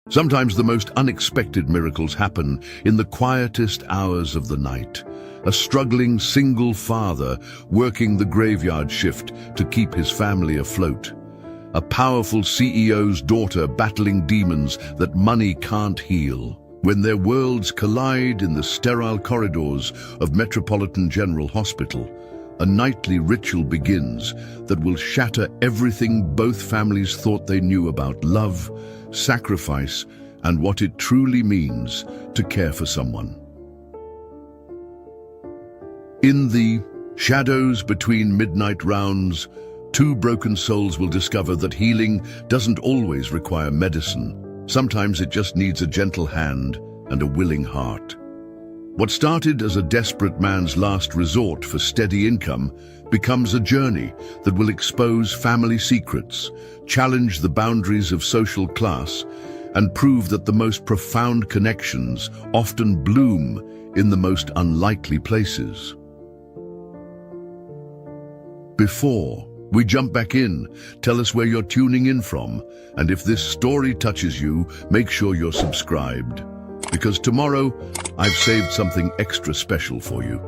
Sometimes the most unexpected miracles happen in the quietest hours of the night. A struggling single father working the graveyard shift to keep his family afloat. A powerful CEO's daughter battling demons that money can't heal. When their worlds collide in the sterile corridors of Metropolitan General Hospital, a nightly ritual begins that will shatter everything both families thought they knew about love, sacrifice, and what it truly means to care for someone. In the shadows between midnight rounds, two broken souls will discover that healing doesn't always require medicine. Sometimes it just needs a gentle hand and a willing heart. What started as a desperate man's last resort for steady income becomes a journey that will expose family secrets, challenge the boundaries of social class, and prove that the most profound connections often bloom in the most unlikely places. Before we jump back in, tell us where you're tuning in from, and if this story touches you, make sure you're subscribed. Because tomorrow, I've saved something extra special for you.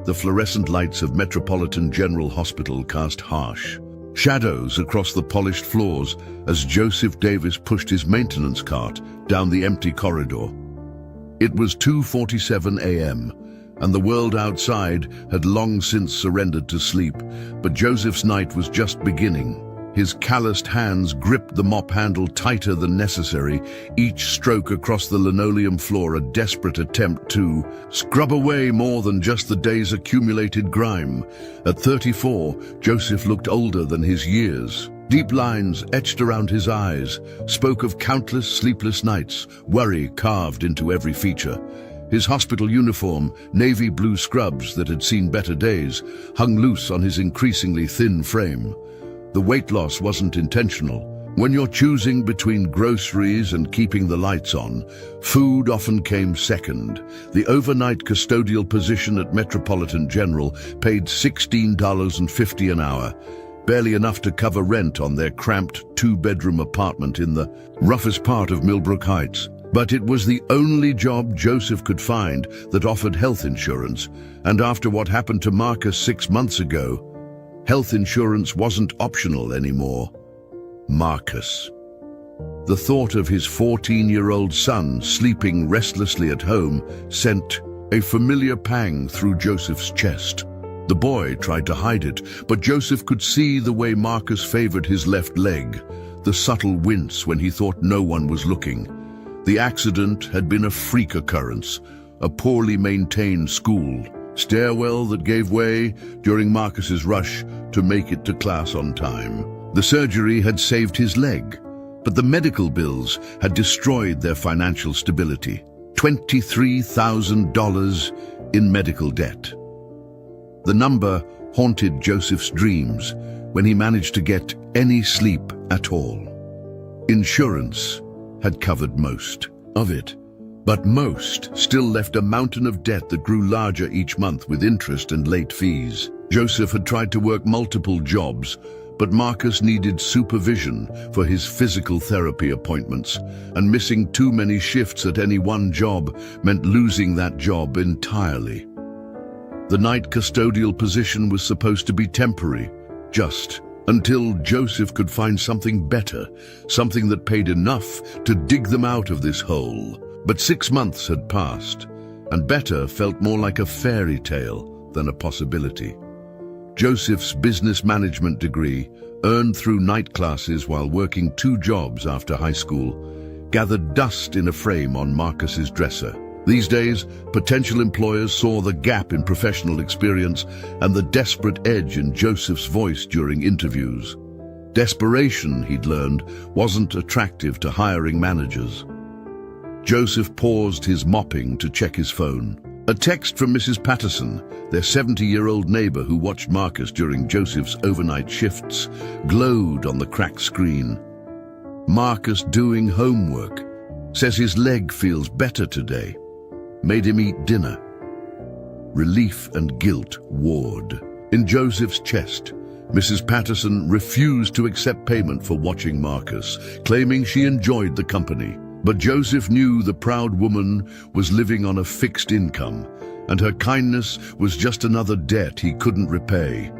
The fluorescent lights of Metropolitan General Hospital cast harsh shadows across the polished floors as Joseph Davis pushed his maintenance cart down the empty corridor. It was 2:47 a.m., and the world outside had long since surrendered to sleep, but Joseph's night was just beginning. His calloused hands gripped the mop handle tighter than necessary, each stroke across the linoleum floor a desperate attempt to scrub away more than just the day's accumulated grime. At 34, Joseph looked older than his years. Deep lines etched around his eyes spoke of countless sleepless nights, worry carved into every feature. His hospital uniform, navy blue scrubs that had seen better days, hung loose on his increasingly thin frame. The weight loss wasn't intentional. When you're choosing between groceries and keeping the lights on, food often came second. The overnight custodial position at Metropolitan General paid $16.50 an hour, barely enough to cover rent on their cramped two-bedroom apartment in the roughest part of Millbrook Heights. But it was the only job Joseph could find that offered health insurance, and after what happened to Marcus 6 months ago, health insurance wasn't optional anymore. Marcus. The thought of his 14-year-old son sleeping restlessly at home sent a familiar pang through Joseph's chest. The boy tried to hide it, but Joseph could see the way Marcus favored his left leg, the subtle wince when he thought no one was looking. The accident had been a freak occurrence, a poorly maintained school stairwell that gave way during Marcus's rush to make it to class on time. The surgery had saved his leg, but the medical bills had destroyed their financial stability. $23,000 in medical debt. The number haunted Joseph's dreams when he managed to get any sleep at all. Insurance had covered most of it, but most still left a mountain of debt that grew larger each month with interest and late fees. Joseph had tried to work multiple jobs, but Marcus needed supervision for his physical therapy appointments, and missing too many shifts at any one job meant losing that job entirely. The night custodial position was supposed to be temporary, just until Joseph could find something better, something that paid enough to dig them out of this hole. But 6 months had passed, and better felt more like a fairy tale than a possibility. Joseph's business management degree, earned through night classes while working 2 jobs after high school, gathered dust in a frame on Marcus's dresser. These days, potential employers saw the gap in professional experience and the desperate edge in Joseph's voice during interviews. Desperation, he'd learned, wasn't attractive to hiring managers. Joseph paused his mopping to check his phone. A text from Mrs. Patterson, their 70-year-old neighbor who watched Marcus during Joseph's overnight shifts, glowed on the cracked screen. Marcus doing homework. Says his leg feels better today. Made him eat dinner. Relief and guilt warred. In Joseph's chest, Mrs. Patterson refused to accept payment for watching Marcus, claiming she enjoyed the company. But Joseph knew the proud woman was living on a fixed income, and her kindness was just another debt he couldn't repay.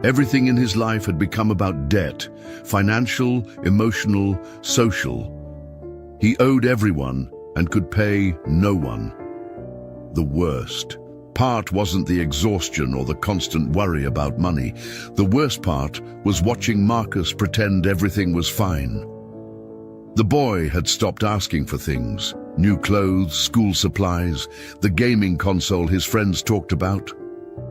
Everything in his life had become about debt, financial, emotional, social. He owed everyone and could pay no one. The worst part wasn't the exhaustion or the constant worry about money. The worst part was watching Marcus pretend everything was fine. The boy had stopped asking for things: new clothes, school supplies, the gaming console his friends talked about.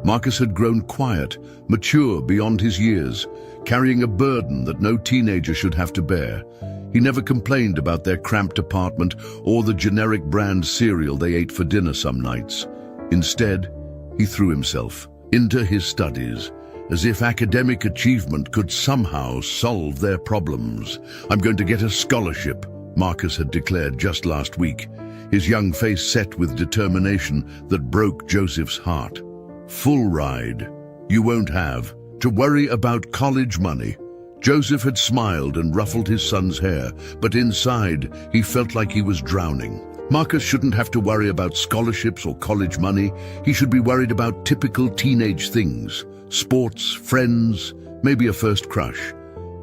Marcus had grown quiet, mature beyond his years, carrying a burden that no teenager should have to bear. He never complained about their cramped apartment or the generic brand cereal they ate for dinner some nights. Instead, he threw himself into his studies, as if academic achievement could somehow solve their problems. "I'm going to get a scholarship," Marcus had declared just last week, his young face set with determination that broke Joseph's heart. "Full ride. You won't have to worry about college money." Joseph had smiled and ruffled his son's hair, but inside he felt like he was drowning. Marcus shouldn't have to worry about scholarships or college money. He should be worried about typical teenage things: sports, friends, maybe a first crush.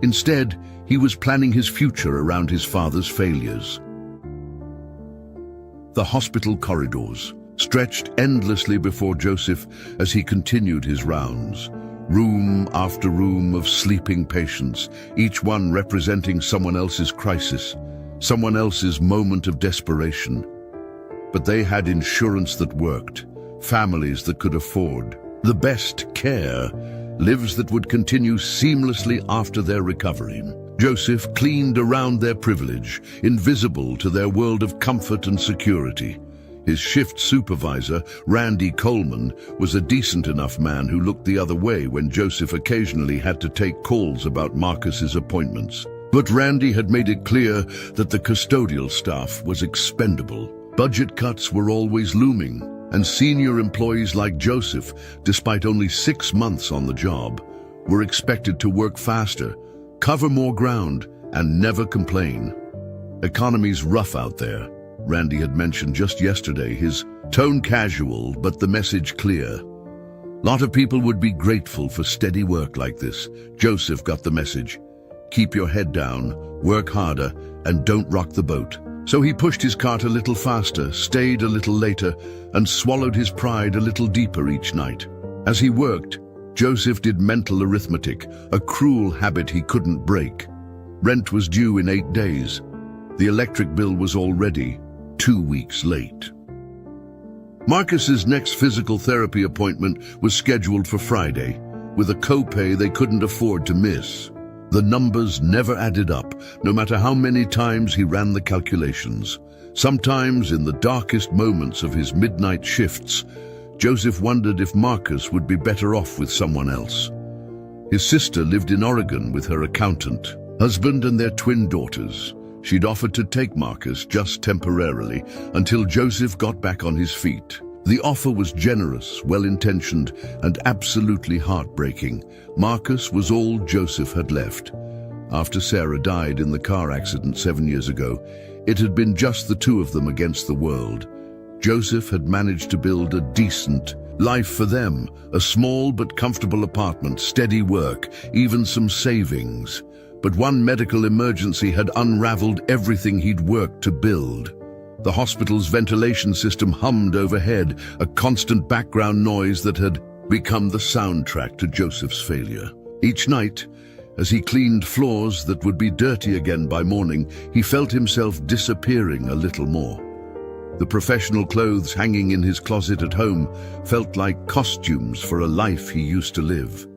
Instead, he was planning his future around his father's failures. The hospital corridors stretched endlessly before Joseph as he continued his rounds. Room after room of sleeping patients, each one representing someone else's crisis, someone else's moment of desperation. But they had insurance that worked, families that could afford the best care, lives that would continue seamlessly after their recovery. Joseph cleaned around their privilege, invisible to their world of comfort and security. His shift supervisor, Randy Coleman, was a decent enough man who looked the other way when Joseph occasionally had to take calls about Marcus's appointments. But Randy had made it clear that the custodial staff was expendable. Budget cuts were always looming, and senior employees like Joseph, despite only 6 months on the job, were expected to work faster, cover more ground, and never complain. "Economy's rough out there," Randy had mentioned just yesterday, his tone casual but the message clear. "Lot of people would be grateful for steady work like this." Joseph got the message. Keep your head down, work harder, and don't rock the boat. So he pushed his cart a little faster, stayed a little later, and swallowed his pride a little deeper each night. As he worked, Joseph did mental arithmetic, a cruel habit he couldn't break. Rent was due in 8 days. The electric bill was already 2 weeks late. Marcus's next physical therapy appointment was scheduled for Friday, with a copay they couldn't afford to miss. The numbers never added up, no matter how many times he ran the calculations. Sometimes, in the darkest moments of his midnight shifts, Joseph wondered if Marcus would be better off with someone else. His sister lived in Oregon with her accountant, husband, and their twin daughters. She'd offered to take Marcus just temporarily until Joseph got back on his feet. The offer was generous, well-intentioned, and absolutely heartbreaking. Marcus was all Joseph had left. After Sarah died in the car accident 7 years ago, it had been just the two of them against the world. Joseph had managed to build a decent life for them, a small but comfortable apartment, steady work, even some savings. But one medical emergency had unraveled everything he'd worked to build. The hospital's ventilation system hummed overhead, a constant background noise that had become the soundtrack to Joseph's failure. Each night, as he cleaned floors that would be dirty again by morning, he felt himself disappearing a little more. The professional clothes hanging in his closet at home felt like costumes for a life he used to live.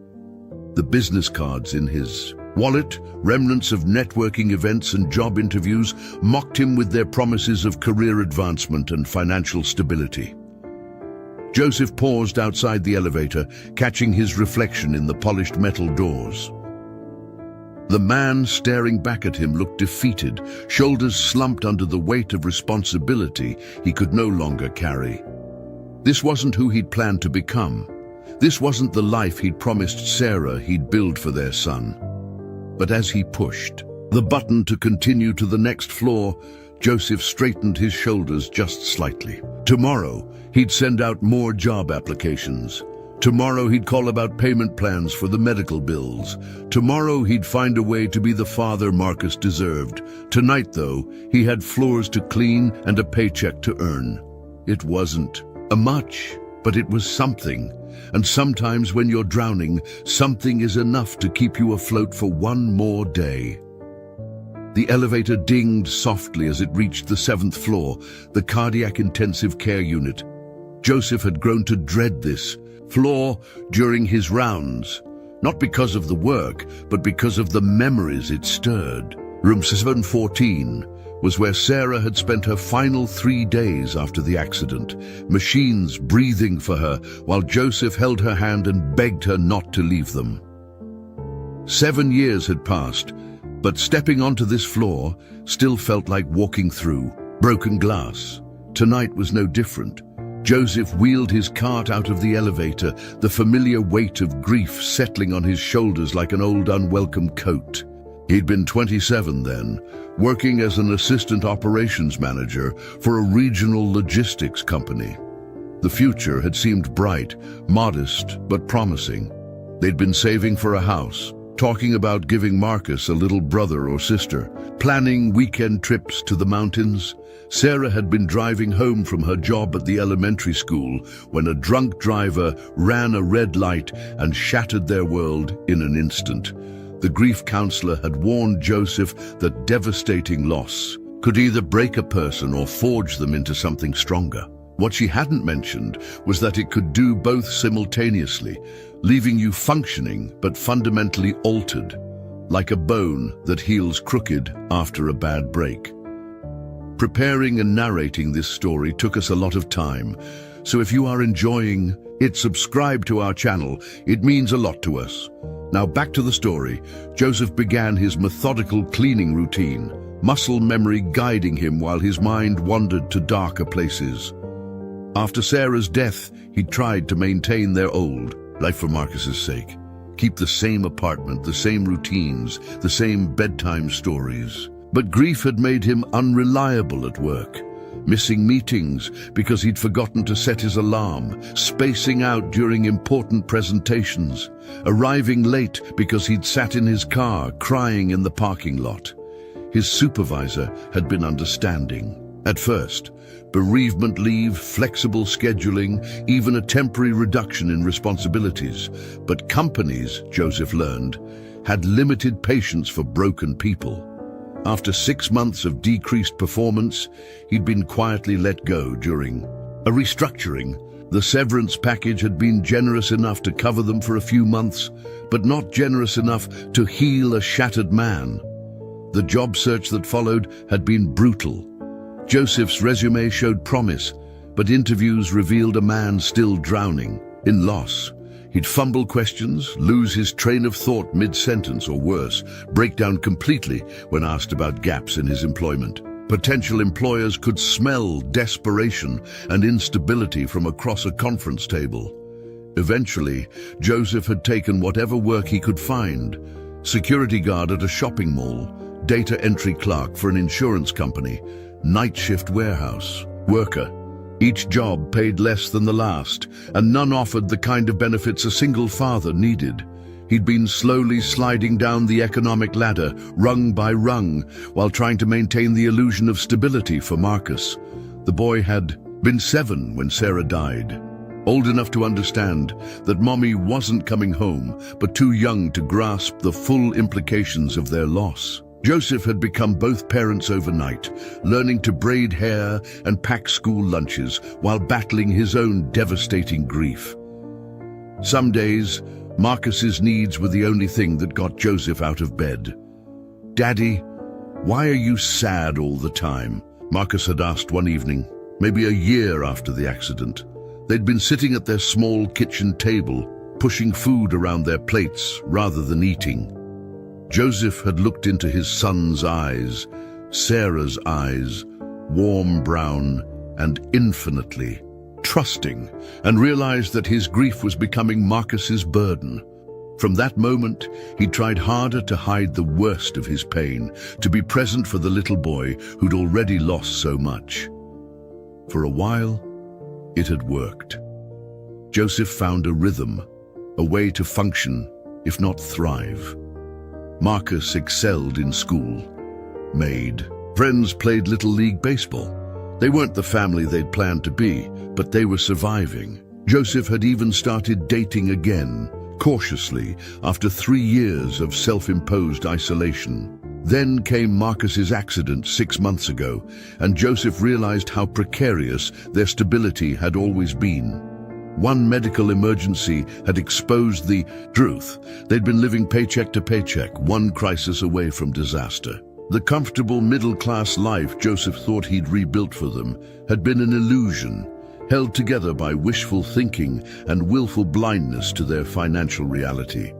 The business cards in his wallet, remnants of networking events and job interviews, mocked him with their promises of career advancement and financial stability. Joseph paused outside the elevator, catching his reflection in the polished metal doors. The man staring back at him looked defeated, shoulders slumped under the weight of responsibility he could no longer carry. This wasn't who he'd planned to become. This wasn't the life he'd promised Sarah he'd build for their son. But as he pushed the button to continue to the next floor, Joseph straightened his shoulders just slightly. Tomorrow, he'd send out more job applications. Tomorrow he'd call about payment plans for the medical bills. Tomorrow he'd find a way to be the father Marcus deserved. Tonight, though, he had floors to clean and a paycheck to earn. It wasn't a much, but it was something. And sometimes when you're drowning, something is enough to keep you afloat for one more day. The elevator dinged softly as it reached the 7th floor, the cardiac intensive care unit. Joseph had grown to dread this floor during his rounds, not because of the work, but because of the memories it stirred. Room 714 was where Sarah had spent her final 3 days after the accident, machines breathing for her while Joseph held her hand and begged her not to leave them. 7 years had passed, but stepping onto this floor still felt like walking through broken glass. Tonight was no different. Joseph wheeled his cart out of the elevator, the familiar weight of grief settling on his shoulders like an old unwelcome coat. He'd been 27 then, working as an assistant operations manager for a regional logistics company. The future had seemed bright, modest, but promising. They'd been saving for a house, talking about giving Marcus a little brother or sister, planning weekend trips to the mountains. Sarah had been driving home from her job at the elementary school when a drunk driver ran a red light and shattered their world in an instant. The grief counselor had warned Joseph that devastating loss could either break a person or forge them into something stronger. What she hadn't mentioned was that it could do both simultaneously, leaving you functioning but fundamentally altered, like a bone that heals crooked after a bad break. Preparing and narrating this story took us a lot of time, so if you are enjoying it, subscribe to our channel. It means a lot to us. Now back to the story. Joseph began his methodical cleaning routine, muscle memory guiding him while his mind wandered to darker places. After Sarah's death, he tried to maintain their old life for Marcus's sake. Keep the same apartment, the same routines, the same bedtime stories. But grief had made him unreliable at work, missing meetings because he'd forgotten to set his alarm, spacing out during important presentations, arriving late because he'd sat in his car crying in the parking lot. His supervisor had been understanding. At first, bereavement leave, flexible scheduling, even a temporary reduction in responsibilities. But companies, Joseph learned, had limited patience for broken people. After 6 months of decreased performance, he'd been quietly let go during a restructuring. The severance package had been generous enough to cover them for a few months, but not generous enough to heal a shattered man. The job search that followed had been brutal. Joseph's resume showed promise, but interviews revealed a man still drowning in loss. He'd fumble questions, lose his train of thought mid-sentence, or worse, break down completely when asked about gaps in his employment. Potential employers could smell desperation and instability from across a conference table. Eventually, Joseph had taken whatever work he could find: security guard at a shopping mall, data entry clerk for an insurance company, night shift warehouse worker. Each job paid less than the last, and none offered the kind of benefits a single father needed. He'd been slowly sliding down the economic ladder, rung by rung, while trying to maintain the illusion of stability for Marcus. The boy had been 7 when Sarah died, old enough to understand that mommy wasn't coming home, but too young to grasp the full implications of their loss. Joseph had become both parents overnight, learning to braid hair and pack school lunches while battling his own devastating grief. Some days, Marcus's needs were the only thing that got Joseph out of bed. "Daddy, why are you sad all the time?" Marcus had asked one evening, maybe a year after the accident. They'd been sitting at their small kitchen table, pushing food around their plates rather than eating. Joseph had looked into his son's eyes, Sarah's eyes, warm brown and infinitely trusting, and realized that his grief was becoming Marcus's burden. From that moment, he tried harder to hide the worst of his pain, to be present for the little boy who'd already lost so much. For a while, it had worked. Joseph found a rhythm, a way to function, if not thrive. Marcus excelled in school. Made friends, played Little League baseball. They weren't the family they'd planned to be, but they were surviving. Joseph had even started dating again, cautiously, after 3 years of self-imposed isolation. Then came Marcus's accident 6 months ago, and Joseph realized how precarious their stability had always been. One medical emergency had exposed the truth. They'd been living paycheck to paycheck, one crisis away from disaster. The comfortable middle-class life Joseph thought he'd rebuilt for them had been an illusion, held together by wishful thinking and willful blindness to their financial reality.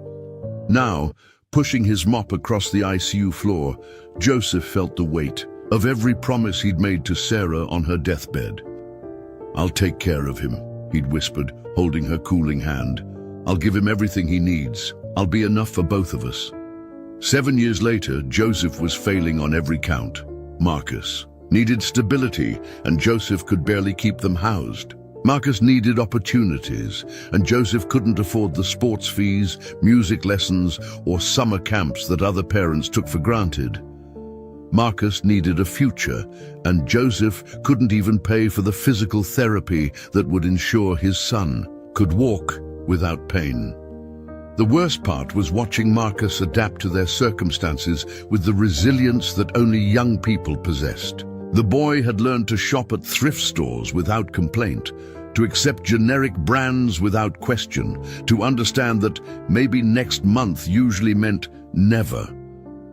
Now, pushing his mop across the ICU floor, Joseph felt the weight of every promise he'd made to Sarah on her deathbed. "I'll take care of him," he'd whispered, holding her cooling hand. "I'll give him everything he needs. I'll be enough for both of us." 7 years later, Joseph was failing on every count. Marcus needed stability, and Joseph could barely keep them housed. Marcus needed opportunities, and Joseph couldn't afford the sports fees, music lessons, or summer camps that other parents took for granted. Marcus needed a future, and Joseph couldn't even pay for the physical therapy that would ensure his son could walk without pain. The worst part was watching Marcus adapt to their circumstances with the resilience that only young people possessed. The boy had learned to shop at thrift stores without complaint, to accept generic brands without question, to understand that maybe next month usually meant never.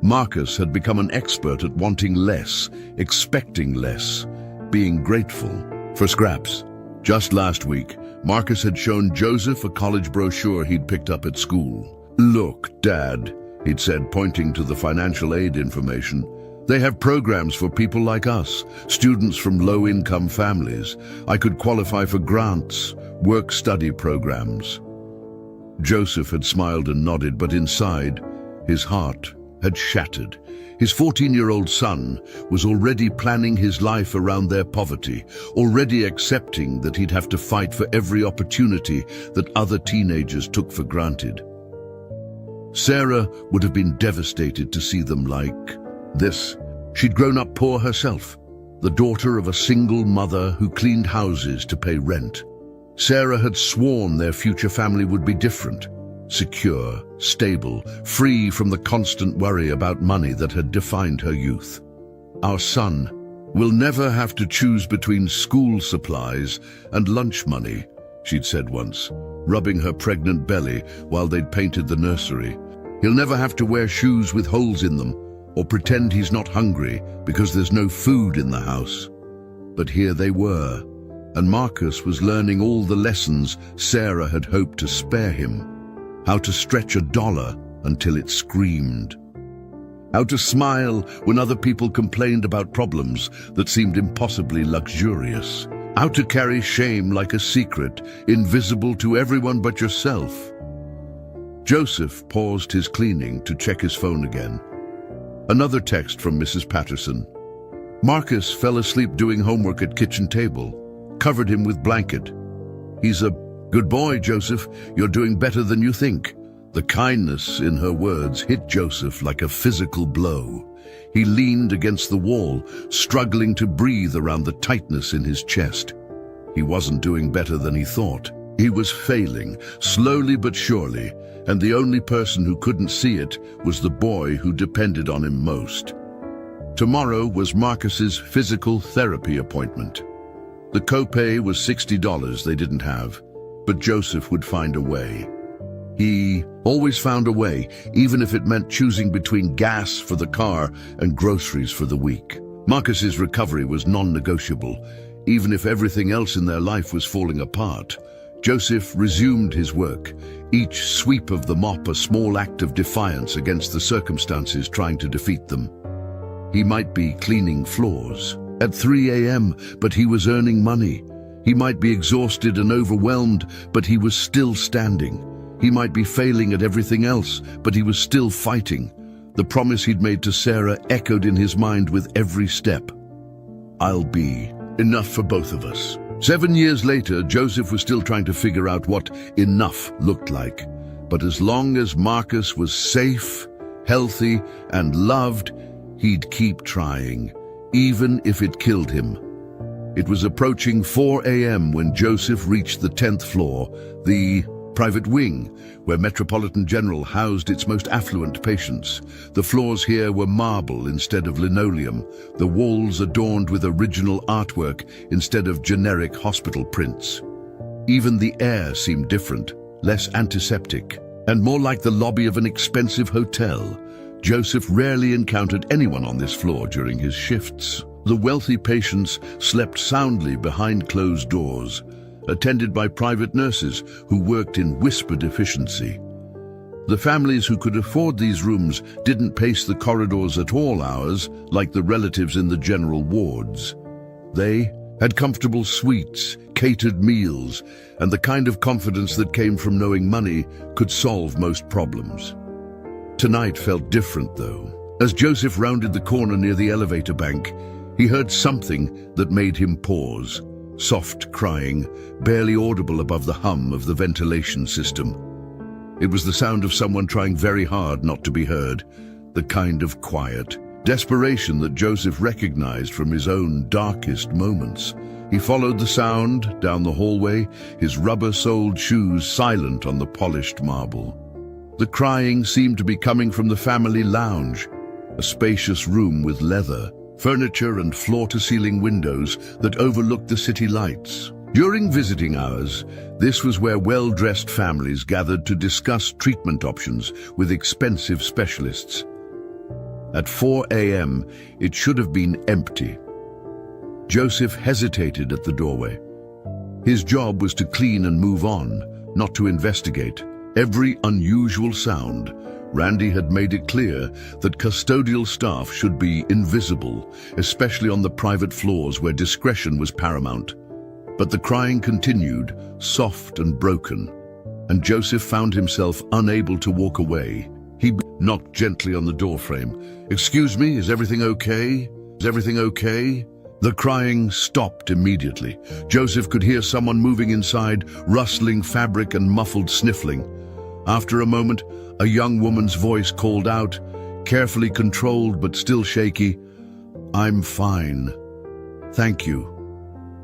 Marcus had become an expert at wanting less, expecting less, being grateful for scraps. Just last week, Marcus had shown Joseph a college brochure he'd picked up at school. "Look, Dad," he'd said, pointing to the financial aid information. "They have programs for people like us, students from low-income families. I could qualify for grants, work-study programs." Joseph had smiled and nodded, but inside, his heart had shattered. His 14-year-old son was already planning his life around their poverty, already accepting that he'd have to fight for every opportunity that other teenagers took for granted. Sarah would have been devastated to see them like this. She'd grown up poor herself, the daughter of a single mother who cleaned houses to pay rent. Sarah had sworn their future family would be different, secure, stable, free from the constant worry about money that had defined her youth. "Our son will never have to choose between school supplies and lunch money," she'd said once, rubbing her pregnant belly while they'd painted the nursery. "He'll never have to wear shoes with holes in them, or pretend he's not hungry because there's no food in the house." But here they were, and Marcus was learning all the lessons Sarah had hoped to spare him. How to stretch $1 until it screamed. How to smile when other people complained about problems that seemed impossibly luxurious. How to carry shame like a secret, invisible to everyone but yourself. Joseph paused his cleaning to check his phone again. Another text from Mrs. Patterson. Marcus fell asleep doing homework at kitchen table. Covered him with blanket. "He's a good boy, Joseph. You're doing better than you think." The kindness in her words hit Joseph like a physical blow. He leaned against the wall, struggling to breathe around the tightness in his chest. He wasn't doing better than he thought. He was failing, slowly but surely, and the only person who couldn't see it was the boy who depended on him most. Tomorrow was Marcus's physical therapy appointment. The copay was $60 they didn't have, but Joseph would find a way. He always found a way, even if it meant choosing between gas for the car and groceries for the week. Marcus's recovery was non-negotiable, even if everything else in their life was falling apart. Joseph resumed his work, each sweep of the mop a small act of defiance against the circumstances trying to defeat them. He might be cleaning floors at 3 a.m., but he was earning money. He might be exhausted and overwhelmed, but he was still standing. He might be failing at everything else, but he was still fighting. The promise he'd made to Sarah echoed in his mind with every step. I'll be enough for both of us. 7 years later, Joseph was still trying to figure out what enough looked like. But as long as Marcus was safe, healthy, and loved, he'd keep trying, even if it killed him. It was approaching 4 a.m. when Joseph reached the 10th floor, the private wing, where Metropolitan General housed its most affluent patients. The floors here were marble instead of linoleum, the walls adorned with original artwork instead of generic hospital prints. Even the air seemed different, less antiseptic, and more like the lobby of an expensive hotel. Joseph rarely encountered anyone on this floor during his shifts. The wealthy patients slept soundly behind closed doors, attended by private nurses who worked in whispered efficiency. The families who could afford these rooms didn't pace the corridors at all hours like the relatives in the general wards. They had comfortable suites, catered meals, and the kind of confidence that came from knowing money could solve most problems. Tonight felt different, though. As Joseph rounded the corner near the elevator bank, he heard something that made him pause. Soft crying, barely audible above the hum of the ventilation system. It was the sound of someone trying very hard not to be heard, the kind of quiet desperation that Joseph recognized from his own darkest moments. He followed the sound down the hallway, his rubber-soled shoes silent on the polished marble. The crying seemed to be coming from the family lounge, a spacious room with leather, furniture and floor-to-ceiling windows that overlooked the city lights. During visiting hours, this was where well-dressed families gathered to discuss treatment options with expensive specialists. At 4 a.m., it should have been empty. Joseph hesitated at the doorway. His job was to clean and move on, not to investigate. Every unusual sound, Randy had made it clear that custodial staff should be invisible, especially on the private floors where discretion was paramount. But the crying continued, soft and broken, and Joseph found himself unable to walk away. He knocked gently on the doorframe. "Excuse me, is everything okay? Is everything okay?" The crying stopped immediately. Joseph could hear someone moving inside, rustling fabric and muffled sniffling. After a moment, a young woman's voice called out, carefully controlled but still shaky, "I'm fine. Thank you."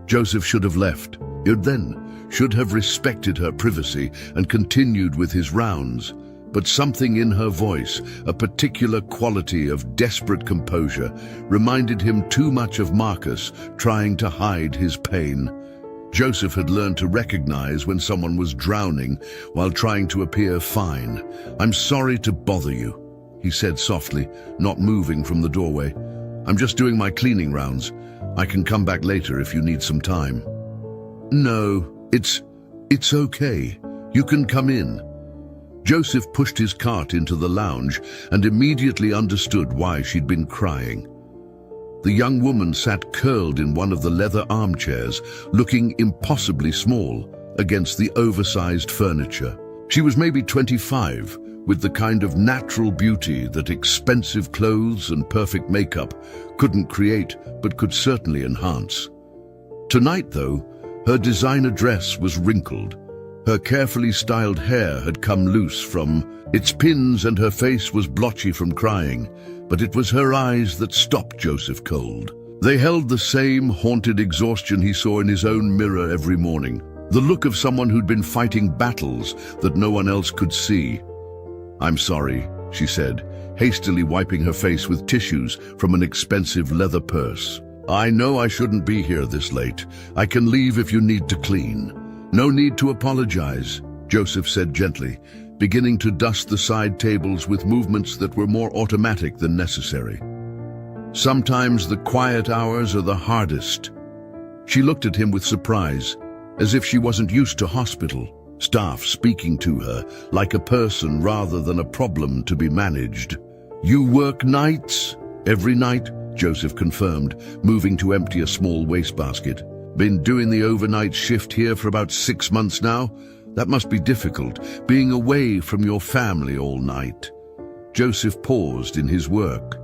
Joseph should have left. He then should have respected her privacy and continued with his rounds. But something in her voice, a particular quality of desperate composure, reminded him too much of Marcus trying to hide his pain. Joseph had learned to recognize when someone was drowning while trying to appear fine. "I'm sorry to bother you," he said softly, not moving from the doorway. "I'm just doing my cleaning rounds. I can come back later if you need some time." "No, it's okay. You can come in." Joseph pushed his cart into the lounge and immediately understood why she'd been crying. The young woman sat curled in one of the leather armchairs, looking impossibly small against the oversized furniture. She was maybe 25, with the kind of natural beauty that expensive clothes and perfect makeup couldn't create but could certainly enhance. Tonight, though, her designer dress was wrinkled. Her carefully styled hair had come loose from its pins and her face was blotchy from crying, but it was her eyes that stopped Joseph cold. They held the same haunted exhaustion he saw in his own mirror every morning, the look of someone who'd been fighting battles that no one else could see. "I'm sorry," she said, hastily wiping her face with tissues from an expensive leather purse. "I know I shouldn't be here this late. I can leave if you need to clean." "No need to apologize," Joseph said gently, beginning to dust the side tables with movements that were more automatic than necessary. "Sometimes the quiet hours are the hardest." She looked at him with surprise, as if she wasn't used to hospital staff speaking to her like a person rather than a problem to be managed. "You work nights?" "Every night," Joseph confirmed, moving to empty a small wastebasket. "Been doing the overnight shift here for about 6 months now. That must be difficult, being away from your family all night." Joseph paused in his work.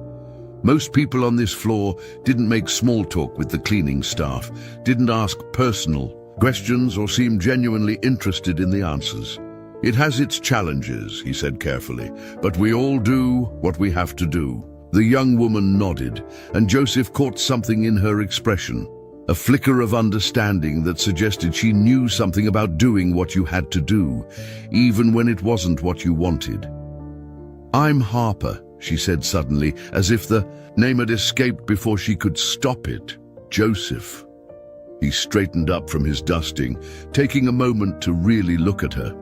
Most people on this floor didn't make small talk with the cleaning staff, didn't ask personal questions or seem genuinely interested in the answers. "It has its challenges," he said carefully, "but we all do what we have to do." The young woman nodded, and Joseph caught something in her expression, a flicker of understanding that suggested she knew something about doing what you had to do, even when it wasn't what you wanted. "I'm Harper," she said suddenly, as if the name had escaped before she could stop it. "Joseph." He straightened up from his dusting, taking a moment to really look at her.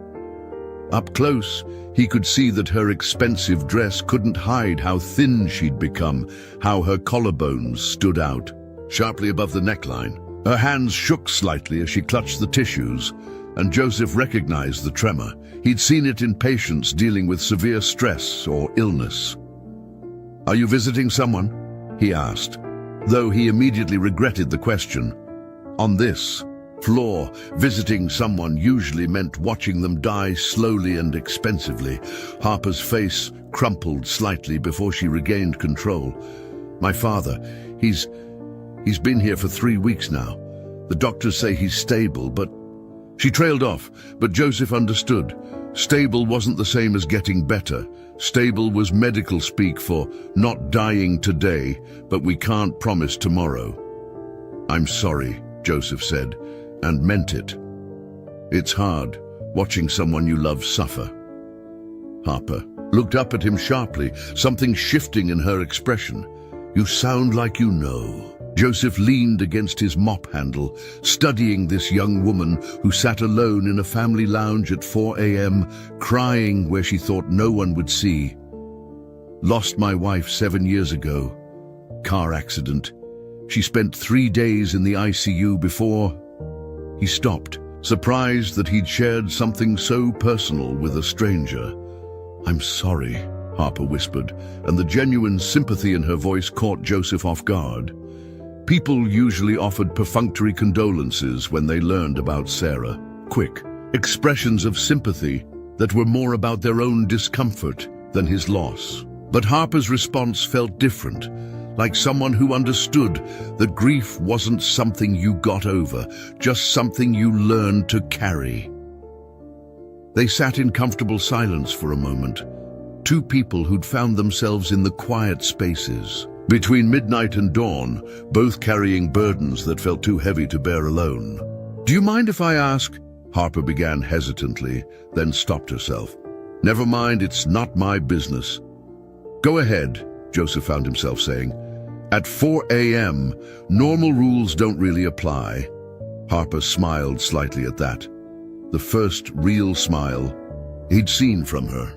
Up close, he could see that her expensive dress couldn't hide how thin she'd become, how her collarbones stood out sharply above the neckline. Her hands shook slightly as she clutched the tissues, and Joseph recognized the tremor. He'd seen it in patients dealing with severe stress or illness. "Are you visiting someone?" he asked, though he immediately regretted the question. On this floor, visiting someone usually meant watching them die slowly and expensively. Harper's face crumpled slightly before she regained control. "My father, he's been here for 3 weeks now. The doctors say he's stable, but..." She trailed off, but Joseph understood. Stable wasn't the same as getting better. Stable was medical speak for not dying today, but we can't promise tomorrow. "I'm sorry," Joseph said, and meant it. "It's hard, watching someone you love suffer." Harper looked up at him sharply, something shifting in her expression. "You sound like you know." Joseph leaned against his mop handle, studying this young woman who sat alone in a family lounge at 4 a.m., crying where she thought no one would see. "Lost my wife 7 years ago. Car accident. She spent 3 days in the ICU before..." He stopped, surprised that he'd shared something so personal with a stranger. "I'm sorry," Harper whispered, and the genuine sympathy in her voice caught Joseph off guard. People usually offered perfunctory condolences when they learned about Sarah. Quick expressions of sympathy that were more about their own discomfort than his loss. But Harper's response felt different, like someone who understood that grief wasn't something you got over, just something you learned to carry. They sat in comfortable silence for a moment, two people who'd found themselves in the quiet spaces between midnight and dawn, both carrying burdens that felt too heavy to bear alone. "Do you mind if I ask?" Harper began hesitantly, then stopped herself. "Never mind, it's not my business." "Go ahead," Joseph found himself saying. "At 4 a.m., normal rules don't really apply." Harper smiled slightly at that, the first real smile he'd seen from her.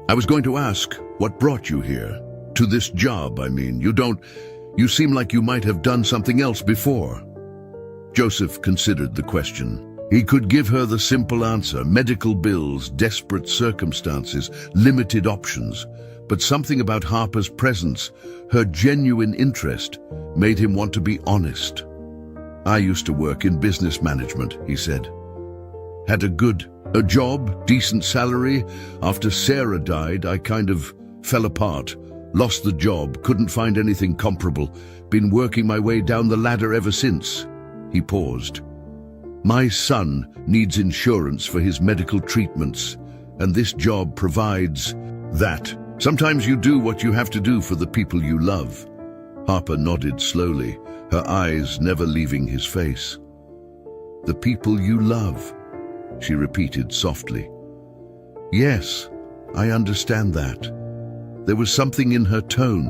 "I was going to ask, what brought you here? To this job, I mean. You seem like you might have done something else before." Joseph considered the question. He could give her the simple answer: medical bills, desperate circumstances, limited options. But something about Harper's presence, her genuine interest, made him want to be honest. "I used to work in business management," he said. "Had a job, decent salary. After Sarah died, I kind of fell apart. Lost the job, couldn't find anything comparable. Been working my way down the ladder ever since." He paused. "My son needs insurance for his medical treatments, and this job provides that. Sometimes you do what you have to do for the people you love." Harper nodded slowly, her eyes never leaving his face. "The people you love," she repeated softly. "Yes, I understand that." There was something in her tone,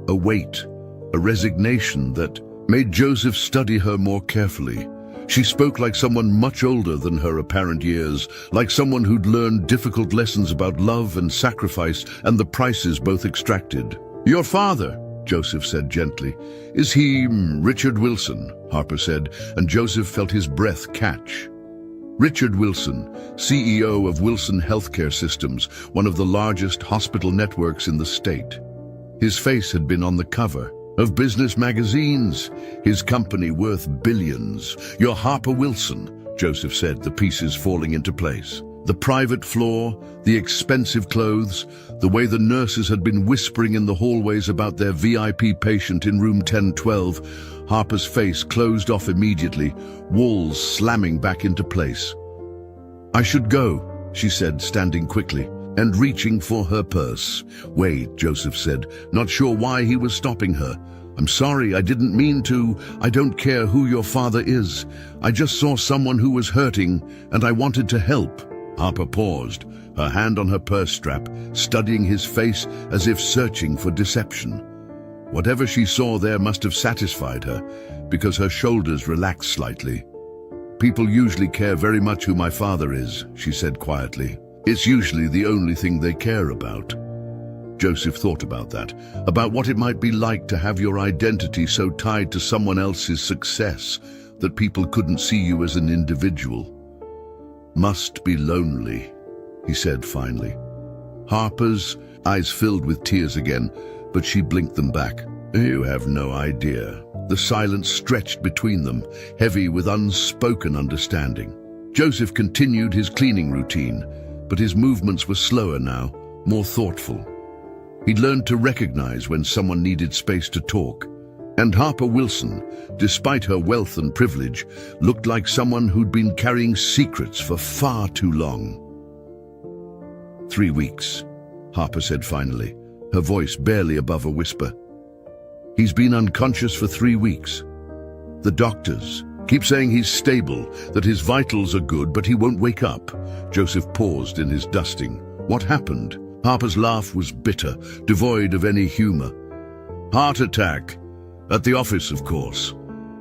a weight, a resignation that made Joseph study her more carefully. She spoke like someone much older than her apparent years, like someone who'd learned difficult lessons about love and sacrifice and the prices both extracted. "Your father," Joseph said gently. "Is he Richard Wilson?" Harper said, and Joseph felt his breath catch. Richard Wilson, CEO of Wilson Healthcare Systems, one of the largest hospital networks in the state. His face had been on the cover of business magazines, his company worth billions. "You're Harper Wilson," Joseph said, the pieces falling into place. The private floor, the expensive clothes, the way the nurses had been whispering in the hallways about their VIP patient in room 1012. Harper's face closed off immediately, walls slamming back into place. "I should go," she said, standing quickly and reaching for her purse. "Wait," Joseph said, not sure why he was stopping her. "I'm sorry, I didn't mean to. I don't care who your father is. I just saw someone who was hurting, and I wanted to help." Harper paused, her hand on her purse strap, studying his face as if searching for deception. Whatever she saw there must have satisfied her, because her shoulders relaxed slightly. "People usually care very much who my father is," she said quietly. "It's usually the only thing they care about." Joseph thought about that, about what it might be like to have your identity so tied to someone else's success that people couldn't see you as an individual. "Must be lonely," he said finally. Harper's eyes filled with tears again, but she blinked them back. "You have no idea." The silence stretched between them, heavy with unspoken understanding. Joseph continued his cleaning routine, but his movements were slower now, more thoughtful. He'd learned to recognize when someone needed space to talk. And Harper Wilson, despite her wealth and privilege, looked like someone who'd been carrying secrets for far too long. 3 weeks, Harper said finally, her voice barely above a whisper. "He's been unconscious for 3 weeks. The doctors keep saying he's stable, that his vitals are good, but he won't wake up." Joseph paused in his dusting. "What happened?" Harper's laugh was bitter, devoid of any humor. "Heart attack. At the office, of course.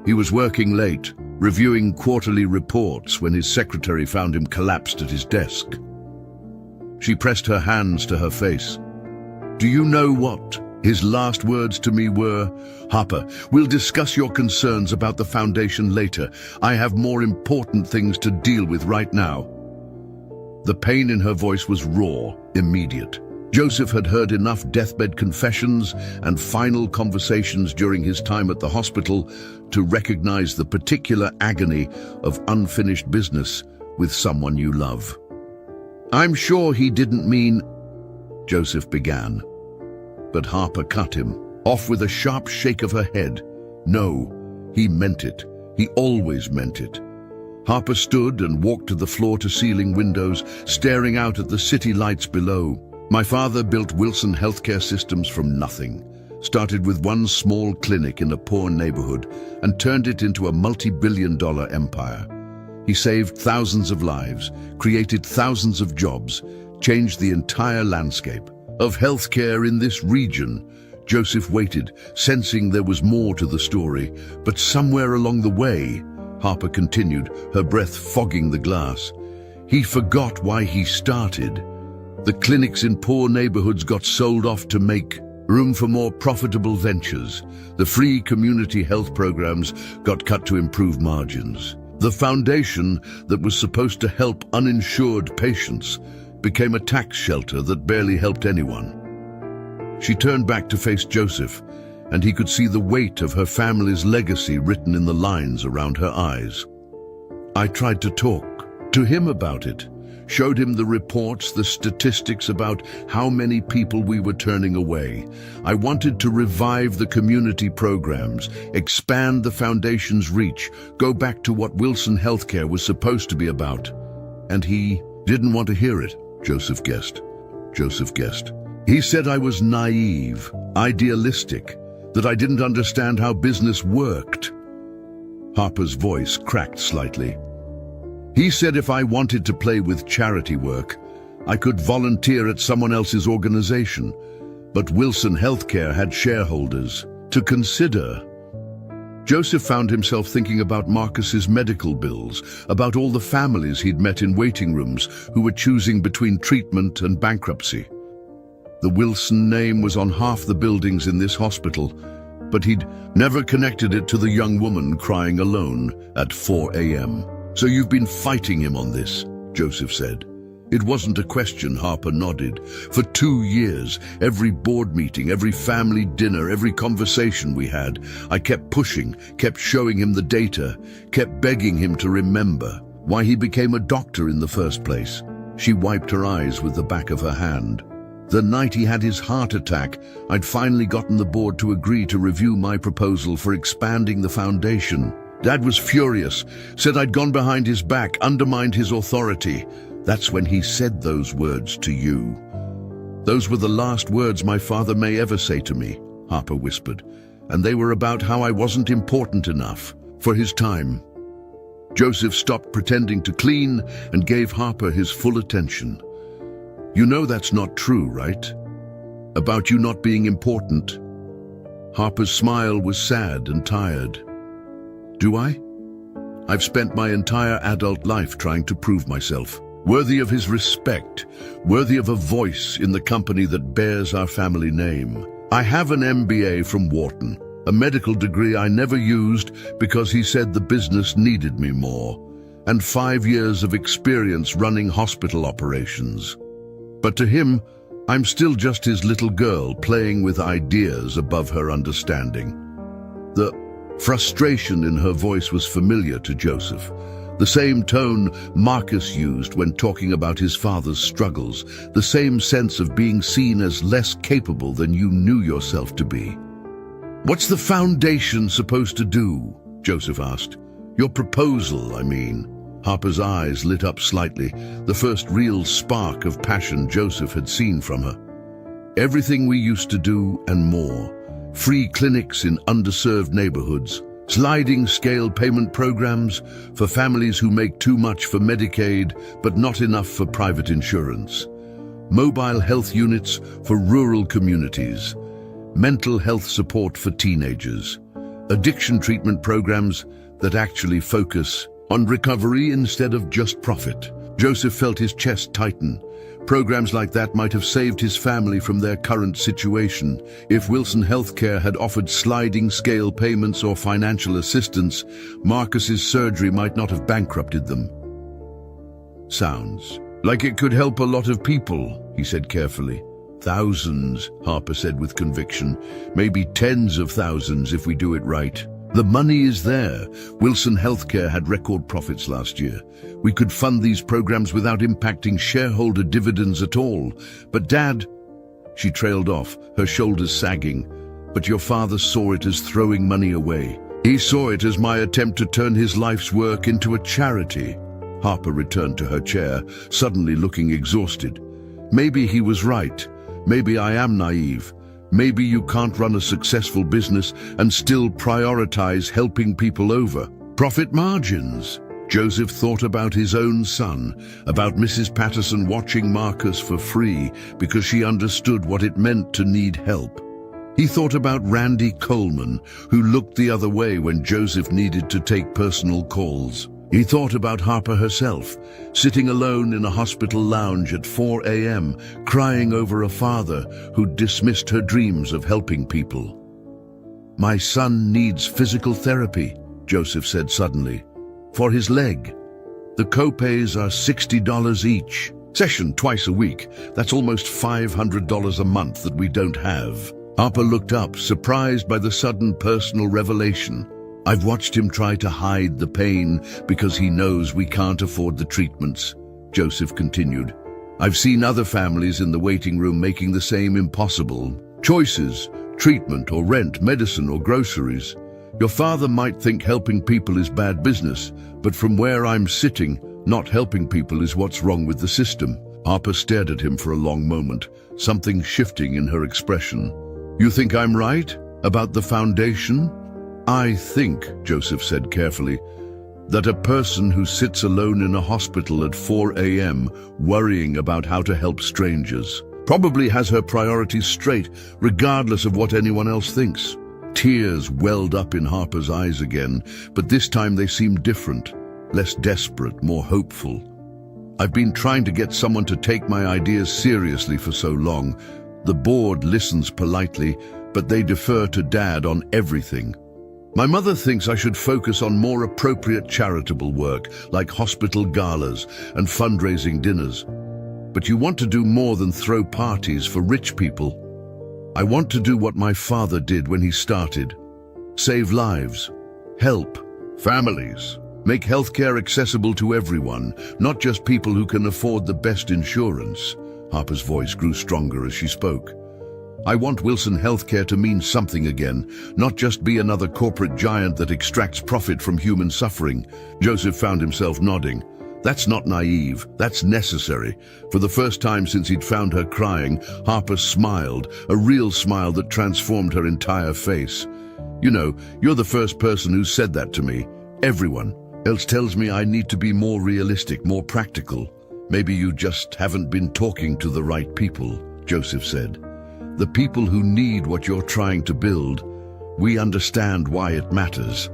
He was working late, reviewing quarterly reports when his secretary found him collapsed at his desk." She pressed her hands to her face. "Do you know what his last words to me were? Harper, we'll discuss your concerns about the foundation later. I have more important things to deal with right now." The pain in her voice was raw, immediate. Joseph had heard enough deathbed confessions and final conversations during his time at the hospital to recognize the particular agony of unfinished business with someone you love. "I'm sure he didn't mean—" Joseph began. But Harper cut him off with a sharp shake of her head. "No, he meant it. He always meant it." Harper stood and walked to the floor-to-ceiling windows, staring out at the city lights below. "My father built Wilson Healthcare Systems from nothing, started with one small clinic in a poor neighborhood, and turned it into a multi-billion-dollar empire. He saved thousands of lives, created thousands of jobs, changed the entire landscape of healthcare in this region." Joseph waited, sensing there was more to the story, but somewhere along the way, Harper continued, her breath fogging the glass, he forgot why he started. The clinics in poor neighborhoods got sold off to make room for more profitable ventures. The free community health programs got cut to improve margins. The foundation that was supposed to help uninsured patients became a tax shelter that barely helped anyone. She turned back to face Joseph, and he could see the weight of her family's legacy written in the lines around her eyes. "I tried to talk to him about it, showed him the reports, the statistics about how many people we were turning away. I wanted to revive the community programs, expand the foundation's reach, go back to what Wilson Healthcare was supposed to be about. And he didn't want to hear it," Joseph guessed. "He said I was naive, idealistic, that I didn't understand how business worked." Harper's voice cracked slightly. "He said if I wanted to play with charity work, I could volunteer at someone else's organization, but Wilson Healthcare had shareholders to consider." Joseph found himself thinking about Marcus's medical bills, about all the families he'd met in waiting rooms who were choosing between treatment and bankruptcy. The Wilson name was on half the buildings in this hospital, but he'd never connected it to the young woman crying alone at 4 a.m. "So you've been fighting him on this," Joseph said. It wasn't a question, Harper nodded. "For 2 years, every board meeting, every family dinner, every conversation we had, I kept pushing, kept showing him the data, kept begging him to remember. why he became a doctor in the first place. She wiped her eyes with the back of her hand. The night he had his heart attack, I'd finally gotten the board to agree to review my proposal for expanding the foundation. Dad was furious, said I'd gone behind his back, undermined his authority. That's when he said those words to you. Those were the last words my father may ever say to me, Harper whispered, and they were about how I wasn't important enough for his time. Joseph stopped pretending to clean and gave Harper his full attention. You know that's not true, right? About you not being important. Harper's smile was sad and tired. Do I? I've spent my entire adult life trying to prove myself, worthy of his respect, worthy of a voice in the company that bears our family name. I have an MBA from Wharton, a medical degree I never used because he said the business needed me more, and 5 years of experience running hospital operations. But to him, I'm still just his little girl playing with ideas above her understanding. The frustration in her voice was familiar to Joseph. The same tone Marcus used when talking about his father's struggles, the same sense of being seen as less capable than you knew yourself to be. What's the foundation supposed to do? Joseph asked. Your proposal, I mean. Harper's eyes lit up slightly, the first real spark of passion Joseph had seen from her. Everything we used to do and more. Free clinics in underserved neighborhoods, sliding scale payment programs for families who make too much for Medicaid but not enough for private insurance, mobile health units for rural communities, mental health support for teenagers, addiction treatment programs that actually focus on recovery instead of just profit. Joseph felt his chest tighten. Programs like that might have saved his family from their current situation. If Wilson Healthcare had offered sliding scale payments or financial assistance, Marcus's surgery might not have bankrupted them. Sounds like it could help a lot of people, he said carefully. Thousands, Harper said with conviction. Maybe tens of thousands if we do it right. The money is there. Wilson Healthcare had record profits last year. We could fund these programs without impacting shareholder dividends at all. But Dad, she trailed off, her shoulders sagging. But your father saw it as throwing money away. He saw it as my attempt to turn his life's work into a charity. Harper returned to her chair, suddenly looking exhausted. Maybe he was right. Maybe I am naive. Maybe you can't run a successful business and still prioritize helping people over profit margins. Joseph thought about his own son, about Mrs. Patterson watching Marcus for free because she understood what it meant to need help. He thought about Randy Coleman, who looked the other way when Joseph needed to take personal calls. He thought about Harper herself, sitting alone in a hospital lounge at 4 a.m., crying over a father who dismissed her dreams of helping people. My son needs physical therapy, Joseph said suddenly, for his leg. The co-pays are $60 each. Session twice a week. That's almost $500 a month that we don't have. Harper looked up, surprised by the sudden personal revelation. I've watched him try to hide the pain because he knows we can't afford the treatments, Joseph continued. I've seen other families in the waiting room making the same impossible choices, treatment or rent, medicine or groceries. Your father might think helping people is bad business, but from where I'm sitting, not helping people is what's wrong with the system. Harper stared at him for a long moment, something shifting in her expression. You think I'm right about the foundation? I think, Joseph said carefully, that a person who sits alone in a hospital at 4 a.m. worrying about how to help strangers probably has her priorities straight, regardless of what anyone else thinks. Tears welled up in Harper's eyes again, but this time they seemed different, less desperate, more hopeful. I've been trying to get someone to take my ideas seriously for so long. The board listens politely, but they defer to Dad on everything. My mother thinks I should focus on more appropriate charitable work, like hospital galas and fundraising dinners. But you want to do more than throw parties for rich people. I want to do what my father did when he started. Save lives. Help families. Make healthcare accessible to everyone, not just people who can afford the best insurance. Harper's voice grew stronger as she spoke. I want Wilson Healthcare to mean something again, not just be another corporate giant that extracts profit from human suffering. Joseph found himself nodding. That's not naive, that's necessary. For the first time since he'd found her crying, Harper smiled, a real smile that transformed her entire face. You know, you're the first person who said that to me. Everyone else tells me I need to be more realistic, more practical. Maybe you just haven't been talking to the right people, Joseph said. The people who need what you're trying to build. We understand why it matters.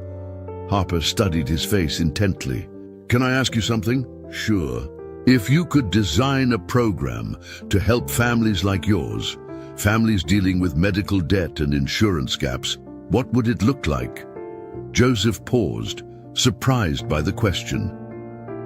Harper studied his face intently. Can I ask you something? Sure. If you could design a program to help families like yours, families dealing with medical debt and insurance gaps, what would it look like? Joseph paused, surprised by the question.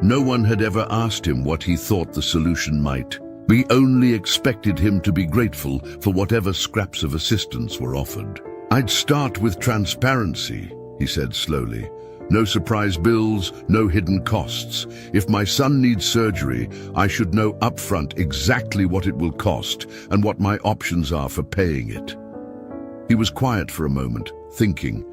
No one had ever asked him what he thought the solution might. We only expected him to be grateful for whatever scraps of assistance were offered. I'd start with transparency, he said slowly. No surprise bills, no hidden costs. If my son needs surgery, I should know upfront exactly what it will cost and what my options are for paying it. He was quiet for a moment, thinking,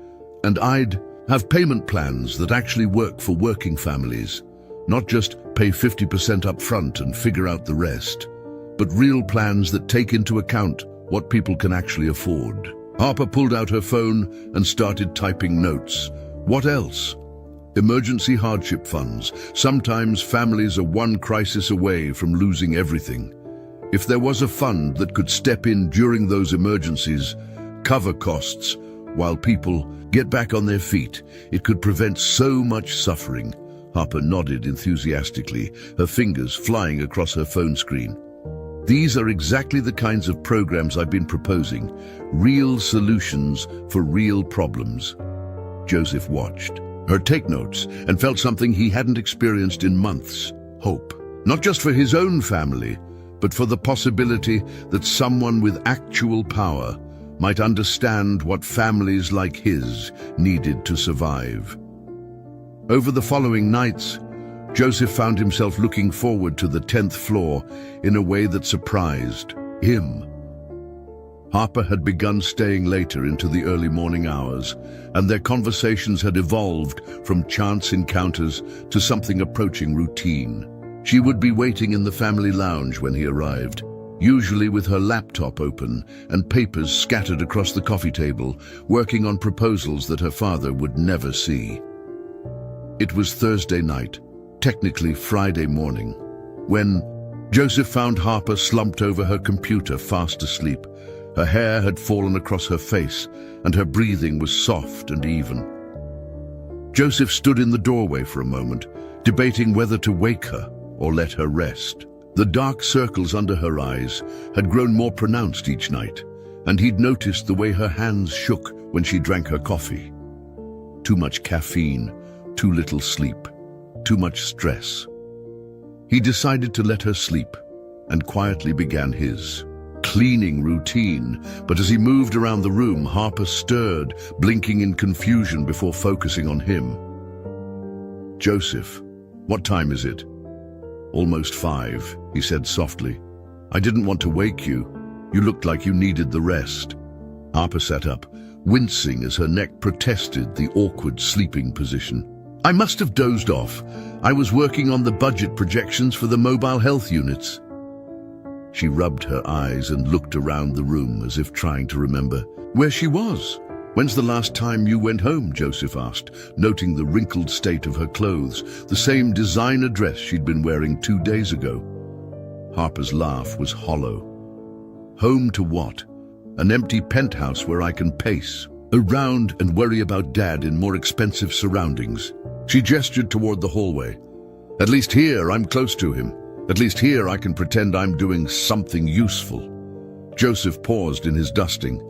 and I'd have payment plans that actually work for working families. Not just pay 50% up front and figure out the rest, but real plans that take into account what people can actually afford. Harper pulled out her phone and started typing notes. What else? Emergency hardship funds. Sometimes families are one crisis away from losing everything. If there was a fund that could step in during those emergencies, cover costs, while people get back on their feet, it could prevent so much suffering. Harper nodded enthusiastically, her fingers flying across her phone screen. These are exactly the kinds of programs I've been proposing. Real solutions for real problems. Joseph watched her take notes and felt something he hadn't experienced in months. Hope. Not just for his own family, but for the possibility that someone with actual power might understand what families like his needed to survive. Over the following nights, Joseph found himself looking forward to the 10th floor in a way that surprised him. Harper had begun staying later into the early morning hours, and their conversations had evolved from chance encounters to something approaching routine. She would be waiting in the family lounge when he arrived, usually with her laptop open and papers scattered across the coffee table, working on proposals that her father would never see. It was Thursday night, technically Friday morning, when Joseph found Harper slumped over her computer, fast asleep. Her hair had fallen across her face, and her breathing was soft and even. Joseph stood in the doorway for a moment, debating whether to wake her or let her rest. The dark circles under her eyes had grown more pronounced each night, and he'd noticed the way her hands shook when she drank her coffee. Too much caffeine, too little sleep, too much stress. He decided to let her sleep and quietly began his cleaning routine, but as he moved around the room, Harper stirred, blinking in confusion before focusing on him. Joseph, what time is it? Almost 5, he said softly. I didn't want to wake you. You looked like you needed the rest. Harper sat up, wincing as her neck protested the awkward sleeping position. I must have dozed off. I was working on the budget projections for the mobile health units. She rubbed her eyes and looked around the room as if trying to remember where she was. When's the last time you went home? Joseph asked, noting the wrinkled state of her clothes, the same designer dress she'd been wearing 2 days ago. Harper's laugh was hollow. Home to what? An empty penthouse where I can pace around and worry about Dad in more expensive surroundings. She gestured toward the hallway. At least here I'm close to him. At least here I can pretend I'm doing something useful. Joseph paused in his dusting.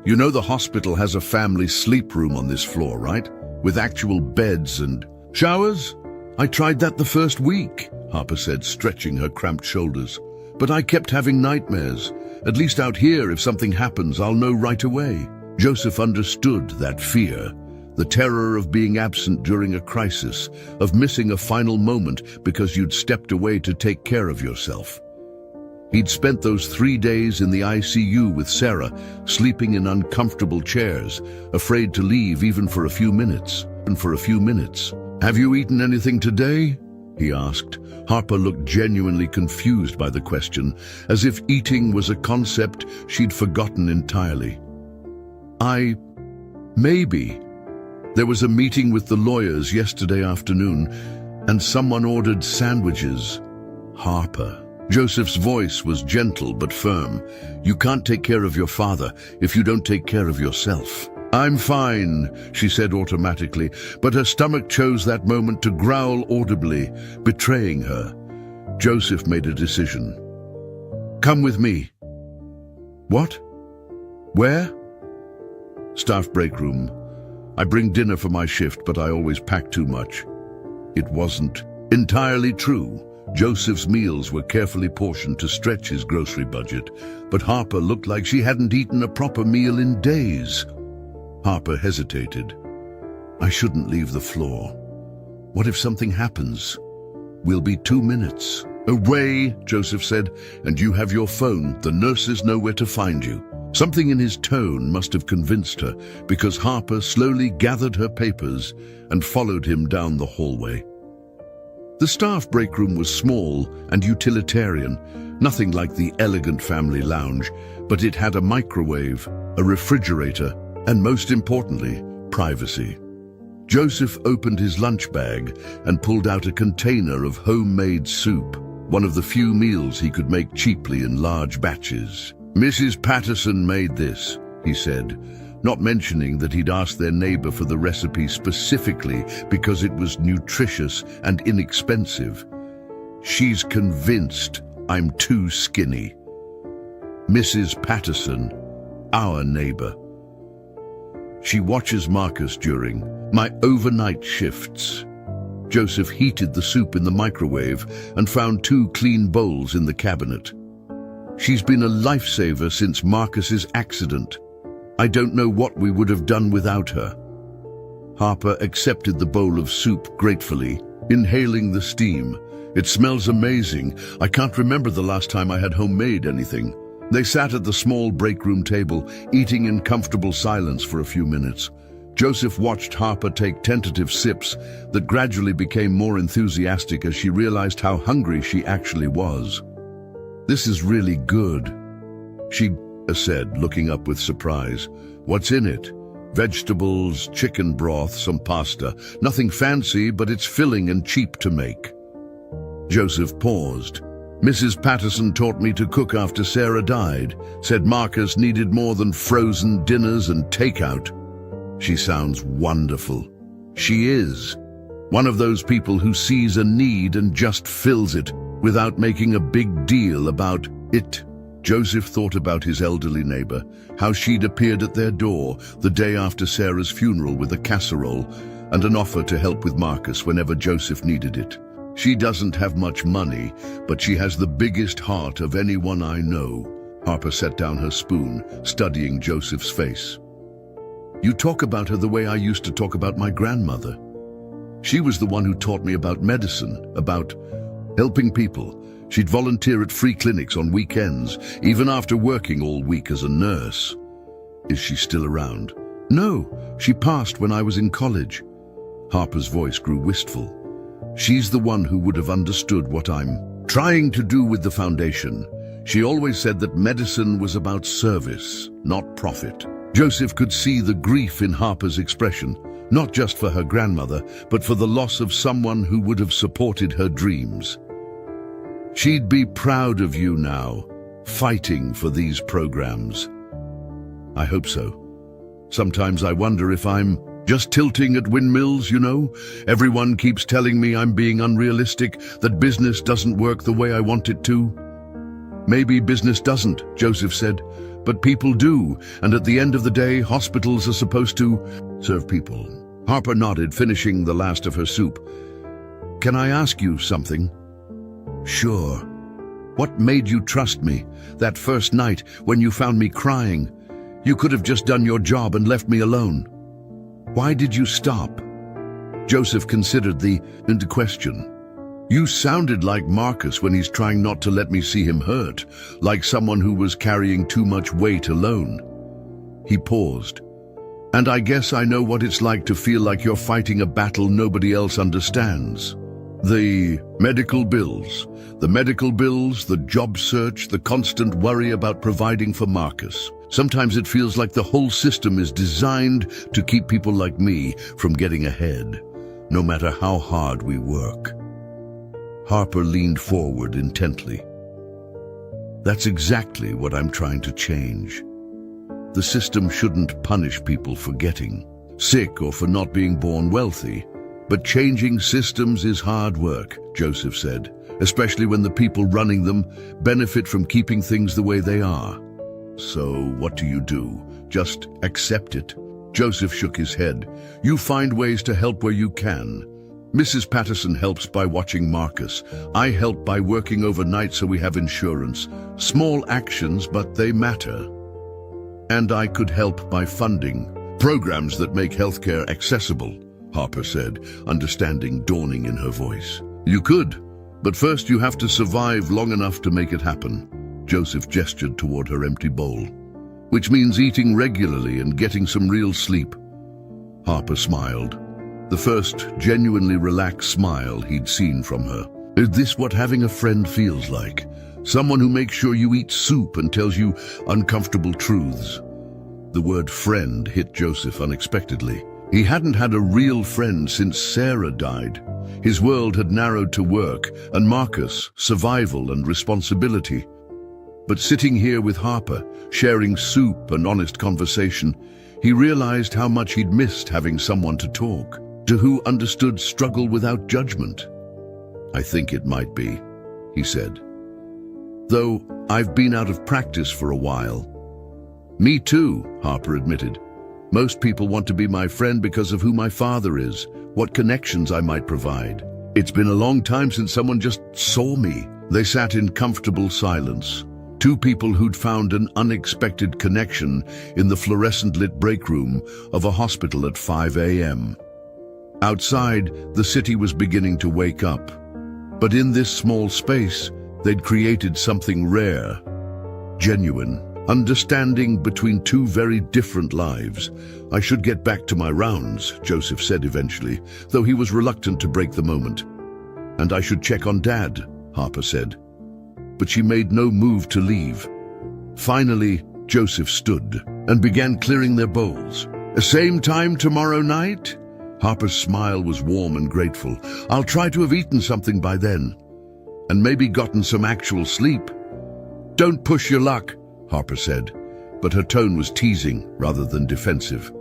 You know the hospital has a family sleep room on this floor, right? With actual beds and showers? I tried that the first week, Harper said, stretching her cramped shoulders. But I kept having nightmares. At least out here, if something happens, I'll know right away. Joseph understood that fear, The terror of being absent during a crisis, of missing a final moment because you'd stepped away to take care of yourself. He'd spent those 3 days in the ICU with Sarah, sleeping in uncomfortable chairs, afraid to leave even for a few minutes. "Have you eaten anything today?" he asked. Harper looked genuinely confused by the question, as if eating was a concept she'd forgotten entirely. Maybe. There was a meeting with the lawyers yesterday afternoon, and someone ordered sandwiches." "Harper." Joseph's voice was gentle but firm. "You can't take care of your father if you don't take care of yourself." "I'm fine," she said automatically, but her stomach chose that moment to growl audibly, betraying her. Joseph made a decision. "Come with me." "What? Where?" "Staff break room. I bring dinner for my shift, but I always pack too much." It wasn't entirely true. Joseph's meals were carefully portioned to stretch his grocery budget, but Harper looked like she hadn't eaten a proper meal in days. Harper hesitated. "I shouldn't leave the floor. What if something happens? We'll be 2 minutes." "Away," Joseph said, "and you have your phone. The nurses know where to find you." Something in his tone must have convinced her, because Harper slowly gathered her papers and followed him down the hallway. The staff break room was small and utilitarian, nothing like the elegant family lounge, but it had a microwave, a refrigerator, and most importantly, privacy. Joseph opened his lunch bag and pulled out a container of homemade soup, one of the few meals he could make cheaply in large batches. "Mrs. Patterson made this," he said, not mentioning that he'd asked their neighbor for the recipe specifically because it was nutritious and inexpensive. "She's convinced I'm too skinny." Mrs. Patterson, our neighbor. "She watches Marcus during my overnight shifts." Joseph heated the soup in the microwave and found 2 clean bowls in the cabinet. "She's been a lifesaver since Marcus's accident. I don't know what we would have done without her." Harper accepted the bowl of soup gratefully, inhaling the steam. "It smells amazing. I can't remember the last time I had homemade anything." They sat at the small break room table, eating in comfortable silence for a few minutes. Joseph watched Harper take tentative sips that gradually became more enthusiastic as she realized how hungry she actually was. "This is really good," she said, looking up with surprise. "What's in it?" "Vegetables, chicken broth, some pasta. Nothing fancy, but it's filling and cheap to make." Joseph paused. "Mrs. Patterson taught me to cook after Sarah died, said Marcus needed more than frozen dinners and takeout." "She sounds wonderful." "She is. One of those people who sees a need and just fills it, without making a big deal about it." Joseph thought about his elderly neighbor, how she'd appeared at their door the day after Sarah's funeral with a casserole and an offer to help with Marcus whenever Joseph needed it. "She doesn't have much money, but she has the biggest heart of anyone I know." Harper set down her spoon, studying Joseph's face. "You talk about her the way I used to talk about my grandmother. She was the one who taught me about medicine, about helping people. She'd volunteer at free clinics on weekends, even after working all week as a nurse." "Is she still around?" "No, she passed when I was in college." Harper's voice grew wistful. "She's the one who would have understood what I'm trying to do with the foundation. She always said that medicine was about service, not profit." Joseph could see the grief in Harper's expression, not just for her grandmother, but for the loss of someone who would have supported her dreams. "She'd be proud of you now, fighting for these programs." "I hope so. Sometimes I wonder if I'm just tilting at windmills, you know? Everyone keeps telling me I'm being unrealistic, that business doesn't work the way I want it to." "Maybe business doesn't," Joseph said, "but people do, and at the end of the day, hospitals are supposed to serve people." Harper nodded, finishing the last of her soup. "Can I ask you something?" "Sure." "What made you trust me that first night when you found me crying? You could have just done your job and left me alone." Why did you stop? Joseph considered the question. You sounded like Marcus when he's trying not to let me see him hurt, like someone who was carrying too much weight alone. He paused. And I guess I know what it's like to feel like you're fighting a battle nobody else understands. The medical bills, the job search, the constant worry about providing for Marcus. Sometimes it feels like the whole system is designed to keep people like me from getting ahead, no matter how hard we work. Harper leaned forward intently. That's exactly what I'm trying to change. The system shouldn't punish people for getting sick or for not being born wealthy. But changing systems is hard work, Joseph said, especially when the people running them benefit from keeping things the way they are. So what do? Just accept it? Joseph shook his head. You find ways to help where you can. Mrs. Patterson helps by watching Marcus. I help by working overnight so we have insurance. Small actions, but they matter. And I could help by funding programs that make healthcare accessible, Harper said, understanding dawning in her voice. You could, but first you have to survive long enough to make it happen. Joseph gestured toward her empty bowl. Which means eating regularly and getting some real sleep. Harper smiled. The first genuinely relaxed smile he'd seen from her. Is this what having a friend feels like? Someone who makes sure you eat soup and tells you uncomfortable truths. The word friend hit Joseph unexpectedly. He hadn't had a real friend since Sarah died. His world had narrowed to work, and Marcus, survival and responsibility. But sitting here with Harper, sharing soup and honest conversation, he realized how much he'd missed having someone to talk to who understood struggle without judgment. I think it might be, he said. Though I've been out of practice for a while. Me too, Harper admitted. Most people want to be my friend because of who my father is, what connections I might provide. It's been a long time since someone just saw me. They sat in comfortable silence. Two people who'd found an unexpected connection in the fluorescent-lit break room of a hospital at 5 a.m. Outside, the city was beginning to wake up. But in this small space, they'd created something rare, genuine, understanding between two very different lives. I should get back to my rounds, Joseph said eventually, though he was reluctant to break the moment. And I should check on Dad, Harper said. But she made no move to leave. Finally, Joseph stood and began clearing their bowls. Same time tomorrow night? Harper's smile was warm and grateful. I'll try to have eaten something by then. And maybe gotten some actual sleep. Don't push your luck, Harper said, but her tone was teasing rather than defensive.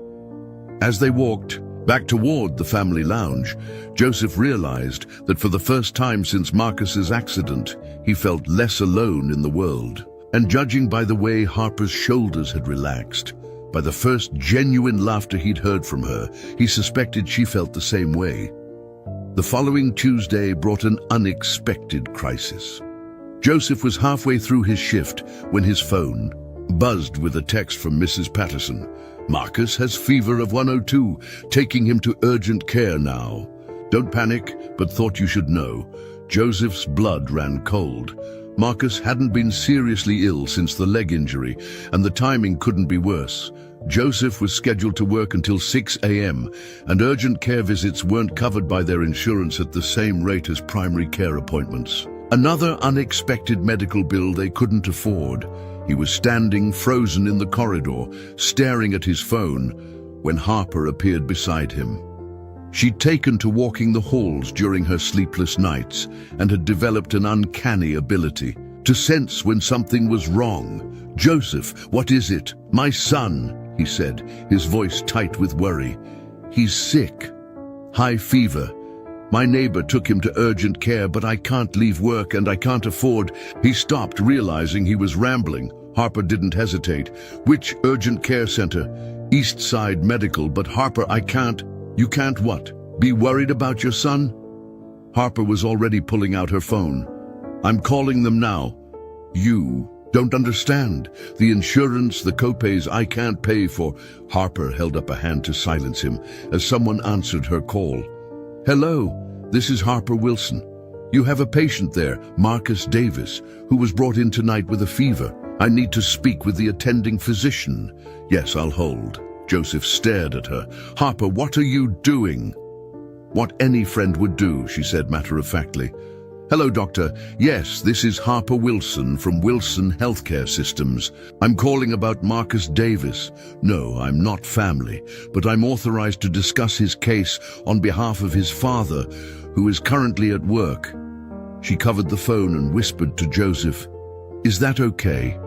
As they walked back toward the family lounge, Joseph realized that for the first time since Marcus's accident, he felt less alone in the world. And judging by the way Harper's shoulders had relaxed, by the first genuine laughter he'd heard from her, he suspected she felt the same way. The following Tuesday brought an unexpected crisis. Joseph was halfway through his shift when his phone buzzed with a text from Mrs. Patterson. Marcus has fever of 102, taking him to urgent care now. Don't panic, but thought you should know. Joseph's blood ran cold. Marcus hadn't been seriously ill since the leg injury, and the timing couldn't be worse. Joseph was scheduled to work until 6 a.m., and urgent care visits weren't covered by their insurance at the same rate as primary care appointments. Another unexpected medical bill they couldn't afford. He was standing frozen in the corridor, staring at his phone, when Harper appeared beside him. She'd taken to walking the halls during her sleepless nights and had developed an uncanny ability to sense when something was wrong. Joseph, what is it? My son, he said, his voice tight with worry. He's sick. High fever. My neighbor took him to urgent care, but I can't leave work and I can't afford. He stopped, realizing he was rambling. Harper didn't hesitate. Which urgent care center? East Side Medical, but Harper, I can't. You can't what? Be worried about your son? Harper was already pulling out her phone. I'm calling them now. You Don't understand. The insurance, the copays I can't pay for. Harper held up a hand to silence him as someone answered her call. Hello, this is Harper Wilson. You have a patient there, Marcus Davis, who was brought in tonight with a fever. I need to speak with the attending physician. Yes, I'll hold. Joseph stared at her. Harper, what are you doing? What any friend would do, she said matter-of-factly. Hello, doctor. Yes, this is Harper Wilson from Wilson Healthcare Systems. I'm calling about Marcus Davis. No, I'm not family, but I'm authorized to discuss his case on behalf of his father, who is currently at work. She covered the phone and whispered to Joseph, Is that okay?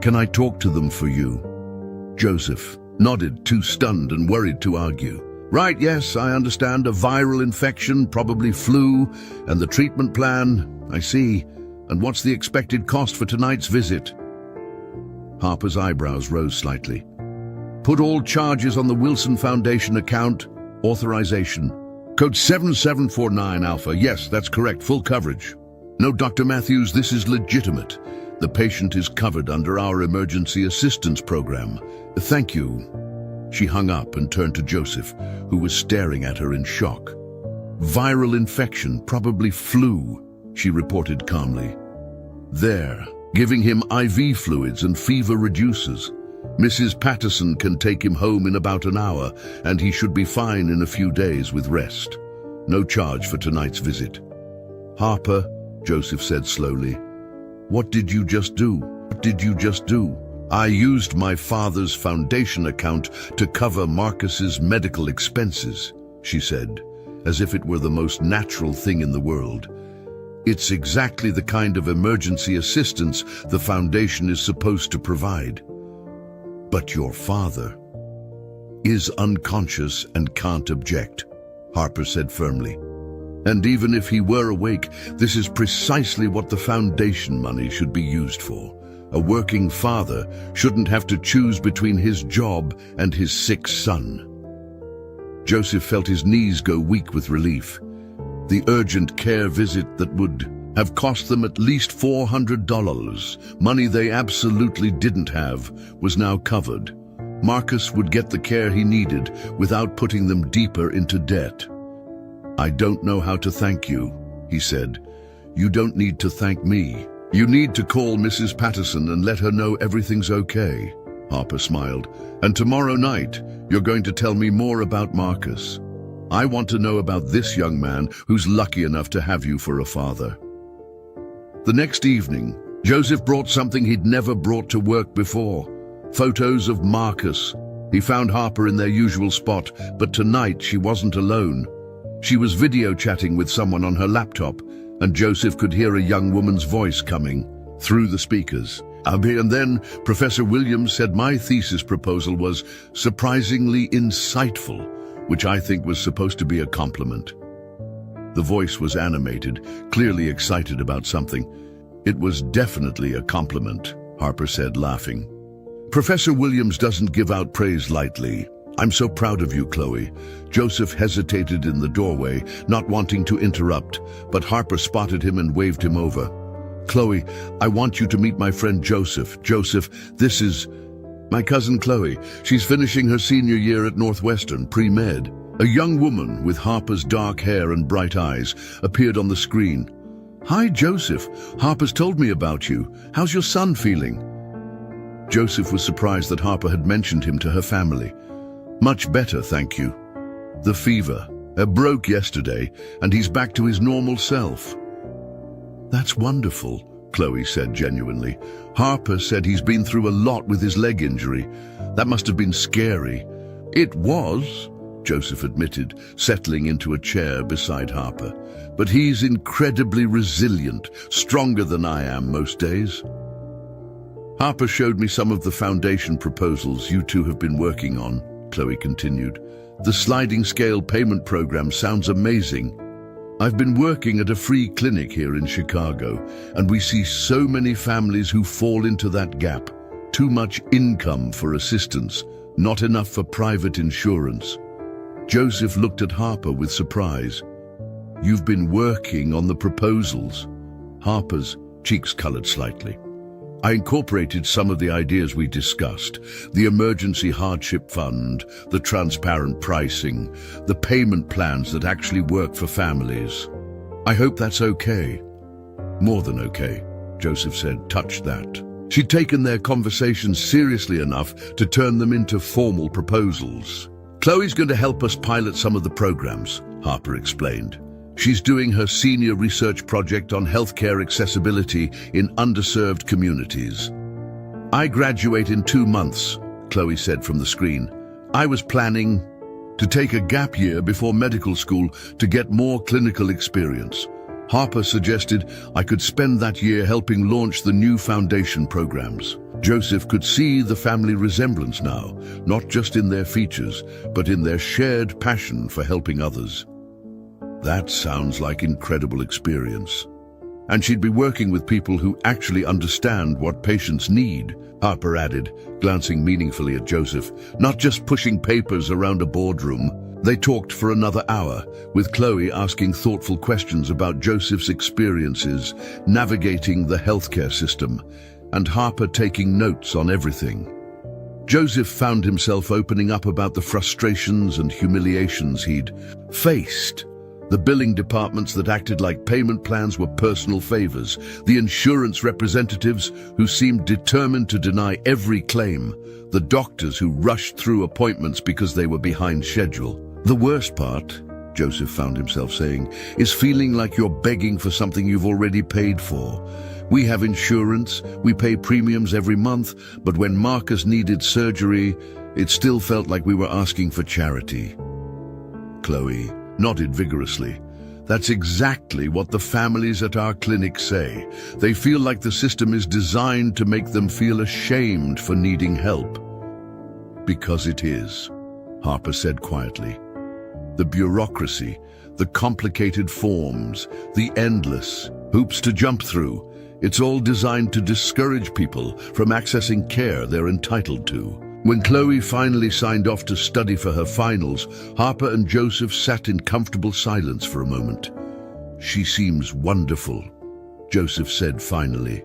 Can I talk to them for you? Joseph nodded, too stunned and worried to argue. Right, yes, I understand. A viral infection, probably flu, and the treatment plan. I see. And what's the expected cost for tonight's visit? Harper's eyebrows rose slightly. Put all charges on the Wilson Foundation account. Authorization. Code 7749 Alpha. Yes, that's correct. Full coverage. No, Dr. Matthews, this is legitimate. The patient is covered under our emergency assistance program. Thank you. She hung up and turned to Joseph, who was staring at her in shock. Viral infection, probably flu, she reported calmly. There, giving him IV fluids and fever reducers. Mrs. Patterson can take him home in about an hour, and he should be fine in a few days with rest. No charge for tonight's visit. Harper, Joseph said slowly, what did you just do? What did you just do? I used my father's foundation account to cover Marcus's medical expenses, she said, as if it were the most natural thing in the world. It's exactly the kind of emergency assistance the foundation is supposed to provide. But your father is unconscious and can't object, Harper said firmly. And even if he were awake, this is precisely what the foundation money should be used for. A working father shouldn't have to choose between his job and his sick son. Joseph felt his knees go weak with relief. The urgent care visit that would have cost them at least $400, money they absolutely didn't have, was now covered. Marcus would get the care he needed without putting them deeper into debt. I don't know how to thank you, he said. You don't need to thank me. You need to call Mrs. Patterson and let her know everything's okay. Harper smiled. And tomorrow night, you're going to tell me more about Marcus. I want to know about this young man who's lucky enough to have you for a father. The next evening, Joseph brought something he'd never brought to work before. Photos of Marcus. He found Harper in their usual spot, but tonight she wasn't alone. She was video chatting with someone on her laptop, and Joseph could hear a young woman's voice coming through the speakers. And then Professor Williams said my thesis proposal was surprisingly insightful, which I think was supposed to be a compliment. The voice was animated, clearly excited about something. It was definitely a compliment, Harper said, laughing. Professor Williams doesn't give out praise lightly. I'm so proud of you, Chloe. Joseph hesitated in the doorway, not wanting to interrupt, but Harper spotted him and waved him over. Chloe, I want you to meet my friend Joseph. Joseph, this is my cousin Chloe. She's finishing her senior year at Northwestern, pre-med. A young woman with Harper's dark hair and bright eyes appeared on the screen. Hi, Joseph. Harper's told me about you. How's your son feeling? Joseph was surprised that Harper had mentioned him to her family. Much better, thank you. The fever broke yesterday, and he's back to his normal self. That's wonderful, Chloe said genuinely. Harper said he's been through a lot with his leg injury. That must have been scary. It was, Joseph admitted, settling into a chair beside Harper. But he's incredibly resilient, stronger than I am most days. Harper showed me some of the foundation proposals you two have been working on, Chloe continued. The sliding scale payment program sounds amazing. I've been working at a free clinic here in Chicago, and we see so many families who fall into that gap. Too much income for assistance, not enough for private insurance. Joseph looked at Harper with surprise. You've been working on the proposals? Harper's cheeks colored slightly. I incorporated some of the ideas we discussed: the emergency hardship fund, the transparent pricing, the payment plans that actually work for families. I hope that's okay. More than okay, Joseph said, touched that. She'd taken their conversations seriously enough to turn them into formal proposals. Chloe's going to help us pilot some of the programs, Harper explained. She's doing her senior research project on healthcare accessibility in underserved communities. I graduate in 2 months, Chloe said from the screen. I was planning to take a gap year before medical school to get more clinical experience. Harper suggested I could spend that year helping launch the new foundation programs. Joseph could see the family resemblance now, not just in their features, but in their shared passion for helping others. That sounds like incredible experience. And she'd be working with people who actually understand what patients need, Harper added, glancing meaningfully at Joseph, not just pushing papers around a boardroom. They talked for another hour, with Chloe asking thoughtful questions about Joseph's experiences navigating the healthcare system, and Harper taking notes on everything. Joseph found himself opening up about the frustrations and humiliations he'd faced. The billing departments that acted like payment plans were personal favors, the insurance representatives who seemed determined to deny every claim, the doctors who rushed through appointments because they were behind schedule. The worst part, Joseph found himself saying, is feeling like you're begging for something you've already paid for. We have insurance, we pay premiums every month, but when Marcus needed surgery, it still felt like we were asking for charity. Chloe nodded vigorously. That's exactly what the families at our clinic say. They feel like the system is designed to make them feel ashamed for needing help. Because it is, Harper said quietly. The bureaucracy, the complicated forms, the endless hoops to jump through, it's all designed to discourage people from accessing care they're entitled to. When Chloe finally signed off to study for her finals, Harper and Joseph sat in comfortable silence for a moment. She seems wonderful, Joseph said finally.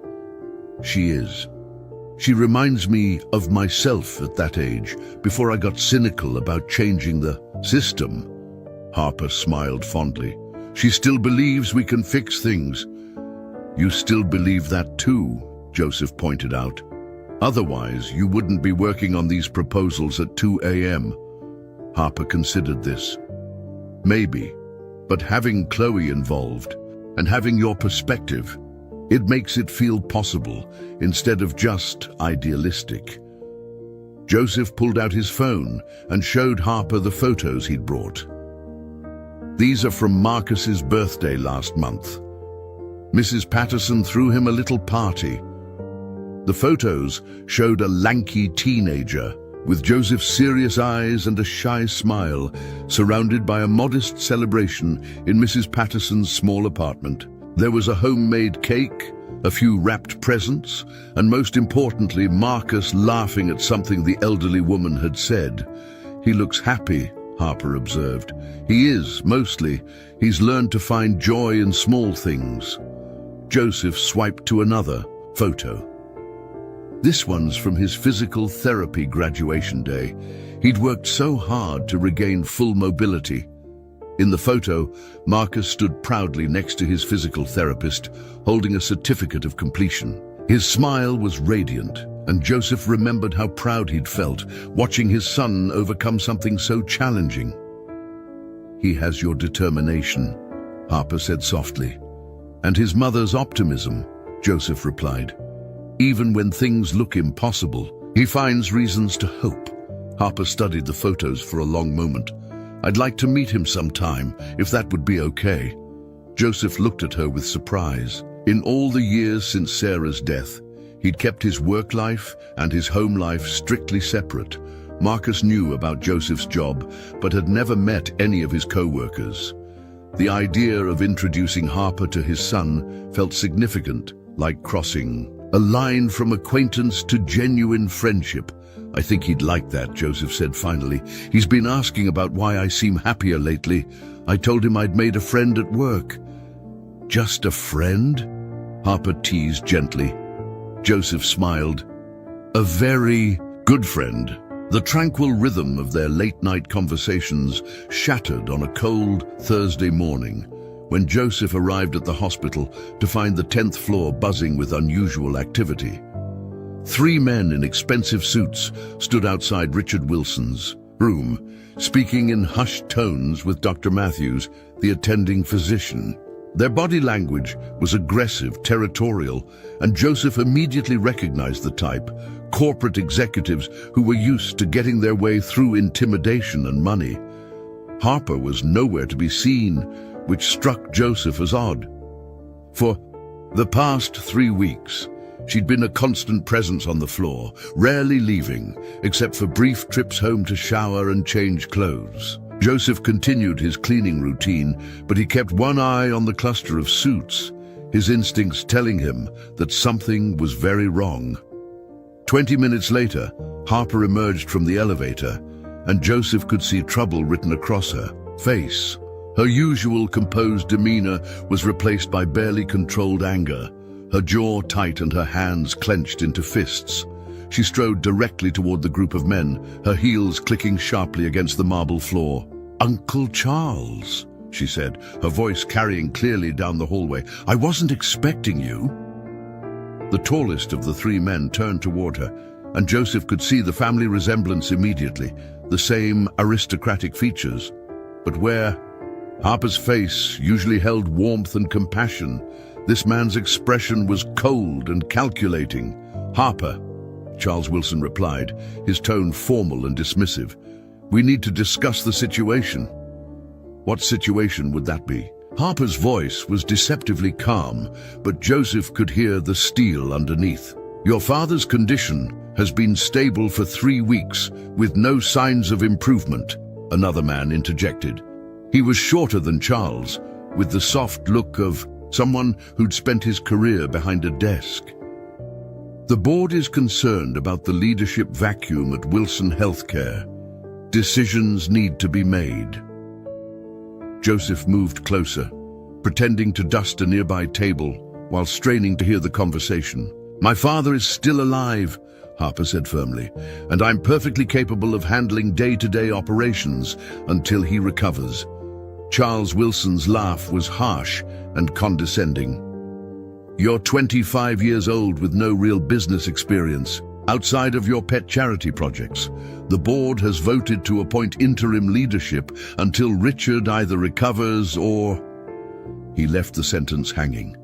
She is. She reminds me of myself at that age, before I got cynical about changing the system. Harper smiled fondly. She still believes we can fix things. You still believe that too, Joseph pointed out. Otherwise, you wouldn't be working on these proposals at 2 a.m. Harper considered this. Maybe, but having Chloe involved and having your perspective, it makes it feel possible instead of just idealistic. Joseph pulled out his phone and showed Harper the photos he'd brought. These are from Marcus's birthday last month. Mrs. Patterson threw him a little party. The photos showed a lanky teenager with Joseph's serious eyes and a shy smile, surrounded by a modest celebration in Mrs. Patterson's small apartment. There was a homemade cake, a few wrapped presents, and most importantly, Marcus laughing at something the elderly woman had said. He looks happy, Harper observed. He is, mostly. He's learned to find joy in small things. Joseph swiped to another photo. This one's from his physical therapy graduation day. He'd worked so hard to regain full mobility. In the photo, Marcus stood proudly next to his physical therapist, holding a certificate of completion. His smile was radiant, and Joseph remembered how proud he'd felt watching his son overcome something so challenging. He has your determination, Harper said softly. And his mother's optimism, Joseph replied. Even when things look impossible, he finds reasons to hope. Harper studied the photos for a long moment. I'd like to meet him sometime, if that would be okay. Joseph looked at her with surprise. In all the years since Sarah's death, he'd kept his work life and his home life strictly separate. Marcus knew about Joseph's job, but had never met any of his co-workers. The idea of introducing Harper to his son felt significant, like crossing a line from acquaintance to genuine friendship. I think he'd like that, Joseph said finally. He's been asking about why I seem happier lately. I told him I'd made a friend at work. Just a friend? Harper teased gently. Joseph smiled. A very good friend. The tranquil rhythm of their late-night conversations shattered on a cold Thursday morning when Joseph arrived at the hospital to find the 10th floor buzzing with unusual activity. 3 men in expensive suits stood outside Richard Wilson's room, speaking in hushed tones with Dr. Matthews, the attending physician. Their body language was aggressive, territorial, and Joseph immediately recognized the type, corporate executives who were used to getting their way through intimidation and money. Harper was nowhere to be seen, which struck Joseph as odd. For the past 3 weeks, she'd been a constant presence on the floor, rarely leaving, except for brief trips home to shower and change clothes. Joseph continued his cleaning routine, but he kept one eye on the cluster of suits, his instincts telling him that something was very wrong. 20 minutes later, Harper emerged from the elevator, and Joseph could see trouble written across her face. Her usual composed demeanor was replaced by barely controlled anger, her jaw tight and her hands clenched into fists. She strode directly toward the group of men, her heels clicking sharply against the marble floor. "Uncle Charles," she said, her voice carrying clearly down the hallway. "I wasn't expecting you." The tallest of the 3 men turned toward her, and Joseph could see the family resemblance immediately, the same aristocratic features. But where Harper's face usually held warmth and compassion, this man's expression was cold and calculating. "Harper," Charles Wilson replied, his tone formal and dismissive. "We need to discuss the situation." What situation would that be? Harper's voice was deceptively calm, but Joseph could hear the steel underneath. "Your father's condition has been stable for 3 weeks, with no signs of improvement," another man interjected. He was shorter than Charles, with the soft look of someone who'd spent his career behind a desk. "The board is concerned about the leadership vacuum at Wilson Healthcare. Decisions need to be made." Joseph moved closer, pretending to dust a nearby table while straining to hear the conversation. "My father is still alive," Harper said firmly, "and I'm perfectly capable of handling day-to-day operations until he recovers." Charles Wilson's laugh was harsh and condescending. "You're 25 years old with no real business experience. Outside of your pet charity projects, the board has voted to appoint interim leadership until Richard either recovers or—" He left the sentence hanging.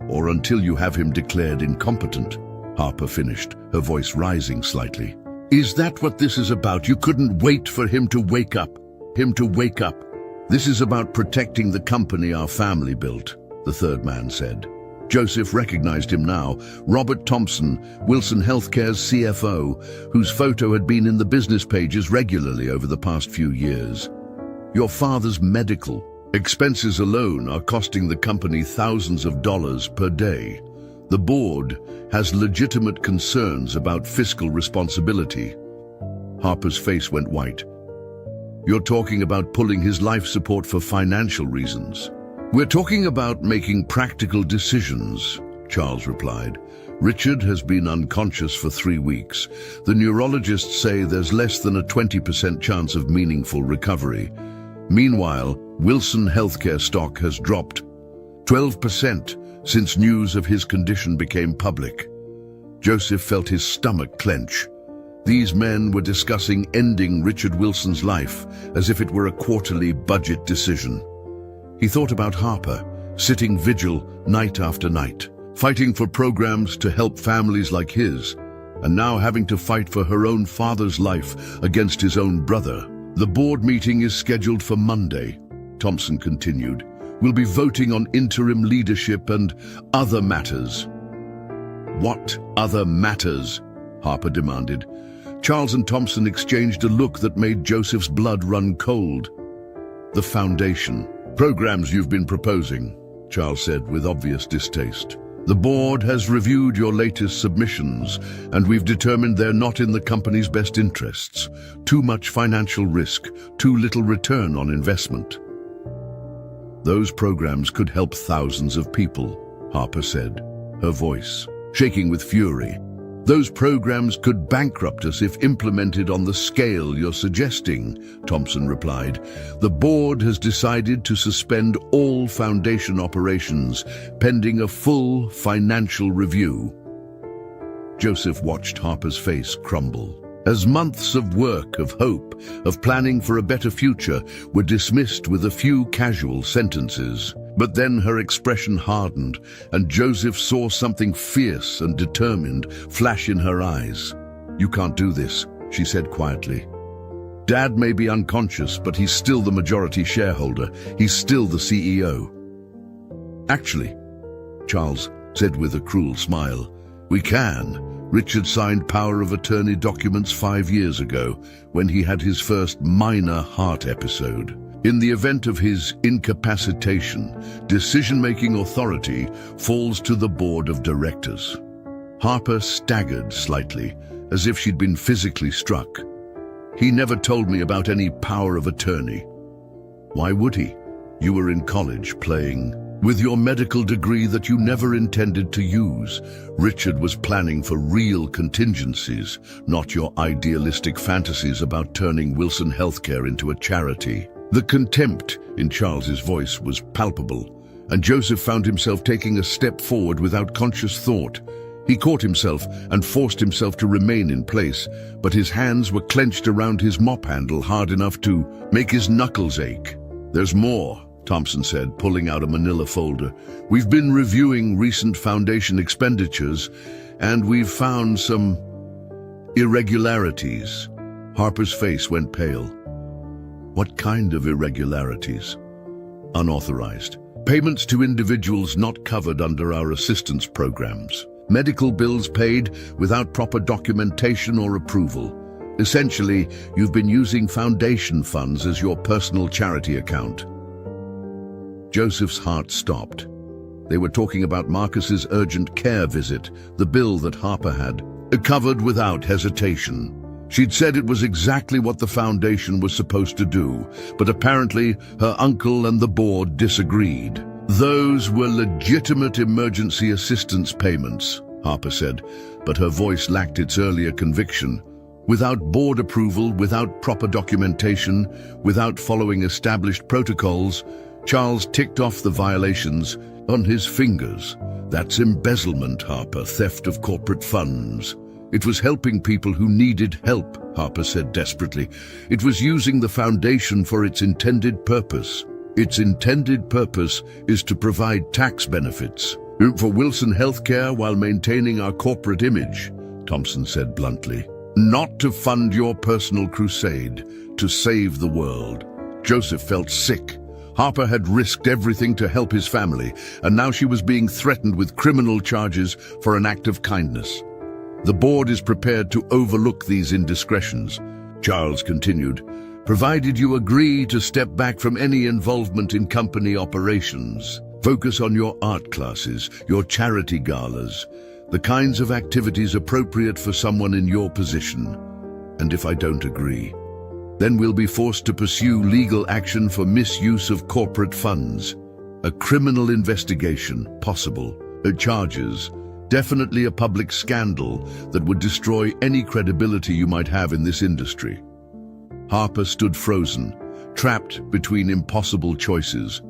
"Or until you have him declared incompetent," Harper finished, her voice rising slightly. "Is that what this is about? You couldn't wait for him to wake up. This is about protecting the company our family built," the 3rd man said. Joseph recognized him now, Robert Thompson, Wilson Healthcare's CFO, whose photo had been in the business pages regularly over the past few years. "Your father's medical expenses alone are costing the company thousands of dollars per day. The board has legitimate concerns about fiscal responsibility." Harper's face went white. "You're talking about pulling his life support for financial reasons." "We're talking about making practical decisions," Charles replied. "Richard has been unconscious for 3 weeks. The neurologists say there's less than a 20% chance of meaningful recovery. Meanwhile, Wilson Healthcare stock has dropped 12% since news of his condition became public." Joseph felt his stomach clench. These men were discussing ending Richard Wilson's life as if it were a quarterly budget decision. He thought about Harper, sitting vigil night after night, fighting for programs to help families like his, and now having to fight for her own father's life against his own brother. "The board meeting is scheduled for Monday," Thompson continued. "We'll be voting on interim leadership and other matters." "What other matters?" Harper demanded. Charles and Thompson exchanged a look that made Joseph's blood run cold. "The foundation. Programs you've been proposing," Charles said with obvious distaste. "The board has reviewed your latest submissions, and we've determined they're not in the company's best interests. Too much financial risk, too little return on investment." "Those programs could help thousands of people," Harper said, her voice shaking with fury. "Those programs could bankrupt us if implemented on the scale you're suggesting," Thompson replied. "The board has decided to suspend all Foundation operations, pending a full financial review." Joseph watched Harper's face crumble, as months of work, of hope, of planning for a better future were dismissed with a few casual sentences. But then her expression hardened, and Joseph saw something fierce and determined flash in her eyes. "You can't do this," she said quietly. "Dad may be unconscious, but he's still the majority shareholder. He's still the CEO." "Actually," Charles said with a cruel smile, "we can. Richard signed power of attorney documents 5 years ago, when he had his first minor heart episode. In the event of his incapacitation, decision-making authority falls to the board of directors." Harper staggered slightly, as if she'd been physically struck. "He never told me about any power of attorney." "Why would he? You were in college playing with your medical degree that you never intended to use. Richard was planning for real contingencies, not your idealistic fantasies about turning Wilson Healthcare into a charity." The contempt in Charles's voice was palpable, and Joseph found himself taking a step forward without conscious thought. He caught himself and forced himself to remain in place, but his hands were clenched around his mop handle hard enough to make his knuckles ache. "There's more," Thompson said, pulling out a manila folder. "We've been reviewing recent Foundation expenditures, and we've found some irregularities." Harper's face went pale. "What kind of irregularities?" "Unauthorized payments to individuals not covered under our assistance programs. Medical bills paid without proper documentation or approval. Essentially, you've been using Foundation funds as your personal charity account." Joseph's heart stopped. They were talking about Marcus's urgent care visit, the bill that Harper had covered without hesitation. She'd said it was exactly what the Foundation was supposed to do, but apparently her uncle and the board disagreed. "Those were legitimate emergency assistance payments," Harper said, but her voice lacked its earlier conviction. "Without board approval, without proper documentation, without following established protocols." Charles ticked off the violations on his fingers. "That's embezzlement, Harper, theft of corporate funds." "It was helping people who needed help," Harper said desperately. "It was using the Foundation for its intended purpose. Its intended purpose is to provide tax benefits for Wilson Healthcare while maintaining our corporate image," Thompson said bluntly. "Not to fund your personal crusade to save the world." Joseph felt sick. Harper had risked everything to help his family, and now she was being threatened with criminal charges for an act of kindness. "The board is prepared to overlook these indiscretions," Charles continued, "provided you agree to step back from any involvement in company operations. Focus on your art classes, your charity galas, the kinds of activities appropriate for someone in your position. And if I don't agree, then we'll be forced to pursue legal action for misuse of corporate funds. A criminal investigation, possible. Charges. Definitely a public scandal that would destroy any credibility you might have in this industry." Harper stood frozen, trapped between impossible choices.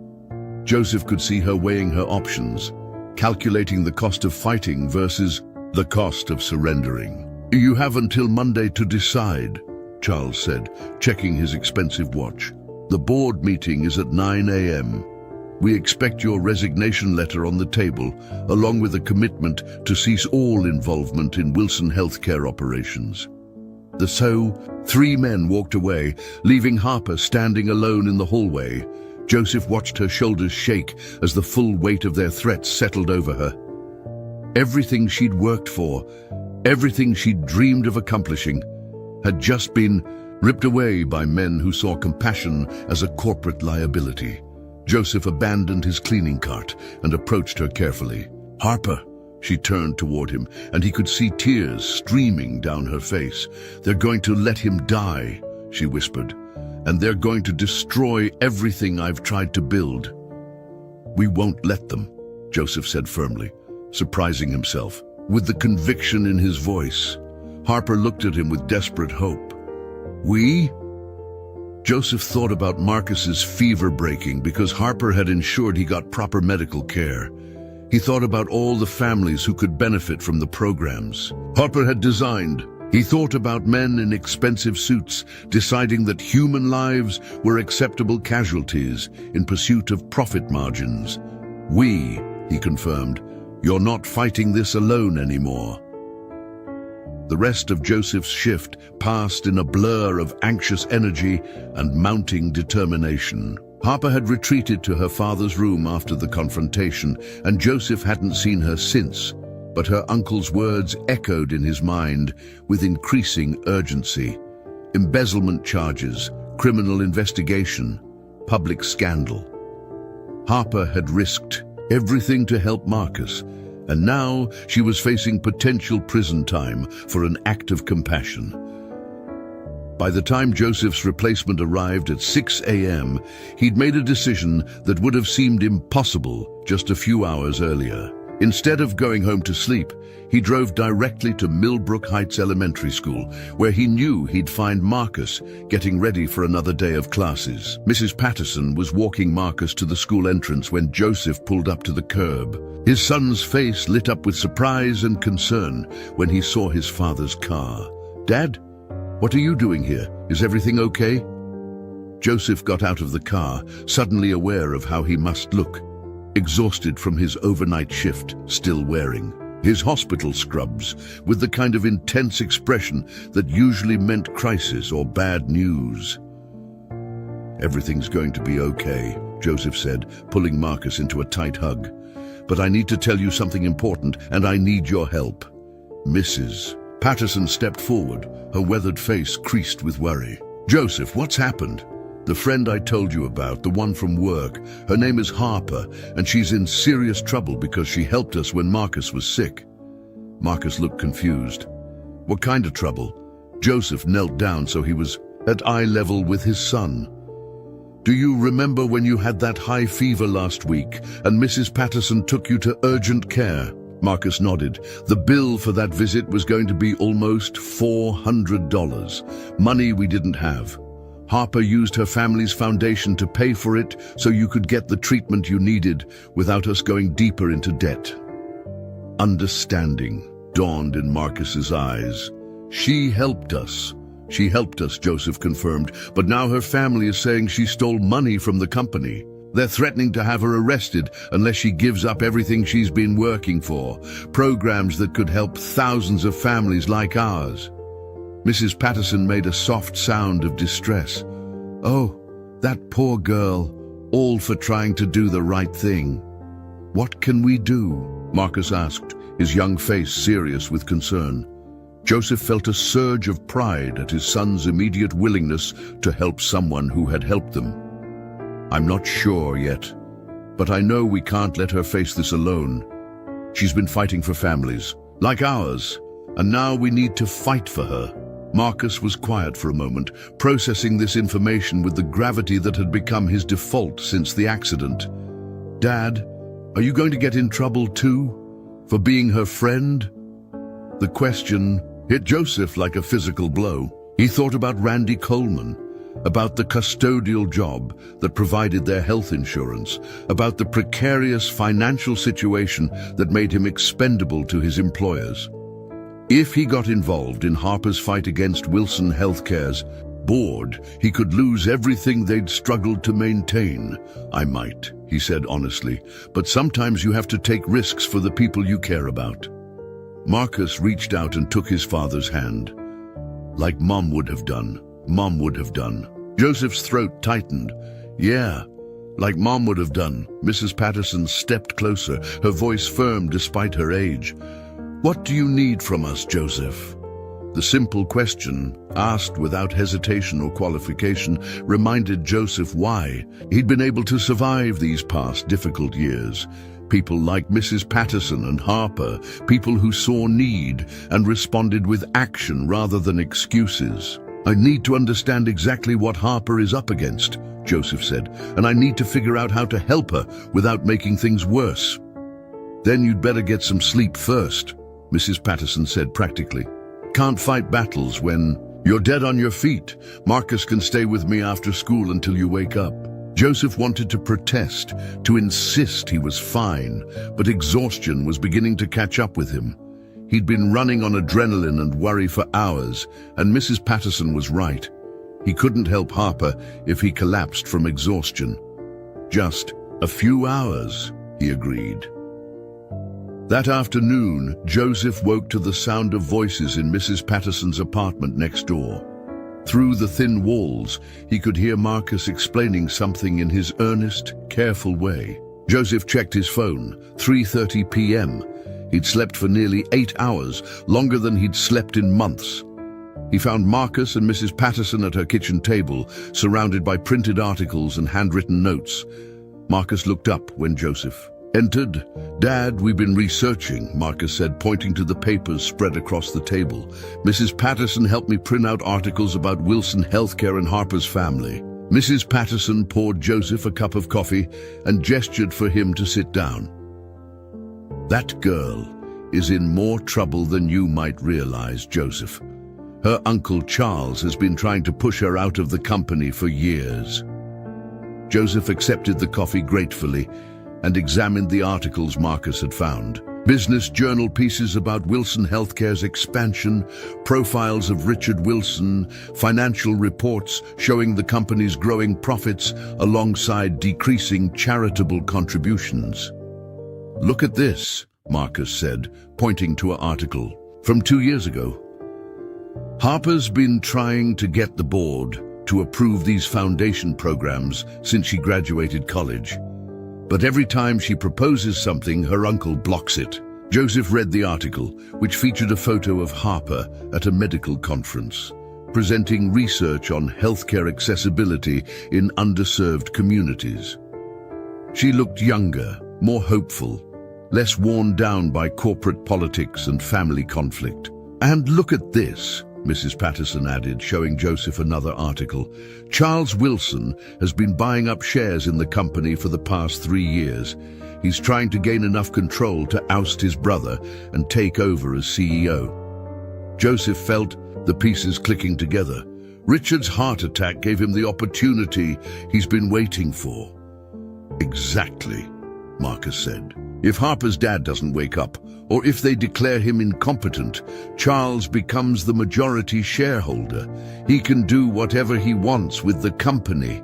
Joseph could see her weighing her options, calculating the cost of fighting versus the cost of surrendering. "You have until Monday to decide," Charles said, checking his expensive watch. "The board meeting is at 9 a.m. We expect your resignation letter on the table, along with a commitment to cease all involvement in Wilson Healthcare operations." So 3 men walked away, leaving Harper standing alone in the hallway. Joseph watched her shoulders shake as the full weight of their threats settled over her. Everything she'd worked for, everything she'd dreamed of accomplishing, had just been ripped away by men who saw compassion as a corporate liability. Joseph abandoned his cleaning cart and approached her carefully. "Harper," she turned toward him, and he could see tears streaming down her face. "They're going to let him die," she whispered, "and they're going to destroy everything I've tried to build." "We won't let them," Joseph said firmly, surprising himself. with the conviction in his voice. Harper looked at him with desperate hope. We? Joseph thought about Marcus's fever breaking because Harper had ensured he got proper medical care. He thought about all the families who could benefit from the programs Harper had designed. He thought about men in expensive suits deciding that human lives were acceptable casualties in pursuit of profit margins. We, he confirmed, you're not fighting this alone anymore. The rest of Joseph's shift passed in a blur of anxious energy and mounting determination. Harper had retreated to her father's room after the confrontation, and Joseph hadn't seen her since, but her uncle's words echoed in his mind with increasing urgency. Embezzlement charges, criminal investigation, public scandal. Harper had risked everything to help Marcus, and now she was facing potential prison time for an act of compassion. By the time Joseph's replacement arrived at 6 a.m., he'd made a decision that would have seemed impossible just a few hours earlier. Instead of going home to sleep, he drove directly to Millbrook Heights Elementary School, where he knew he'd find Marcus getting ready for another day of classes. Mrs. Patterson was walking Marcus to the school entrance when Joseph pulled up to the curb. His son's face lit up with surprise and concern when he saw his father's car. "Dad, what are you doing here? Is everything okay?" Joseph got out of the car, suddenly aware of how he must look. Exhausted from his overnight shift, still wearing his hospital scrubs, with the kind of intense expression that usually meant crisis or bad news. "Everything's going to be okay," Joseph said, pulling Marcus into a tight hug. "But I need to tell you something important, and I need your help." Mrs. Patterson stepped forward, her weathered face creased with worry. "Joseph, what's happened?" "The friend I told you about, the one from work, her name is Harper, and she's in serious trouble because she helped us when Marcus was sick." Marcus looked confused. "What kind of trouble?" Joseph knelt down so he was at eye level with his son. "Do you remember when you had that high fever last week and Mrs. Patterson took you to urgent care?" Marcus nodded. "The bill for that visit was going to be almost $400, money we didn't have. Harper used her family's foundation to pay for it so you could get the treatment you needed without us going deeper into debt." Understanding dawned in Marcus's eyes. "She helped us. She helped us," Joseph confirmed, "but now her family is saying she stole money from the company. They're threatening to have her arrested unless she gives up everything she's been working for, programs that could help thousands of families like ours." Mrs. Patterson made a soft sound of distress. "Oh, that poor girl, all for trying to do the right thing." "What can we do?" Marcus asked, his young face serious with concern. Joseph felt a surge of pride at his son's immediate willingness to help someone who had helped them. "I'm not sure yet, but I know we can't let her face this alone. She's been fighting for families, like ours, and now we need to fight for her." Marcus was quiet for a moment, processing this information with the gravity that had become his default since the accident. "Dad, are you going to get in trouble too, for being her friend?" The question hit Joseph like a physical blow. He thought about Randy Coleman, about the custodial job that provided their health insurance, about the precarious financial situation that made him expendable to his employers. If he got involved in Harper's fight against Wilson Healthcare's board, he could lose everything they'd struggled to maintain. "I might," he said honestly, "but sometimes you have to take risks for the people you care about." Marcus reached out and took his father's hand. "Like Mom would have done. Mom would have done." Joseph's throat tightened. "Yeah, like Mom would have done." Mrs. Patterson stepped closer, her voice firm despite her age. "What do you need from us, Joseph?" The simple question, asked without hesitation or qualification, reminded Joseph why he'd been able to survive these past difficult years. People like Mrs. Patterson and Harper, people who saw need and responded with action rather than excuses. "I need to understand exactly what Harper is up against," Joseph said, "and I need to figure out how to help her without making things worse." "Then you'd better get some sleep first." Mrs. Patterson said practically. Can't fight battles when you're dead on your feet. Marcus can stay with me after school until you wake up. Joseph wanted to protest, to insist he was fine, but exhaustion was beginning to catch up with him. He'd been running on adrenaline and worry for hours, and Mrs. Patterson was right. He couldn't help Harper if he collapsed from exhaustion. Just a few hours, he agreed. That afternoon, Joseph woke to the sound of voices in Mrs. Patterson's apartment next door. Through the thin walls, he could hear Marcus explaining something in his earnest, careful way. Joseph checked his phone. 3:30 p.m. He'd slept for nearly 8 hours, longer than he'd slept in months. He found Marcus and Mrs. Patterson at her kitchen table, surrounded by printed articles and handwritten notes. Marcus looked up when Joseph entered. "Dad, we've been researching," Marcus said, pointing to the papers spread across the table. "Mrs. Patterson helped me print out articles about Wilson Healthcare and Harper's family." Mrs. Patterson poured Joseph a cup of coffee and gestured for him to sit down. "That girl is in more trouble than you might realize, Joseph. Her uncle Charles has been trying to push her out of the company for years." Joseph accepted the coffee gratefully and examined the articles Marcus had found. Business journal pieces about Wilson Healthcare's expansion, profiles of Richard Wilson, financial reports showing the company's growing profits alongside decreasing charitable contributions. "Look at this," Marcus said, pointing to an article from 2 years ago. "Harper's been trying to get the board to approve these foundation programs since she graduated college. But every time she proposes something, her uncle blocks it." Joseph read the article, which featured a photo of Harper at a medical conference, presenting research on healthcare accessibility in underserved communities. She looked younger, more hopeful, less worn down by corporate politics and family conflict. "And look at this," Mrs. Patterson added, showing Joseph another article. "Charles Wilson has been buying up shares in the company for the past 3 years. He's trying to gain enough control to oust his brother and take over as CEO." Joseph felt the pieces clicking together. Richard's heart attack gave him the opportunity he's been waiting for. "Exactly," Marcus said. "If Harper's dad doesn't wake up, or if they declare him incompetent, Charles becomes the majority shareholder. He can do whatever he wants with the company."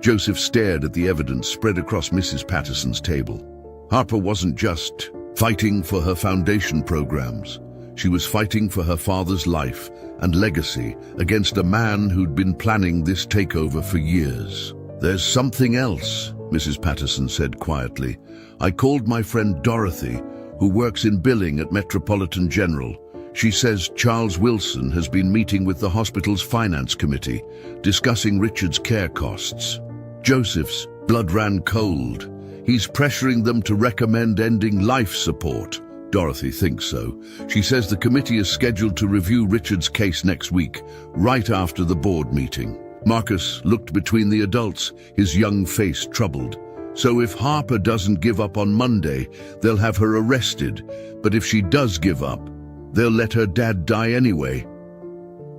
Joseph stared at the evidence spread across Mrs. Patterson's table. Harper wasn't just fighting for her foundation programs. She was fighting for her father's life and legacy against a man who'd been planning this takeover for years. "There's something else," Mrs. Patterson said quietly. "I called my friend Dorothy, who works in billing at Metropolitan General. She says Charles Wilson has been meeting with the hospital's finance committee, discussing Richard's care costs." Joseph's blood ran cold. "He's pressuring them to recommend ending life support." "Dorothy thinks so. She says the committee is scheduled to review Richard's case next week, right after the board meeting." Marcus looked between the adults, his young face troubled. "So if Harper doesn't give up on Monday, they'll have her arrested. But if she does give up, they'll let her dad die anyway."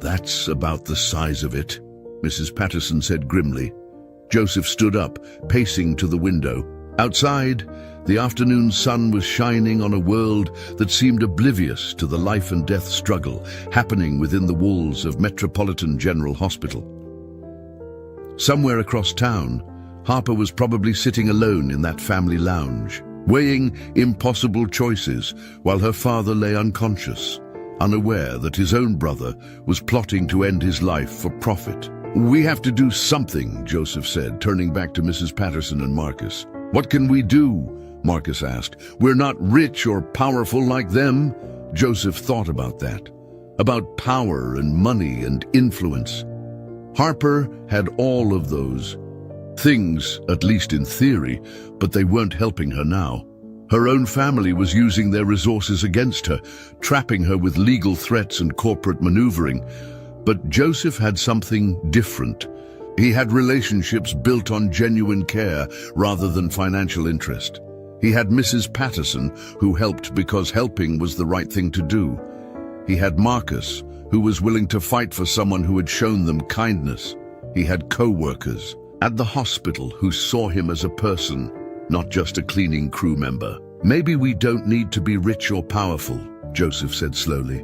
"That's about the size of it," Mrs. Patterson said grimly. Joseph stood up, pacing to the window. Outside, the afternoon sun was shining on a world that seemed oblivious to the life and death struggle happening within the walls of Metropolitan General Hospital. Somewhere across town, Harper was probably sitting alone in that family lounge, weighing impossible choices while her father lay unconscious, unaware that his own brother was plotting to end his life for profit. "We have to do something," Joseph said, turning back to Mrs. Patterson and Marcus. "What can we do?" Marcus asked. "We're not rich or powerful like them." Joseph thought about that, about power and money and influence. Harper had all of those things, at least in theory, but they weren't helping her now. Her own family was using their resources against her, trapping her with legal threats and corporate maneuvering. But Joseph had something different. He had relationships built on genuine care rather than financial interest. He had Mrs. Patterson, who helped because helping was the right thing to do. He had Marcus, who was willing to fight for someone who had shown them kindness. He had co-workers at the hospital who saw him as a person, not just a cleaning crew member. "Maybe we don't need to be rich or powerful," Joseph said slowly.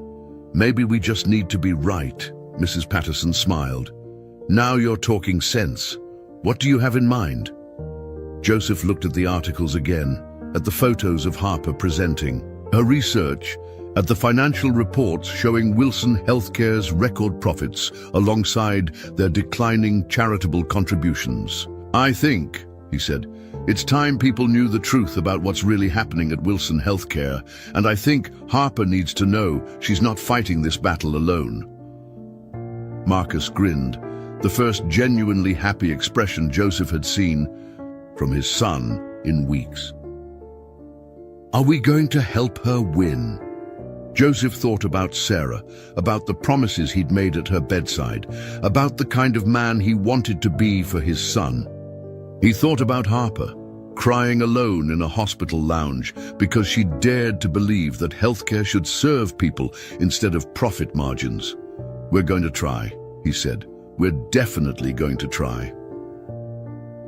"Maybe we just need to be right." Mrs. Patterson smiled. "Now you're talking sense. What do you have in mind?" Joseph looked at the articles again, at the photos of Harper presenting her research, at the financial reports showing Wilson Healthcare's record profits alongside their declining charitable contributions. "I think," he said, "it's time people knew the truth about what's really happening at Wilson Healthcare, and I think Harper needs to know she's not fighting this battle alone." Marcus grinned, the first genuinely happy expression Joseph had seen from his son in weeks. "Are we going to help her win?" Joseph thought about Sarah, about the promises he'd made at her bedside, about the kind of man he wanted to be for his son. He thought about Harper, crying alone in a hospital lounge because she dared to believe that healthcare should serve people instead of profit margins. "We're going to try," he said. "We're definitely going to try."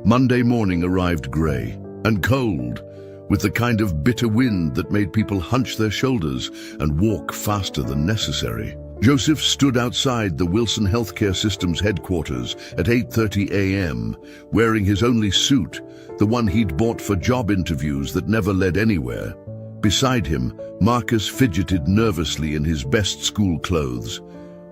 Monday morning arrived grey and cold, with the kind of bitter wind that made people hunch their shoulders and walk faster than necessary. Joseph stood outside the Wilson Healthcare System's headquarters at 8:30 a.m., wearing his only suit, the one he'd bought for job interviews that never led anywhere. Beside him, Marcus fidgeted nervously in his best school clothes,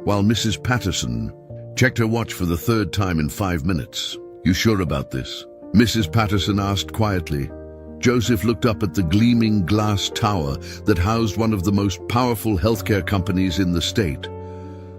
while Mrs. Patterson checked her watch for the third time in 5 minutes. "You sure about this?" Mrs. Patterson asked quietly. Joseph looked up at the gleaming glass tower that housed one of the most powerful healthcare companies in the state.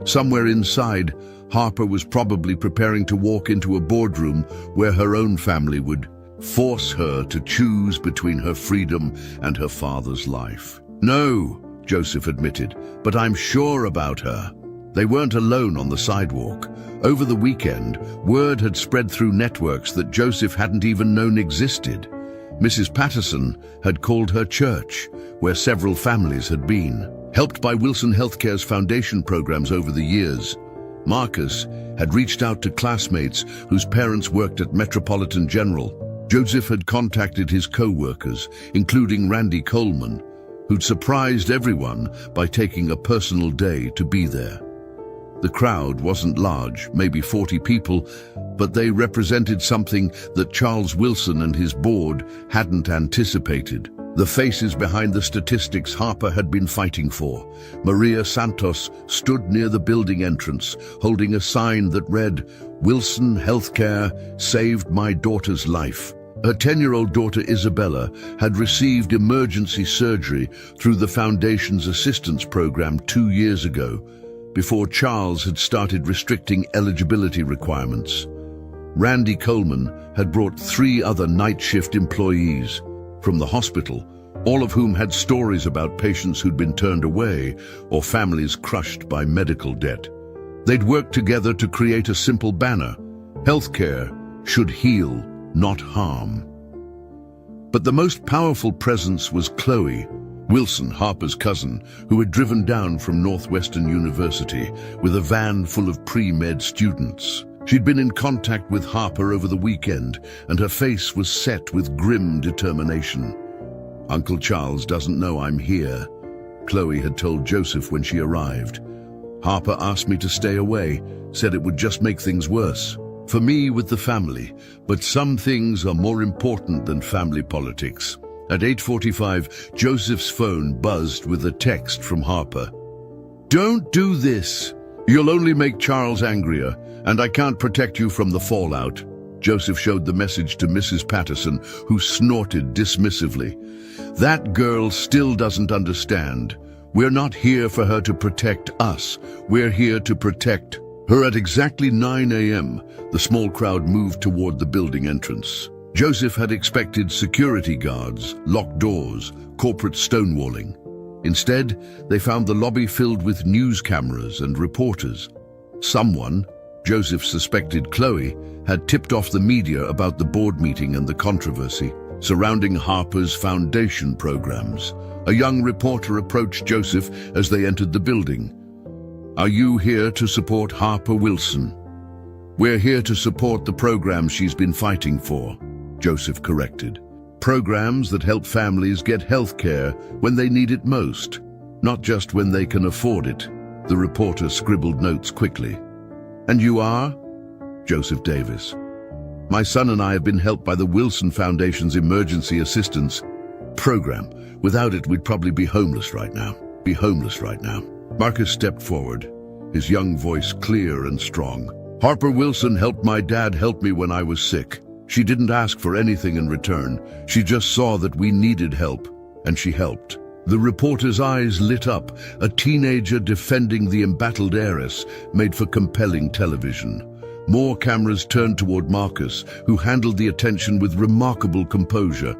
Somewhere inside, Harper was probably preparing to walk into a boardroom where her own family would force her to choose between her freedom and her father's life. "No," Joseph admitted, "but I'm sure about her." They weren't alone on the sidewalk. Over the weekend, word had spread through networks that Joseph hadn't even known existed. Mrs. Patterson had called her church, where several families had been. Helped by Wilson Healthcare's foundation programs over the years, Marcus had reached out to classmates whose parents worked at Metropolitan General. Joseph had contacted his co-workers, including Randy Coleman, who'd surprised everyone by taking a personal day to be there. The crowd wasn't large, maybe 40 people, but they represented something that Charles Wilson and his board hadn't anticipated. The faces behind the statistics Harper had been fighting for. Maria Santos stood near the building entrance, holding a sign that read, "Wilson Healthcare saved my daughter's life." Her 10-year-old daughter Isabella had received emergency surgery through the Foundation's assistance program 2 years ago, before Charles had started restricting eligibility requirements. Randy Coleman had brought 3 other night shift employees from the hospital, all of whom had stories about patients who'd been turned away or families crushed by medical debt. They'd worked together to create a simple banner: "Healthcare should heal, not harm." But the most powerful presence was Chloe, Wilson, Harper's cousin, who had driven down from Northwestern University with a van full of pre-med students. She'd been in contact with Harper over the weekend, and her face was set with grim determination. "Uncle Charles doesn't know I'm here," Chloe had told Joseph when she arrived. "Harper asked me to stay away, said it would just make things worse for me with the family, but some things are more important than family politics." At 8:45, Joseph's phone buzzed with a text from Harper. "Don't do this. You'll only make Charles angrier, and I can't protect you from the fallout." Joseph showed the message to Mrs. Patterson, who snorted dismissively. "That girl still doesn't understand. We're not here for her to protect us. We're here to protect her." At exactly 9 a.m., the small crowd moved toward the building entrance. Joseph had expected security guards, locked doors, corporate stonewalling. Instead, they found the lobby filled with news cameras and reporters. Someone, Joseph suspected Chloe, had tipped off the media about the board meeting and the controversy. surrounding Harper's foundation programs. A young reporter approached Joseph as they entered the building. "Are you here to support Harper Wilson?" "We're here to support the programs she's been fighting for," Joseph corrected. "Programs that help families get health care when they need it most, not just when they can afford it." The reporter scribbled notes quickly. "And you are?" "Joseph Davis. My son and I have been helped by the Wilson Foundation's Emergency Assistance Program. Without it, we'd probably be homeless right now. Marcus stepped forward, his young voice clear and strong. "Harper Wilson helped my dad help me when I was sick. She didn't ask for anything in return. She just saw that we needed help, and she helped." The reporter's eyes lit up. A teenager defending the embattled heiress made for compelling television. More cameras turned toward Marcus, who handled the attention with remarkable composure.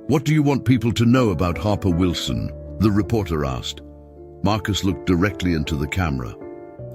"What do you want people to know about Harper Wilson?" the reporter asked. Marcus looked directly into the camera.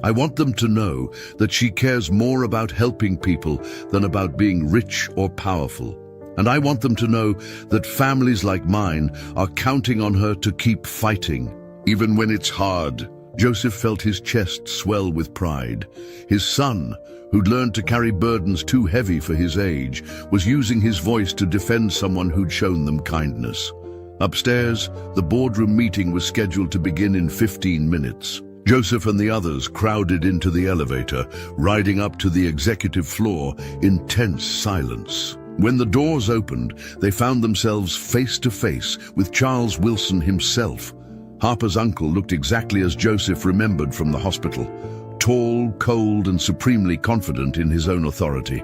"I want them to know that she cares more about helping people than about being rich or powerful. And I want them to know that families like mine are counting on her to keep fighting, even when it's hard." Joseph felt his chest swell with pride. His son, who'd learned to carry burdens too heavy for his age, was using his voice to defend someone who'd shown them kindness. Upstairs, the boardroom meeting was scheduled to begin in 15 minutes. Joseph and the others crowded into the elevator, riding up to the executive floor in tense silence. When the doors opened, they found themselves face to face with Charles Wilson himself. Harper's uncle looked exactly as Joseph remembered from the hospital, tall, cold, and supremely confident in his own authority.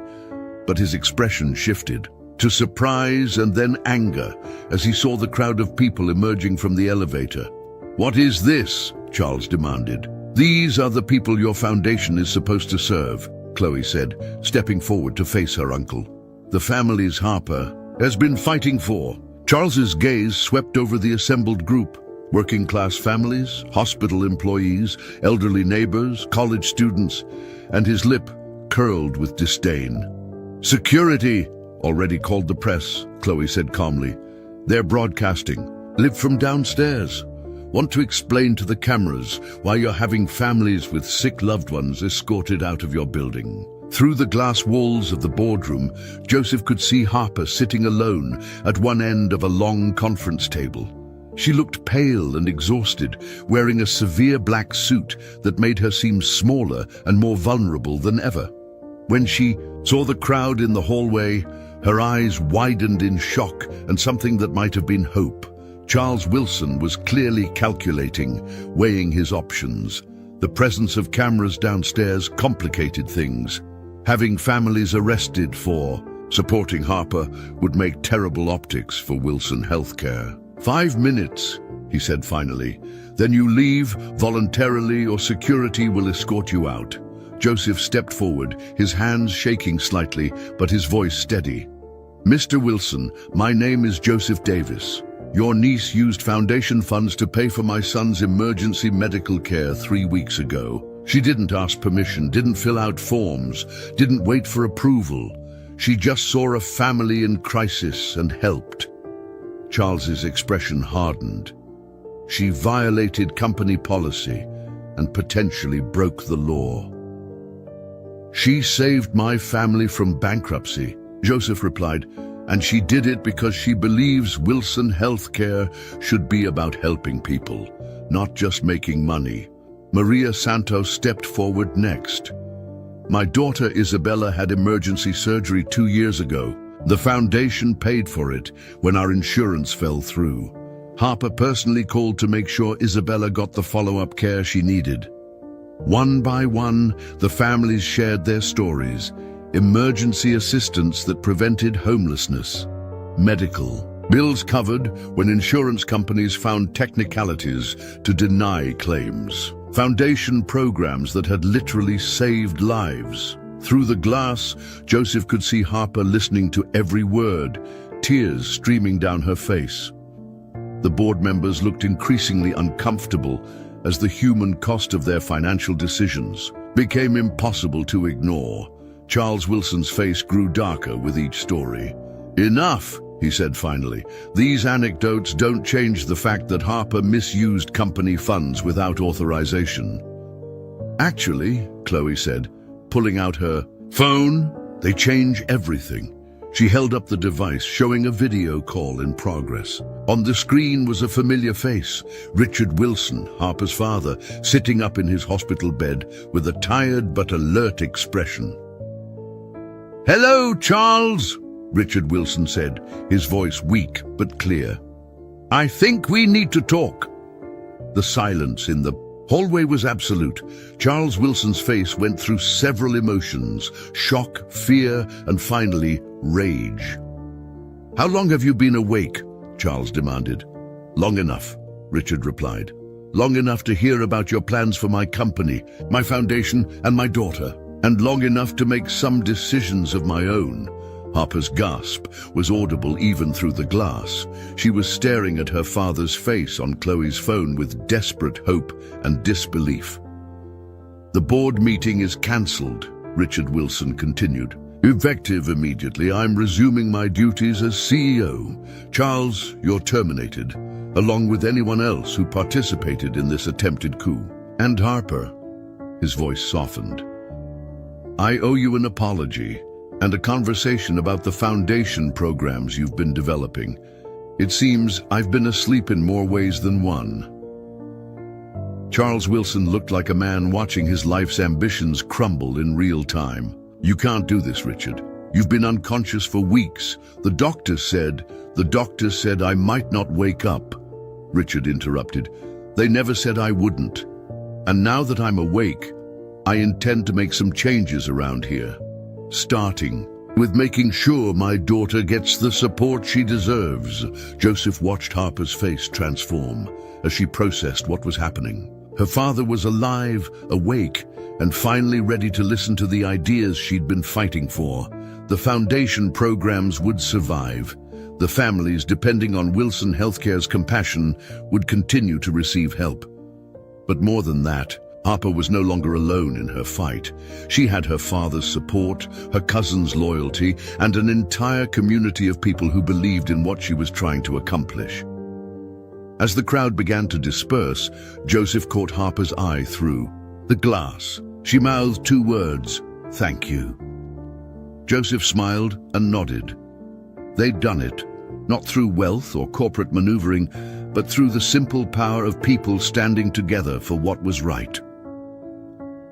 But his expression shifted to surprise and then anger as he saw the crowd of people emerging from the elevator. "What is this?" Charles demanded. "These are the people your foundation is supposed to serve," Chloe said, stepping forward to face her uncle. "The families Harper has been fighting for." Charles's gaze swept over the assembled group. Working-class families, hospital employees, elderly neighbors, college students, and his lip curled with disdain. "Security already called the press," Chloe said calmly. "They're broadcasting. Live from downstairs. Want to explain to the cameras why you're having families with sick loved ones escorted out of your building." Through the glass walls of the boardroom, Joseph could see Harper sitting alone at one end of a long conference table. She looked pale and exhausted, wearing a severe black suit that made her seem smaller and more vulnerable than ever. When she saw the crowd in the hallway, her eyes widened in shock and something that might have been hope. Charles Wilson was clearly calculating, weighing his options. The presence of cameras downstairs complicated things. Having families arrested for supporting Harper would make terrible optics for Wilson Healthcare. 5 minutes, he said finally. Then you leave voluntarily or security will escort you out. Joseph stepped forward, his hands shaking slightly, but his voice steady. Mr. Wilson, my name is Joseph Davis. Your niece used foundation funds to pay for my son's emergency medical care 3 weeks ago. She didn't ask permission, didn't fill out forms, didn't wait for approval. She just saw a family in crisis and helped. Charles's expression hardened. She violated company policy and potentially broke the law. She saved my family from bankruptcy, Joseph replied, and she did it because she believes Wilson Healthcare should be about helping people, not just making money. Maria Santos stepped forward next. My daughter Isabella had emergency surgery 2 years ago. The foundation paid for it when our insurance fell through. Harper personally called to make sure Isabella got the follow-up care she needed. One by one, the families shared their stories. Emergency assistance that prevented homelessness. Medical bills covered when insurance companies found technicalities to deny claims. Foundation programs that had literally saved lives. Through the glass, Joseph could see Harper listening to every word, tears streaming down her face. The board members looked increasingly uncomfortable as the human cost of their financial decisions became impossible to ignore. Charles Wilson's face grew darker with each story. Enough, he said finally. These anecdotes don't change the fact that Harper misused company funds without authorization. Actually, Chloe said, pulling out her phone, they change everything. She held up the device, showing a video call in progress. On the screen was a familiar face, Richard Wilson, Harper's father, sitting up in his hospital bed with a tired but alert expression. "Hello, Charles," Richard Wilson said, his voice weak but clear. "I think we need to talk." The silence in the hallway was absolute. Charles Wilson's face went through several emotions: shock, fear, and finally, rage. "How long have you been awake?" Charles demanded. "Long enough," Richard replied. "Long enough to hear about your plans for my company, my foundation, and my daughter. And long enough to make some decisions of my own." Harper's gasp was audible even through the glass. She was staring at her father's face on Chloe's phone with desperate hope and disbelief. "The board meeting is cancelled," Richard Wilson continued. "Effective immediately, I'm resuming my duties as CEO. Charles, you're terminated, along with anyone else who participated in this attempted coup. And Harper," his voice softened, "I owe you an apology and a conversation about the foundation programs you've been developing. It seems I've been asleep in more ways than one." Charles Wilson looked like a man watching his life's ambitions crumble in real time. "You can't do this, Richard. You've been unconscious for weeks. The doctor said I might not wake up." Richard interrupted. "They never said I wouldn't. And now that I'm awake, I intend to make some changes around here. Starting with making sure my daughter gets the support she deserves." Joseph watched Harper's face transform as she processed what was happening. Her father was alive, awake, and finally ready to listen to the ideas she'd been fighting for. The foundation programs would survive. The families, depending on Wilson Healthcare's compassion, would continue to receive help. But more than that, Harper was no longer alone in her fight. She had her father's support, her cousin's loyalty, and an entire community of people who believed in what she was trying to accomplish. As the crowd began to disperse, Joseph caught Harper's eye through the glass. She mouthed two words: "Thank you." Joseph smiled and nodded. They'd done it, not through wealth or corporate maneuvering, but through the simple power of people standing together for what was right.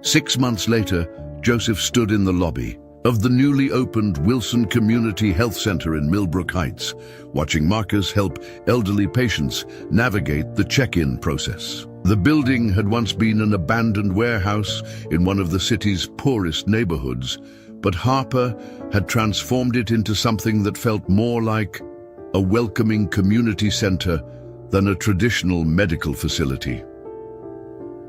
6 months later, Joseph stood in the lobby of the newly opened Wilson Community Health Center in Millbrook Heights, watching Marcus help elderly patients navigate the check-in process. The building had once been an abandoned warehouse in one of the city's poorest neighborhoods, but Harper had transformed it into something that felt more like a welcoming community center than a traditional medical facility.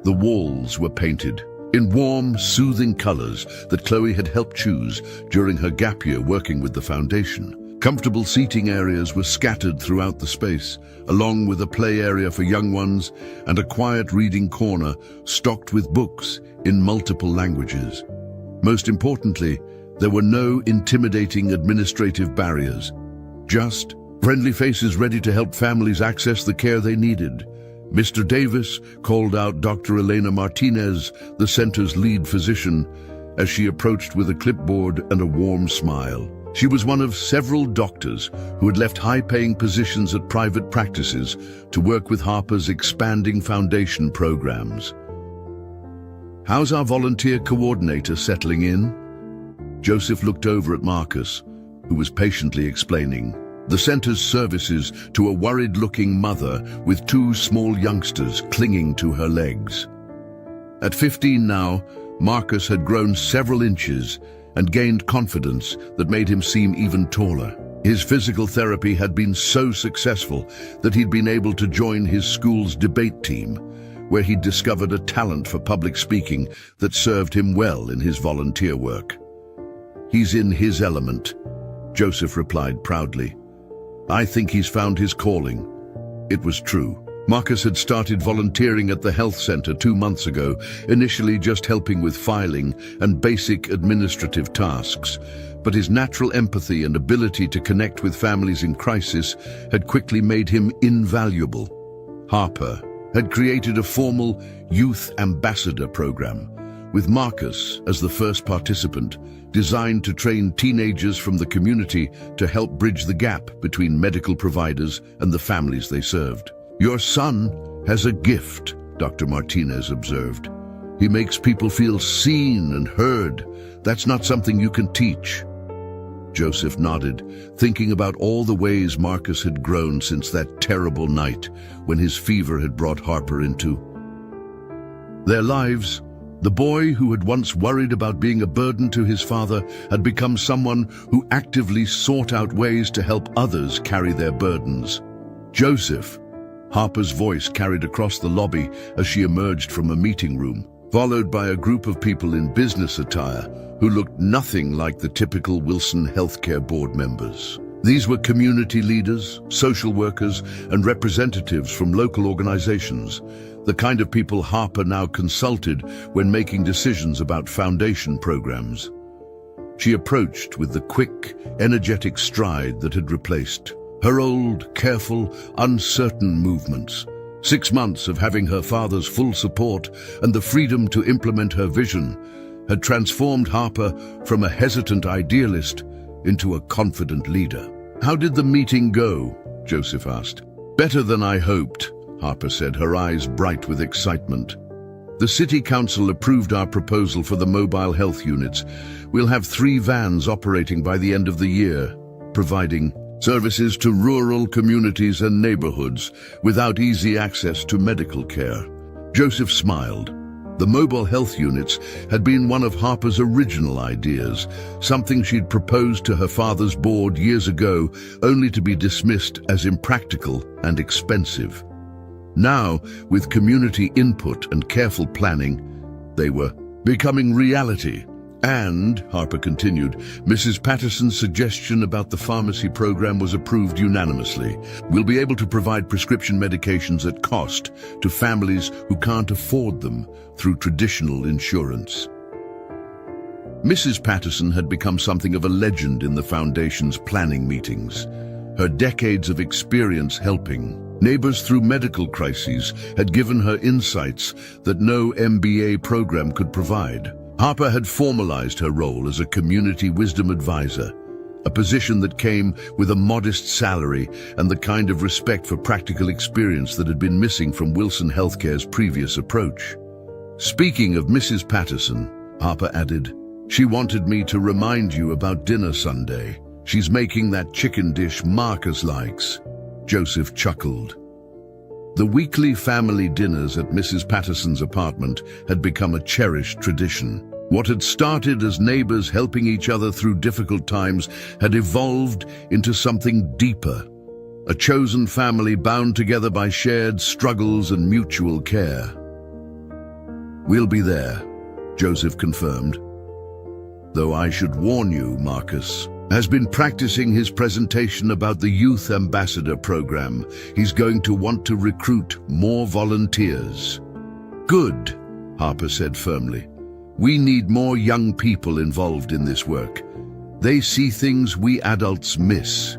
The walls were painted in warm, soothing colors that Chloe had helped choose during her gap year working with the foundation. Comfortable seating areas were scattered throughout the space, along with a play area for young ones and a quiet reading corner stocked with books in multiple languages. Most importantly, there were no intimidating administrative barriers, just friendly faces ready to help families access the care they needed. Mr. Davis called out Dr. Elena Martinez, the center's lead physician, as she approached with a clipboard and a warm smile. She was one of several doctors who had left high-paying positions at private practices to work with Harper's expanding foundation programs. "How's our volunteer coordinator settling in?" Joseph looked over at Marcus, who was patiently explaining the center's services to a worried-looking mother with 2 small youngsters clinging to her legs. At 15 now, Marcus had grown several inches and gained confidence that made him seem even taller. His physical therapy had been so successful that he'd been able to join his school's debate team, where he'd discovered a talent for public speaking that served him well in his volunteer work. "He's in his element," Joseph replied proudly. "I think he's found his calling." It was true. Marcus had started volunteering at the health center 2 months ago, initially just helping with filing and basic administrative tasks. But his natural empathy and ability to connect with families in crisis had quickly made him invaluable. Harper had created a formal youth ambassador program, with Marcus as the first participant, designed to train teenagers from the community to help bridge the gap between medical providers and the families they served. "Your son has a gift," Dr. Martinez observed. "He makes people feel seen and heard. That's not something you can teach." Joseph nodded, thinking about all the ways Marcus had grown since that terrible night when his fever had brought Harper into their lives. The boy who had once worried about being a burden to his father had become someone who actively sought out ways to help others carry their burdens. "Joseph," Harper's voice carried across the lobby as she emerged from a meeting room, followed by a group of people in business attire who looked nothing like the typical Wilson Healthcare Board members. These were community leaders, social workers, and representatives from local organizations, the kind of people Harper now consulted when making decisions about foundation programs. She approached with the quick, energetic stride that had replaced her old, careful, uncertain movements. 6 months of having her father's full support and the freedom to implement her vision had transformed Harper from a hesitant idealist into a confident leader. "How did the meeting go?" Joseph asked. "Better than I hoped," Harper said, her eyes bright with excitement. "The City Council approved our proposal for the mobile health units. We'll have 3 vans operating by the end of the year, providing services to rural communities and neighborhoods without easy access to medical care." Joseph smiled. The mobile health units had been one of Harper's original ideas, something she'd proposed to her father's board years ago, only to be dismissed as impractical and expensive. Now, with community input and careful planning, they were becoming reality. "And," Harper continued, "Mrs. Patterson's suggestion about the pharmacy program was approved unanimously. We'll be able to provide prescription medications at cost to families who can't afford them through traditional insurance." Mrs. Patterson had become something of a legend in the Foundation's planning meetings. Her decades of experience helping neighbors through medical crises had given her insights that no MBA program could provide. Harper had formalized her role as a community wisdom advisor, a position that came with a modest salary and the kind of respect for practical experience that had been missing from Wilson Healthcare's previous approach. "Speaking of Mrs. Patterson," Harper added, "she wanted me to remind you about dinner Sunday. She's making that chicken dish Marcus likes." Joseph chuckled. The weekly family dinners at Mrs. Patterson's apartment had become a cherished tradition. What had started as neighbors helping each other through difficult times had evolved into something deeper, a chosen family bound together by shared struggles and mutual care. "We'll be there," Joseph confirmed. "Though I should warn you, Marcus has been practicing his presentation about the Youth Ambassador program. He's going to want to recruit more volunteers." "Good," Harper said firmly. "We need more young people involved in this work. They see things we adults miss."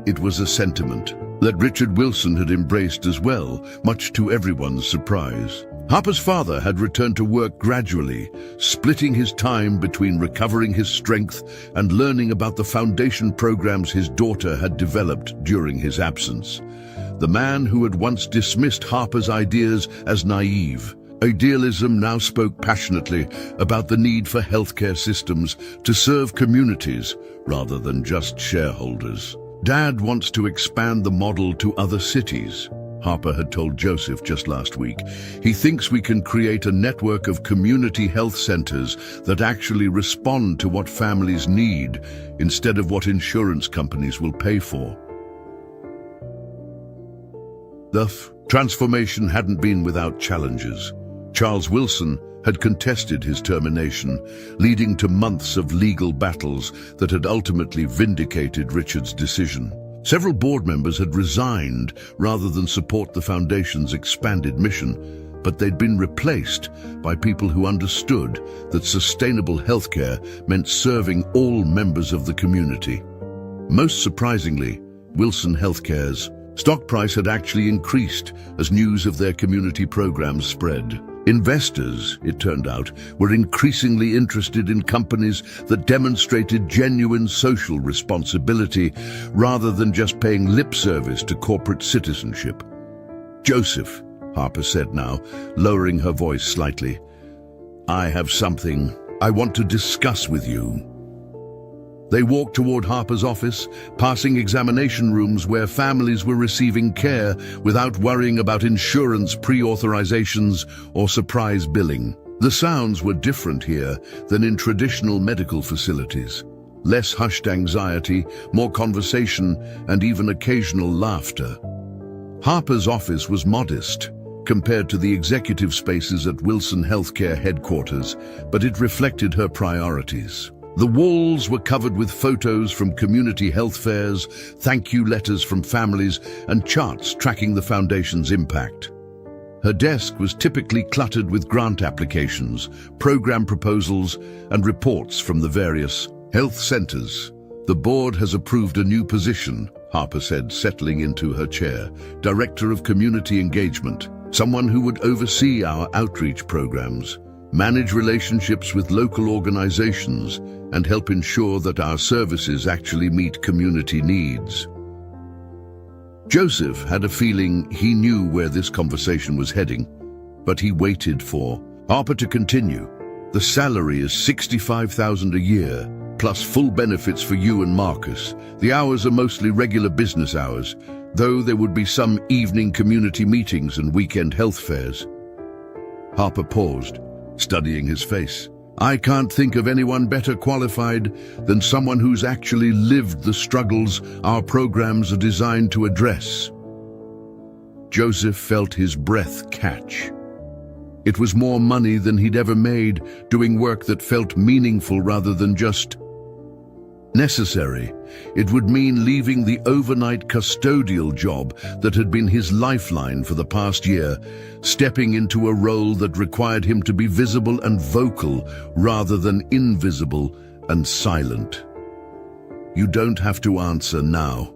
It was a sentiment that Richard Wilson had embraced as well, much to everyone's surprise. Harper's father had returned to work gradually, splitting his time between recovering his strength and learning about the foundation programs his daughter had developed during his absence. The man who had once dismissed Harper's ideas as naive, idealism now spoke passionately about the need for healthcare systems to serve communities rather than just shareholders. "Dad wants to expand the model to other cities," Harper had told Joseph just last week. "He thinks we can create a network of community health centers that actually respond to what families need instead of what insurance companies will pay for." The transformation hadn't been without challenges. Charles Wilson had contested his termination, leading to months of legal battles that had ultimately vindicated Richard's decision. Several board members had resigned rather than support the foundation's expanded mission, but they'd been replaced by people who understood that sustainable healthcare meant serving all members of the community. Most surprisingly, Wilson Healthcare's stock price had actually increased as news of their community programs spread. Investors, it turned out, were increasingly interested in companies that demonstrated genuine social responsibility rather than just paying lip service to corporate citizenship. "Joseph," Harper said now, lowering her voice slightly, "I have something I want to discuss with you." They walked toward Harper's office, passing examination rooms where families were receiving care without worrying about insurance pre-authorizations or surprise billing. The sounds were different here than in traditional medical facilities. Less hushed anxiety, more conversation, and even occasional laughter. Harper's office was modest compared to the executive spaces at Wilson Healthcare headquarters, but it reflected her priorities. The walls were covered with photos from community health fairs, thank you letters from families, and charts tracking the foundation's impact. Her desk was typically cluttered with grant applications, program proposals, and reports from the various health centers. "The board has approved a new position," Harper said, settling into her chair. "Director of Community Engagement, someone who would oversee our outreach programs, manage relationships with local organizations, and help ensure that our services actually meet community needs." Joseph had a feeling he knew where this conversation was heading, but he waited for Harper to continue. "The salary is $65,000 a year, plus full benefits for you and Marcus. The hours are mostly regular business hours, though there would be some evening community meetings and weekend health fairs." Harper paused, studying his face. "I can't think of anyone better qualified than someone who's actually lived the struggles our programs are designed to address." Joseph felt his breath catch. It was more money than he'd ever made, doing work that felt meaningful rather than just necessary. It would mean leaving the overnight custodial job that had been his lifeline for the past year, stepping into a role that required him to be visible and vocal rather than invisible and silent. "You don't have to answer now,"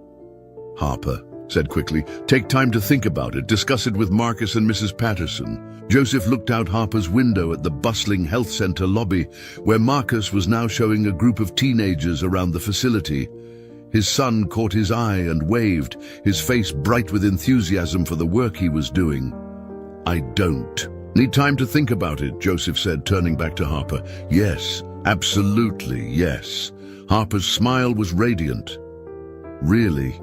Harper said quickly. "Take time to think about it. Discuss it with Marcus and Mrs. Patterson." Joseph looked out Harper's window at the bustling health center lobby, where Marcus was now showing a group of teenagers around the facility. His son caught his eye and waved, his face bright with enthusiasm for the work he was doing. "I don't need time to think about it," Joseph said, turning back to Harper. "Yes, absolutely, yes." Harper's smile was radiant. "Really?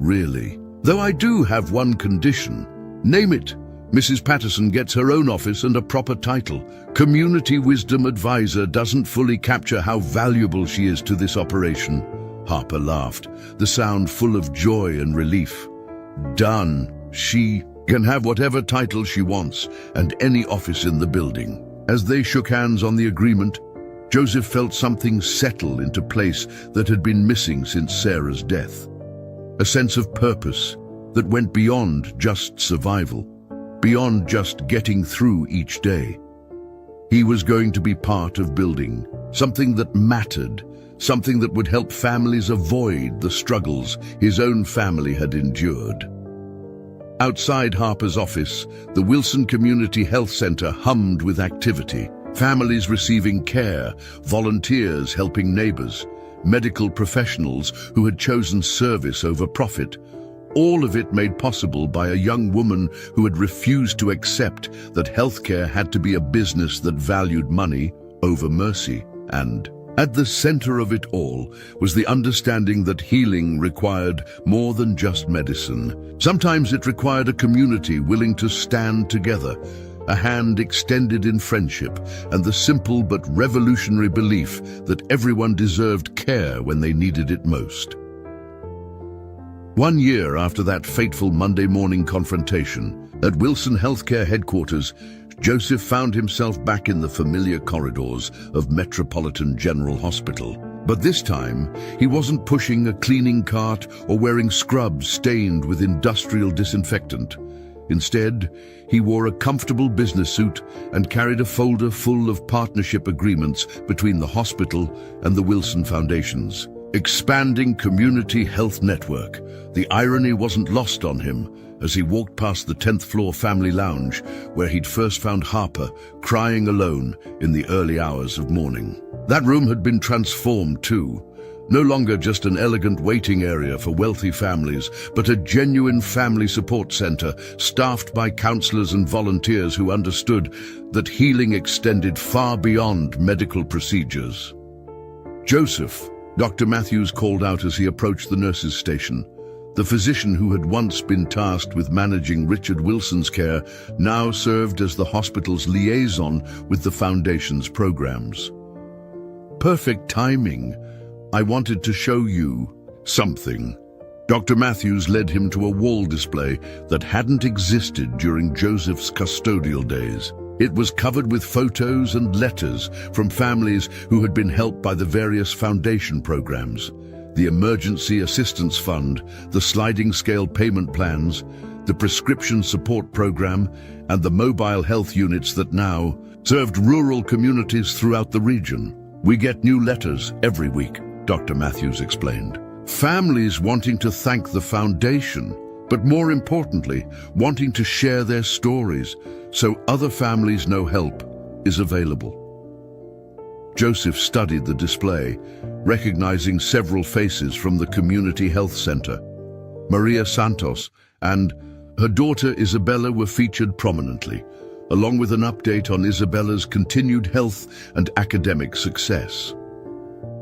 Really? Though I do have one condition." "Name it." "Mrs. Patterson gets her own office and a proper title. Community Wisdom Advisor doesn't fully capture how valuable she is to this operation." Harper laughed, the sound full of joy and relief. "Done. She can have whatever title she wants and any office in the building." As they shook hands on the agreement, Joseph felt something settle into place that had been missing since Sarah's death. A sense of purpose that went beyond just survival, beyond just getting through each day. He was going to be part of building something that mattered, something that would help families avoid the struggles his own family had endured. Outside Harper's office, the Wilson Community Health Center hummed with activity. Families receiving care, volunteers helping neighbors, medical professionals who had chosen service over profit. All of it made possible by a young woman who had refused to accept that healthcare had to be a business that valued money over mercy. And at the center of it all was the understanding that healing required more than just medicine. Sometimes it required a community willing to stand together, a hand extended in friendship, and the simple but revolutionary belief that everyone deserved care when they needed it most. 1 year after that fateful Monday morning confrontation, at Wilson Healthcare headquarters, Joseph found himself back in the familiar corridors of Metropolitan General Hospital. But this time, he wasn't pushing a cleaning cart or wearing scrubs stained with industrial disinfectant. Instead, he wore a comfortable business suit and carried a folder full of partnership agreements between the hospital and the Wilson Foundation's expanding community health network. The irony wasn't lost on him as he walked past the 10th floor family lounge where he'd first found Harper crying alone in the early hours of morning. That room had been transformed too. No longer just an elegant waiting area for wealthy families, but a genuine family support center staffed by counselors and volunteers who understood that healing extended far beyond medical procedures. Joseph, Dr. Matthews called out as he approached the nurse's station. The physician who had once been tasked with managing Richard Wilson's care now served as the hospital's liaison with the Foundation's programs. Perfect timing. I wanted to show you something. Dr. Matthews led him to a wall display that hadn't existed during Joseph's custodial days. It was covered with photos and letters from families who had been helped by the various foundation programs. The Emergency Assistance Fund, the sliding scale payment plans, the prescription support program, and the mobile health units that now served rural communities throughout the region. We get new letters every week, Dr. Matthews explained. Families wanting to thank the foundation, but more importantly, wanting to share their stories so other families know help is available. Joseph studied the display, recognizing several faces from the Community Health Center. Maria Santos and her daughter Isabella were featured prominently, along with an update on Isabella's continued health and academic success.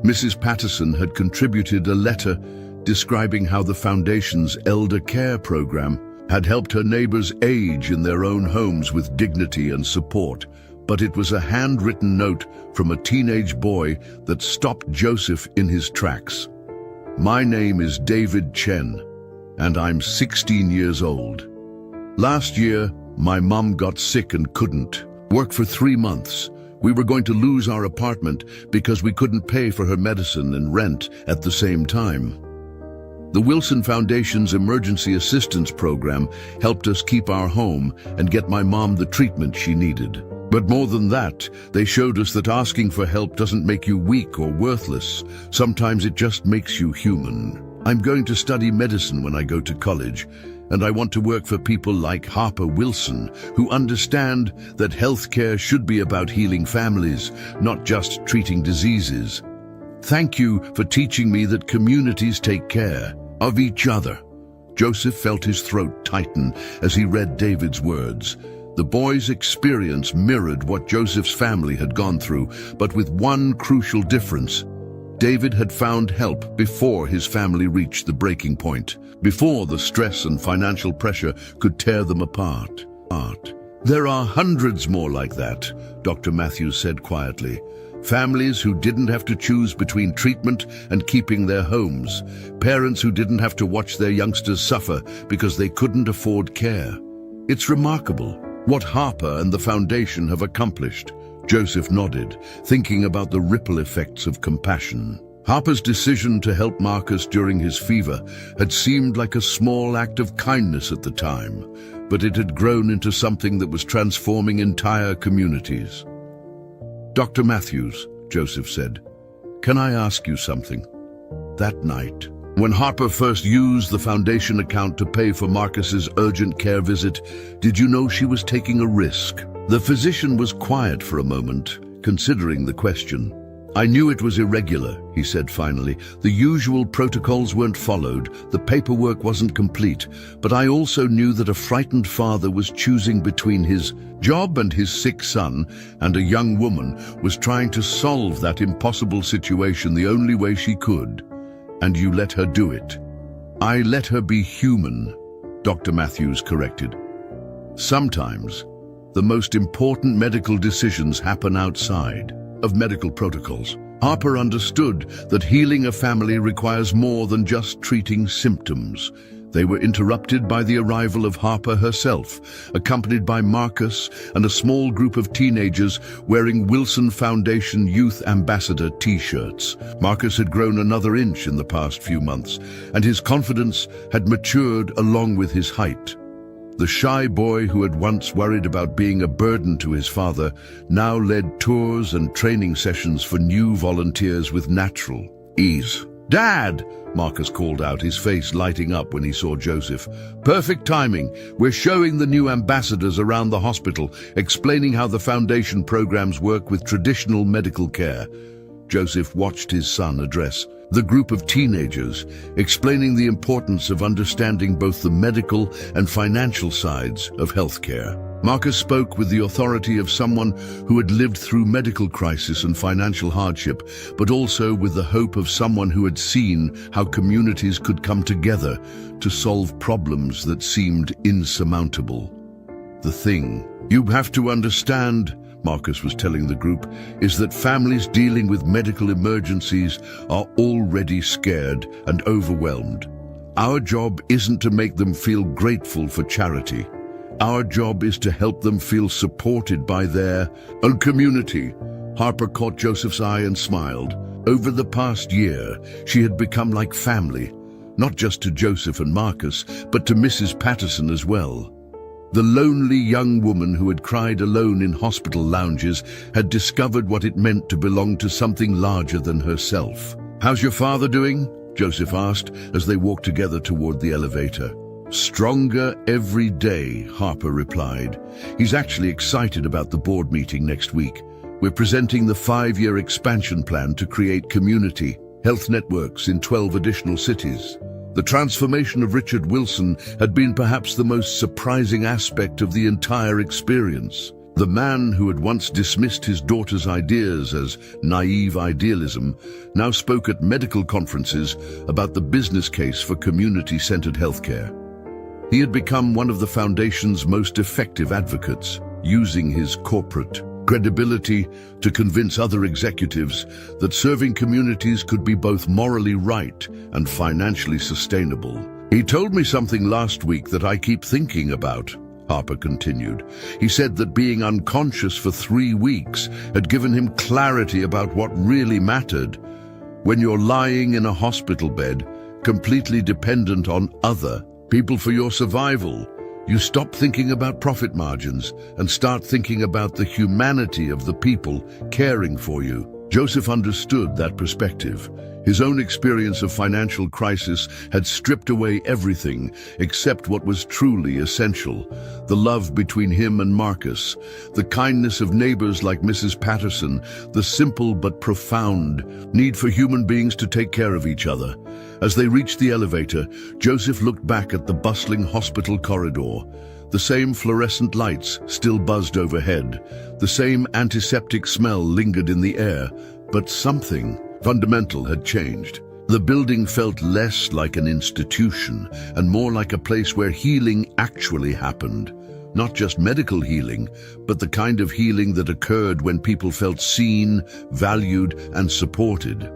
Mrs. Patterson had contributed a letter describing how the Foundation's elder care program had helped her neighbors age in their own homes with dignity and support. But it was a handwritten note from a teenage boy that stopped Joseph in his tracks. My name is David Chen, and I'm 16 years old. Last year, my mom got sick and couldn't work for 3 months. We were going to lose our apartment because we couldn't pay for her medicine and rent at the same time. The Wilson Foundation's Emergency Assistance Program helped us keep our home and get my mom the treatment she needed. But more than that, they showed us that asking for help doesn't make you weak or worthless. Sometimes it just makes you human. I'm going to study medicine when I go to college, and I want to work for people like Harper Wilson, who understand that healthcare should be about healing families, not just treating diseases. Thank you for teaching me that communities take care of each other. Joseph felt his throat tighten as he read David's words. The boy's experience mirrored what Joseph's family had gone through, but with one crucial difference. David had found help before his family reached the breaking point, before the stress and financial pressure could tear them apart. There are hundreds more like that, Dr. Matthews said quietly. Families who didn't have to choose between treatment and keeping their homes. Parents who didn't have to watch their youngsters suffer because they couldn't afford care. It's remarkable what Harper and the Foundation have accomplished. Joseph nodded, thinking about the ripple effects of compassion. Harper's decision to help Marcus during his fever had seemed like a small act of kindness at the time, but it had grown into something that was transforming entire communities. Dr. Matthews, Joseph said, can I ask you something? That night, when Harper first used the Foundation account to pay for Marcus's urgent care visit, did you know she was taking a risk? The physician was quiet for a moment, considering the question. I knew it was irregular, he said finally. The usual protocols weren't followed, the paperwork wasn't complete, but I also knew that a frightened father was choosing between his job and his sick son, and a young woman was trying to solve that impossible situation the only way she could. And you let her do it. I let her be human, Dr. Matthews corrected. Sometimes, the most important medical decisions happen outside of medical protocols. Harper understood that healing a family requires more than just treating symptoms. They were interrupted by the arrival of Harper herself, accompanied by Marcus and a small group of teenagers wearing Wilson Foundation Youth Ambassador t-shirts. Marcus had grown another inch in the past few months, and his confidence had matured along with his height. The shy boy who had once worried about being a burden to his father now led tours and training sessions for new volunteers with natural ease. "Dad!" Marcus called out, his face lighting up when he saw Joseph. "Perfect timing. We're showing the new ambassadors around the hospital, explaining how the foundation programs work with traditional medical care." Joseph watched his son address the group of teenagers, explaining the importance of understanding both the medical and financial sides of healthcare. Marcus spoke with the authority of someone who had lived through medical crisis and financial hardship, but also with the hope of someone who had seen how communities could come together to solve problems that seemed insurmountable. "The thing you have to understand," Marcus was telling the group, "is that families dealing with medical emergencies are already scared and overwhelmed. Our job isn't to make them feel grateful for charity. Our job is to help them feel supported by their own community." Harper caught Joseph's eye and smiled. Over the past year, she had become like family, not just to Joseph and Marcus, but to Mrs. Patterson as well. The lonely young woman who had cried alone in hospital lounges had discovered what it meant to belong to something larger than herself. "How's your father doing?" Joseph asked as they walked together toward the elevator. "Stronger every day," Harper replied. "He's actually excited about the board meeting next week. We're presenting the 5-year expansion plan to create community health networks in 12 additional cities." The transformation of Richard Wilson had been perhaps the most surprising aspect of the entire experience. The man who had once dismissed his daughter's ideas as naive idealism now spoke at medical conferences about the business case for community-centered healthcare. He had become one of the Foundation's most effective advocates, using his corporate credibility to convince other executives that serving communities could be both morally right and financially sustainable. "He told me something last week that I keep thinking about," Harper continued. "He said that being unconscious for 3 weeks had given him clarity about what really mattered. When you're lying in a hospital bed, completely dependent on other people for your survival, you stop thinking about profit margins and start thinking about the humanity of the people caring for you." Joseph understood that perspective. His own experience of financial crisis had stripped away everything except what was truly essential: the love between him and Marcus, the kindness of neighbors like Mrs. Patterson, the simple but profound need for human beings to take care of each other. As they reached the elevator, Joseph looked back at the bustling hospital corridor. The same fluorescent lights still buzzed overhead. The same antiseptic smell lingered in the air, but something fundamental had changed. The building felt less like an institution and more like a place where healing actually happened. Not just medical healing, but the kind of healing that occurred when people felt seen, valued, and supported.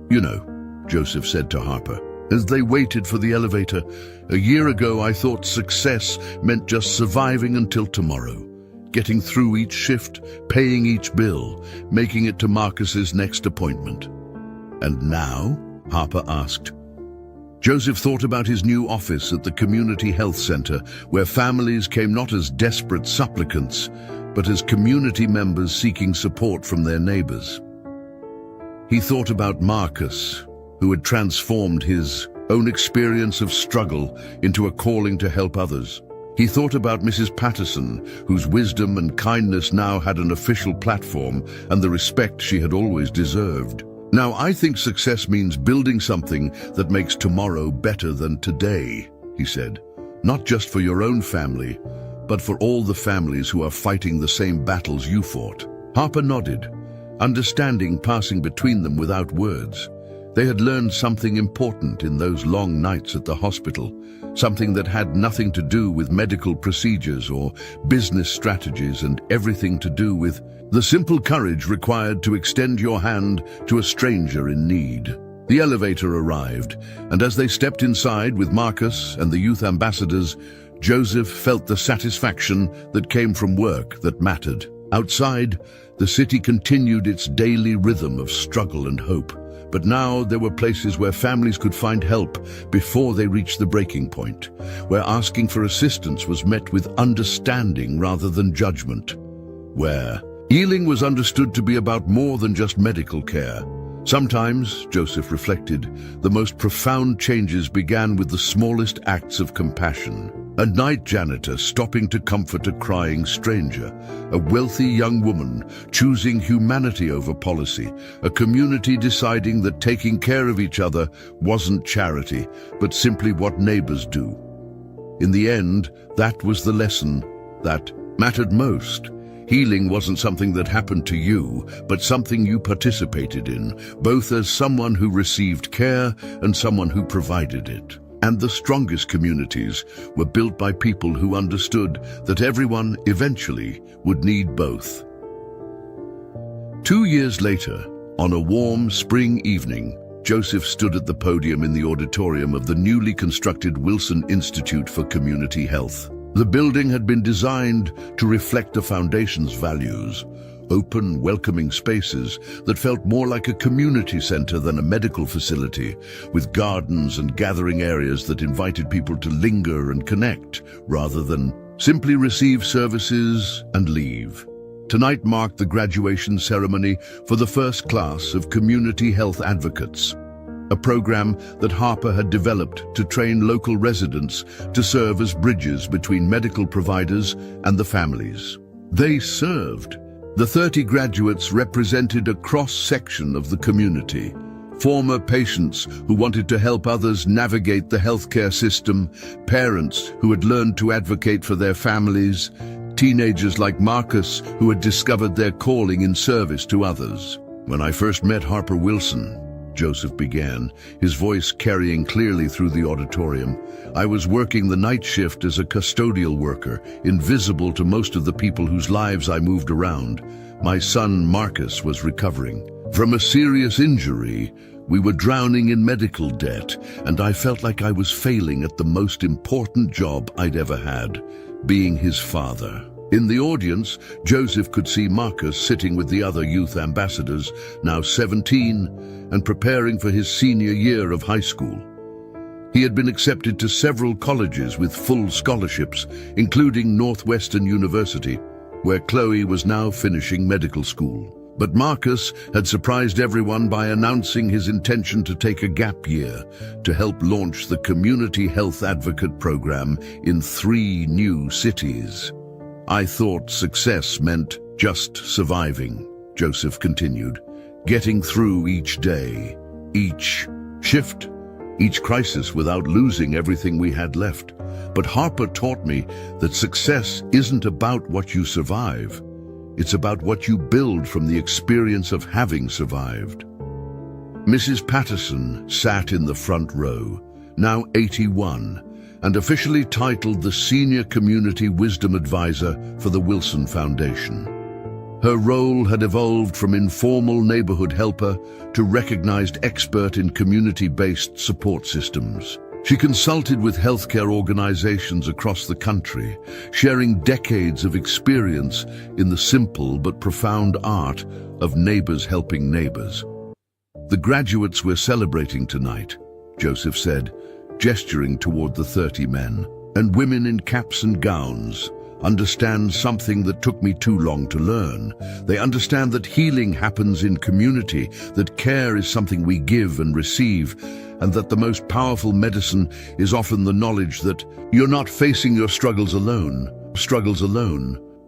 "You know," Joseph said to Harper, as they waited for the elevator, "a year ago I thought success meant just surviving until tomorrow. Getting through each shift, paying each bill, making it to Marcus's next appointment." "And now?" Harper asked. Joseph thought about his new office at the Community Health Center, where families came not as desperate supplicants, but as community members seeking support from their neighbors. He thought about Marcus, who had transformed his own experience of struggle into a calling to help others. He thought about Mrs. Patterson, whose wisdom and kindness now had an official platform and the respect she had always deserved. "Now, I think success means building something that makes tomorrow better than today," he said. "Not just for your own family, but for all the families who are fighting the same battles you fought." Harper nodded, understanding passing between them without words. They had learned something important in those long nights at the hospital, something that had nothing to do with medical procedures or business strategies and everything to do with the simple courage required to extend your hand to a stranger in need. The elevator arrived, and as they stepped inside with Marcus and the youth ambassadors, Joseph felt the satisfaction that came from work that mattered. Outside, the city continued its daily rhythm of struggle and hope. But now there were places where families could find help before they reached the breaking point, where asking for assistance was met with understanding rather than judgment, where healing was understood to be about more than just medical care. Sometimes, Joseph reflected, the most profound changes began with the smallest acts of compassion. A night janitor stopping to comfort a crying stranger, a wealthy young woman choosing humanity over policy, a community deciding that taking care of each other wasn't charity, but simply what neighbors do. In the end, that was the lesson that mattered most. Healing wasn't something that happened to you, but something you participated in, both as someone who received care and someone who provided it. And the strongest communities were built by people who understood that everyone eventually would need both. 2 years later, on a warm spring evening, Joseph stood at the podium in the auditorium of the newly constructed Wilson Institute for Community Health. The building had been designed to reflect the foundation's values, open, welcoming spaces that felt more like a community center than a medical facility, with gardens and gathering areas that invited people to linger and connect, rather than simply receive services and leave. Tonight marked the graduation ceremony for the first class of Community Health Advocates, a program that Harper had developed to train local residents to serve as bridges between medical providers and the families they served. The 30 graduates represented a cross-section of the community. Former patients who wanted to help others navigate the healthcare system, parents who had learned to advocate for their families, teenagers like Marcus who had discovered their calling in service to others. When I first met Harper Wilson, Joseph began, his voice carrying clearly through the auditorium, I was working the night shift as a custodial worker, invisible to most of the people whose lives I moved around. My son, Marcus, was recovering from a serious injury. We were drowning in medical debt, and I felt like I was failing at the most important job I'd ever had, being his father. In the audience, Joseph could see Marcus sitting with the other youth ambassadors, now 17, and preparing for his senior year of high school. He had been accepted to several colleges with full scholarships, including Northwestern University, where Chloe was now finishing medical school. But Marcus had surprised everyone by announcing his intention to take a gap year to help launch the Community Health Advocate program in 3 new cities. I thought success meant just surviving, Joseph continued, getting through each day, each shift, each crisis without losing everything we had left. But Harper taught me that success isn't about what you survive. It's about what you build from the experience of having survived. Mrs. Patterson sat in the front row, now 81, and officially titled the Senior Community Wisdom Advisor for the Wilson Foundation. Her role had evolved from informal neighborhood helper to recognized expert in community-based support systems. She consulted with healthcare organizations across the country, sharing decades of experience in the simple but profound art of neighbors helping neighbors. The graduates we're celebrating tonight, Joseph said, gesturing toward the 30 men and women in caps and gowns, understand something that took me too long to learn. They understand that healing happens in community, that care is something we give and receive, and that the most powerful medicine is often the knowledge that you're not facing your struggles alone.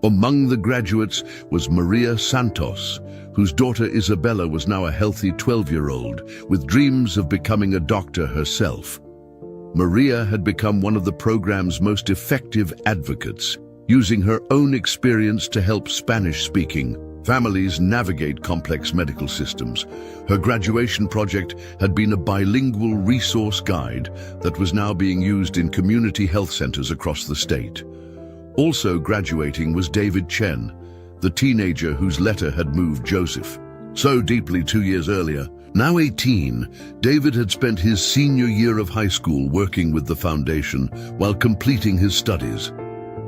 Among the graduates was Maria Santos, whose daughter Isabella was now a healthy 12-year-old, with dreams of becoming a doctor herself. Maria had become one of the program's most effective advocates, using her own experience to help Spanish-speaking families navigate complex medical systems. Her graduation project had been a bilingual resource guide that was now being used in community health centers across the state. Also graduating was David Chen, the teenager whose letter had moved Joseph so deeply 2 years earlier. Now 18, David had spent his senior year of high school working with the foundation while completing his studies.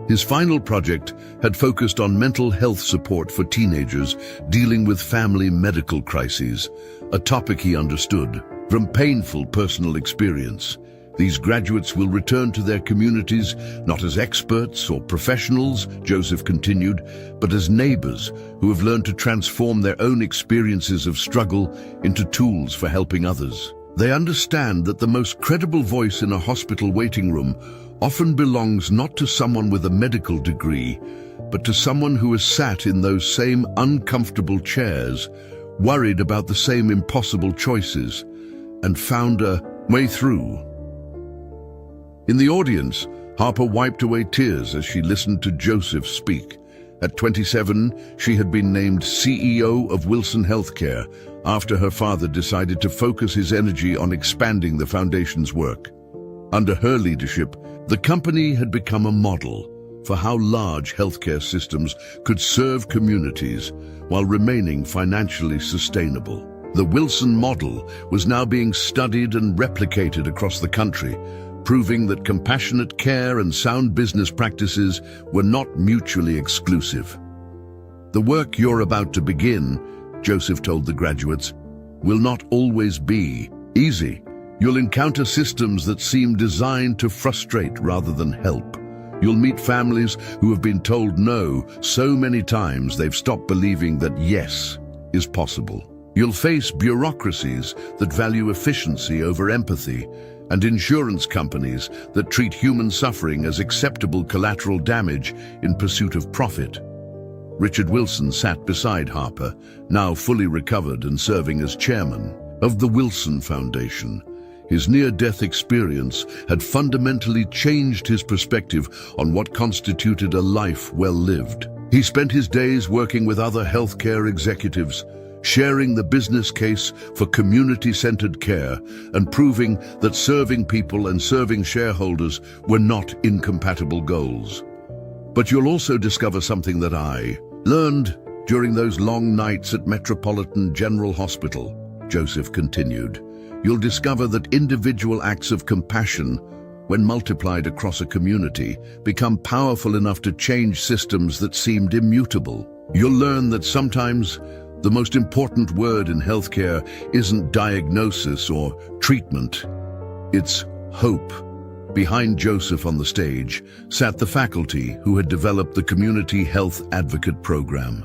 His final project had focused on mental health support for teenagers dealing with family medical crises, a topic he understood from painful personal experience. These graduates will return to their communities not as experts or professionals, Joseph continued, but as neighbors who have learned to transform their own experiences of struggle into tools for helping others. They understand that the most credible voice in a hospital waiting room often belongs not to someone with a medical degree, but to someone who has sat in those same uncomfortable chairs, worried about the same impossible choices, and found a way through. In the audience, Harper wiped away tears as she listened to Joseph speak. At 27, she had been named CEO of Wilson Healthcare after her father decided to focus his energy on expanding the foundation's work. Under her leadership, the company had become a model for how large healthcare systems could serve communities while remaining financially sustainable. The Wilson model was now being studied and replicated across the country, proving that compassionate care and sound business practices were not mutually exclusive. The work you're about to begin, Joseph told the graduates, will not always be easy. You'll encounter systems that seem designed to frustrate rather than help. You'll meet families who have been told no so many times they've stopped believing that yes is possible. You'll face bureaucracies that value efficiency over empathy, and insurance companies that treat human suffering as acceptable collateral damage in pursuit of profit. Richard Wilson sat beside Harper, now fully recovered and serving as chairman of the Wilson Foundation. His near-death experience had fundamentally changed his perspective on what constituted a life well lived. He spent his days working with other healthcare executives, sharing the business case for community-centered care and proving that serving people and serving shareholders were not incompatible goals. But you'll also discover something that I learned during those long nights at Metropolitan General Hospital, Joseph continued. You'll discover that individual acts of compassion, when multiplied across a community, become powerful enough to change systems that seemed immutable. You'll learn that sometimes the most important word in healthcare isn't diagnosis or treatment, it's hope. Behind Joseph on the stage sat the faculty who had developed the Community Health Advocate Program.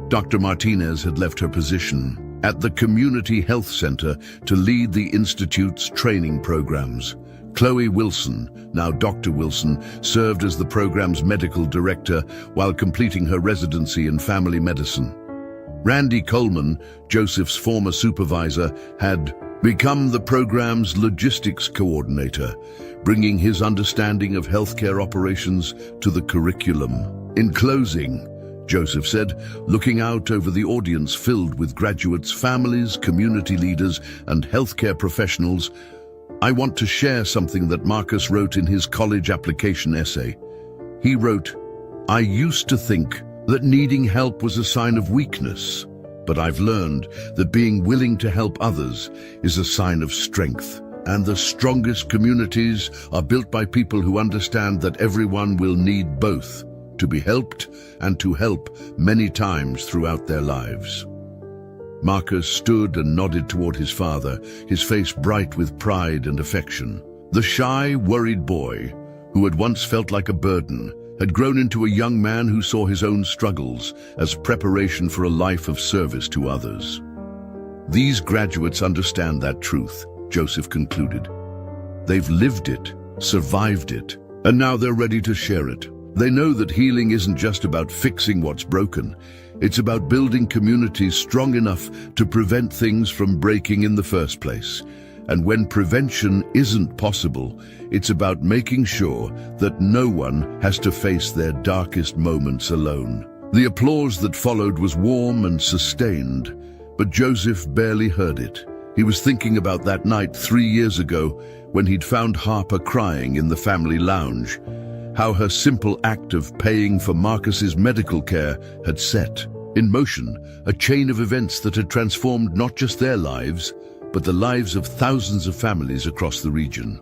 Dr. Martinez had left her position at the Community Health Center to lead the Institute's training programs. Chloe Wilson, now Dr. Wilson, served as the program's medical director while completing her residency in family medicine. Randy Coleman, Joseph's former supervisor, had become the program's logistics coordinator, bringing his understanding of healthcare operations to the curriculum. In closing, Joseph said, looking out over the audience filled with graduates, families, community leaders, and healthcare professionals, I want to share something that Marcus wrote in his college application essay. He wrote, I used to think that needing help was a sign of weakness, but I've learned that being willing to help others is a sign of strength. And the strongest communities are built by people who understand that everyone will need both, to be helped and to help many times throughout their lives. Marcus stood and nodded toward his father, his face bright with pride and affection. The shy, worried boy, who had once felt like a burden, had grown into a young man who saw his own struggles as preparation for a life of service to others. These graduates understand that truth, Joseph concluded. They've lived it, survived it, and now they're ready to share it. They know that healing isn't just about fixing what's broken. It's about building communities strong enough to prevent things from breaking in the first place. And when prevention isn't possible, it's about making sure that no one has to face their darkest moments alone. The applause that followed was warm and sustained, but Joseph barely heard it. He was thinking about that night 3 years ago when he'd found Harper crying in the family lounge, how her simple act of paying for Marcus's medical care had set In motion, a chain of events that had transformed not just their lives, but the lives of thousands of families across the region.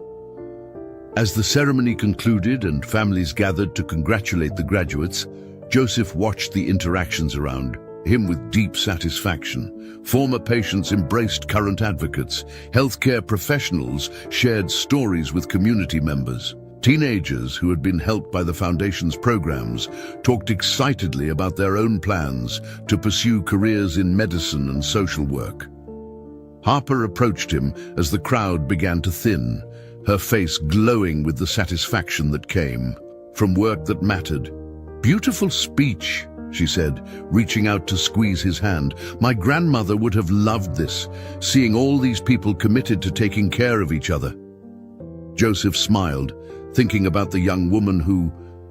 As the ceremony concluded and families gathered to congratulate the graduates, Joseph watched the interactions around him with deep satisfaction. Former patients embraced current advocates. Healthcare professionals shared stories with community members. Teenagers who had been helped by the Foundation's programs talked excitedly about their own plans to pursue careers in medicine and social work. Harper approached him as the crowd began to thin, her face glowing with the satisfaction that came from work that mattered. "Beautiful speech," she said, reaching out to squeeze his hand. "My grandmother would have loved this, seeing all these people committed to taking care of each other." Joseph smiled, thinking about the young woman who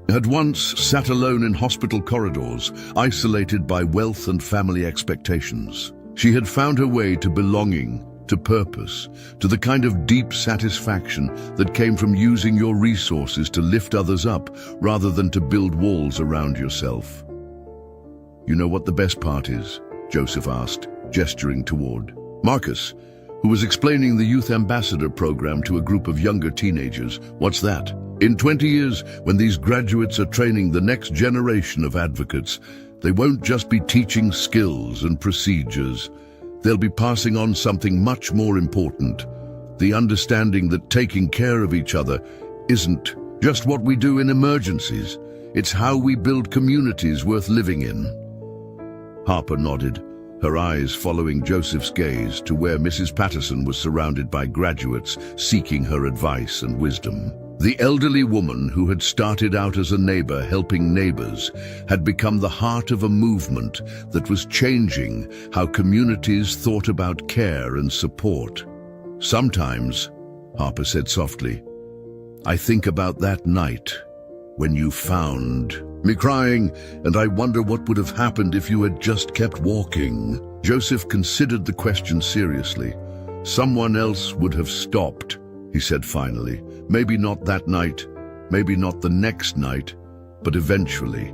had once sat alone in hospital corridors, isolated by wealth and family expectations. She had found her way to belonging, to purpose, to the kind of deep satisfaction that came from using your resources to lift others up rather than to build walls around yourself. "You know what the best part is?" Joseph asked, gesturing toward Marcus, who was explaining the Youth Ambassador program to a group of younger teenagers. "What's that? In 20 years, when these graduates are training the next generation of advocates, they won't just be teaching skills and procedures. They'll be passing on something much more important, the understanding that taking care of each other isn't just what we do in emergencies. It's how we build communities worth living in." Harper nodded, her eyes following Joseph's gaze to where Mrs. Patterson was surrounded by graduates seeking her advice and wisdom. The elderly woman who had started out as a neighbor helping neighbors had become the heart of a movement that was changing how communities thought about care and support. "Sometimes," Harper said softly, "I think about that night when you found me crying, and I wonder what would have happened if you had just kept walking." Joseph considered the question seriously. "Someone else would have stopped," he said finally. "Maybe not that night, maybe not the next night, but eventually.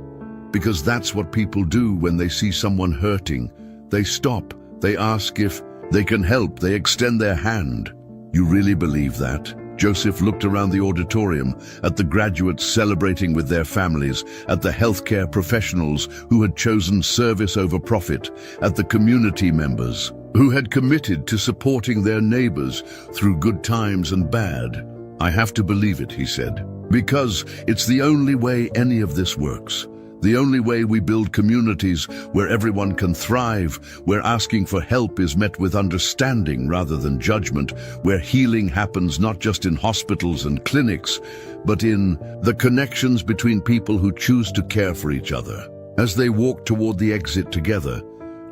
Because that's what people do when they see someone hurting. They stop, they ask if they can help, they extend their hand." "You really believe that?" Joseph looked around the auditorium, at the graduates celebrating with their families, at the healthcare professionals who had chosen service over profit, at the community members who had committed to supporting their neighbors through good times and bad. "I have to believe it," he said, "because it's the only way any of this works. The only way we build communities where everyone can thrive, where asking for help is met with understanding rather than judgment, where healing happens not just in hospitals and clinics, but in the connections between people who choose to care for each other." As they walked toward the exit together,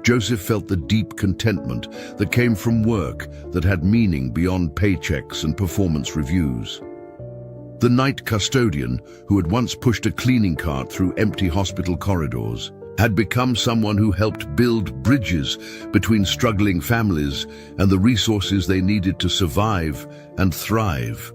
Joseph felt the deep contentment that came from work that had meaning beyond paychecks and performance reviews. The night custodian, who had once pushed a cleaning cart through empty hospital corridors, had become someone who helped build bridges between struggling families and the resources they needed to survive and thrive.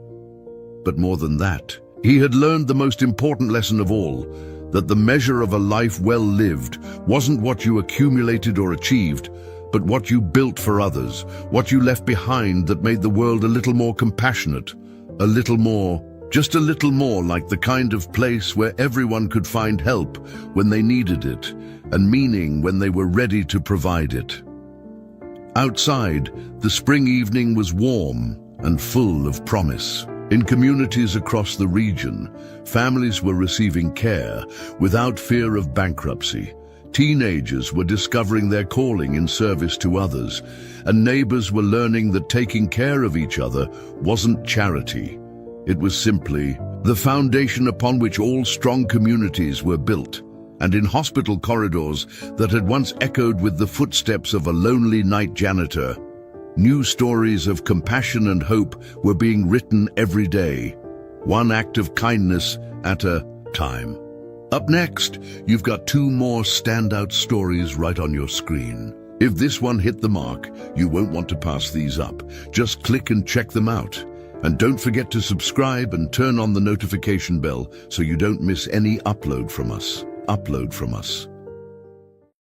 But more than that, he had learned the most important lesson of all, that the measure of a life well lived wasn't what you accumulated or achieved, but what you built for others, what you left behind that made the world a little more compassionate, a little more, just a little more like the kind of place where everyone could find help when they needed it, and meaning when they were ready to provide it. Outside, the spring evening was warm and full of promise. In communities across the region, families were receiving care without fear of bankruptcy. Teenagers were discovering their calling in service to others, and neighbors were learning that taking care of each other wasn't charity. It was simply the foundation upon which all strong communities were built. And in hospital corridors that had once echoed with the footsteps of a lonely night janitor, new stories of compassion and hope were being written every day, one act of kindness at a time. Up next, you've got two more standout stories right on your screen. If this one hit the mark, you won't want to pass these up. Just click and check them out. And don't forget to subscribe and turn on the notification bell so you don't miss any upload from us.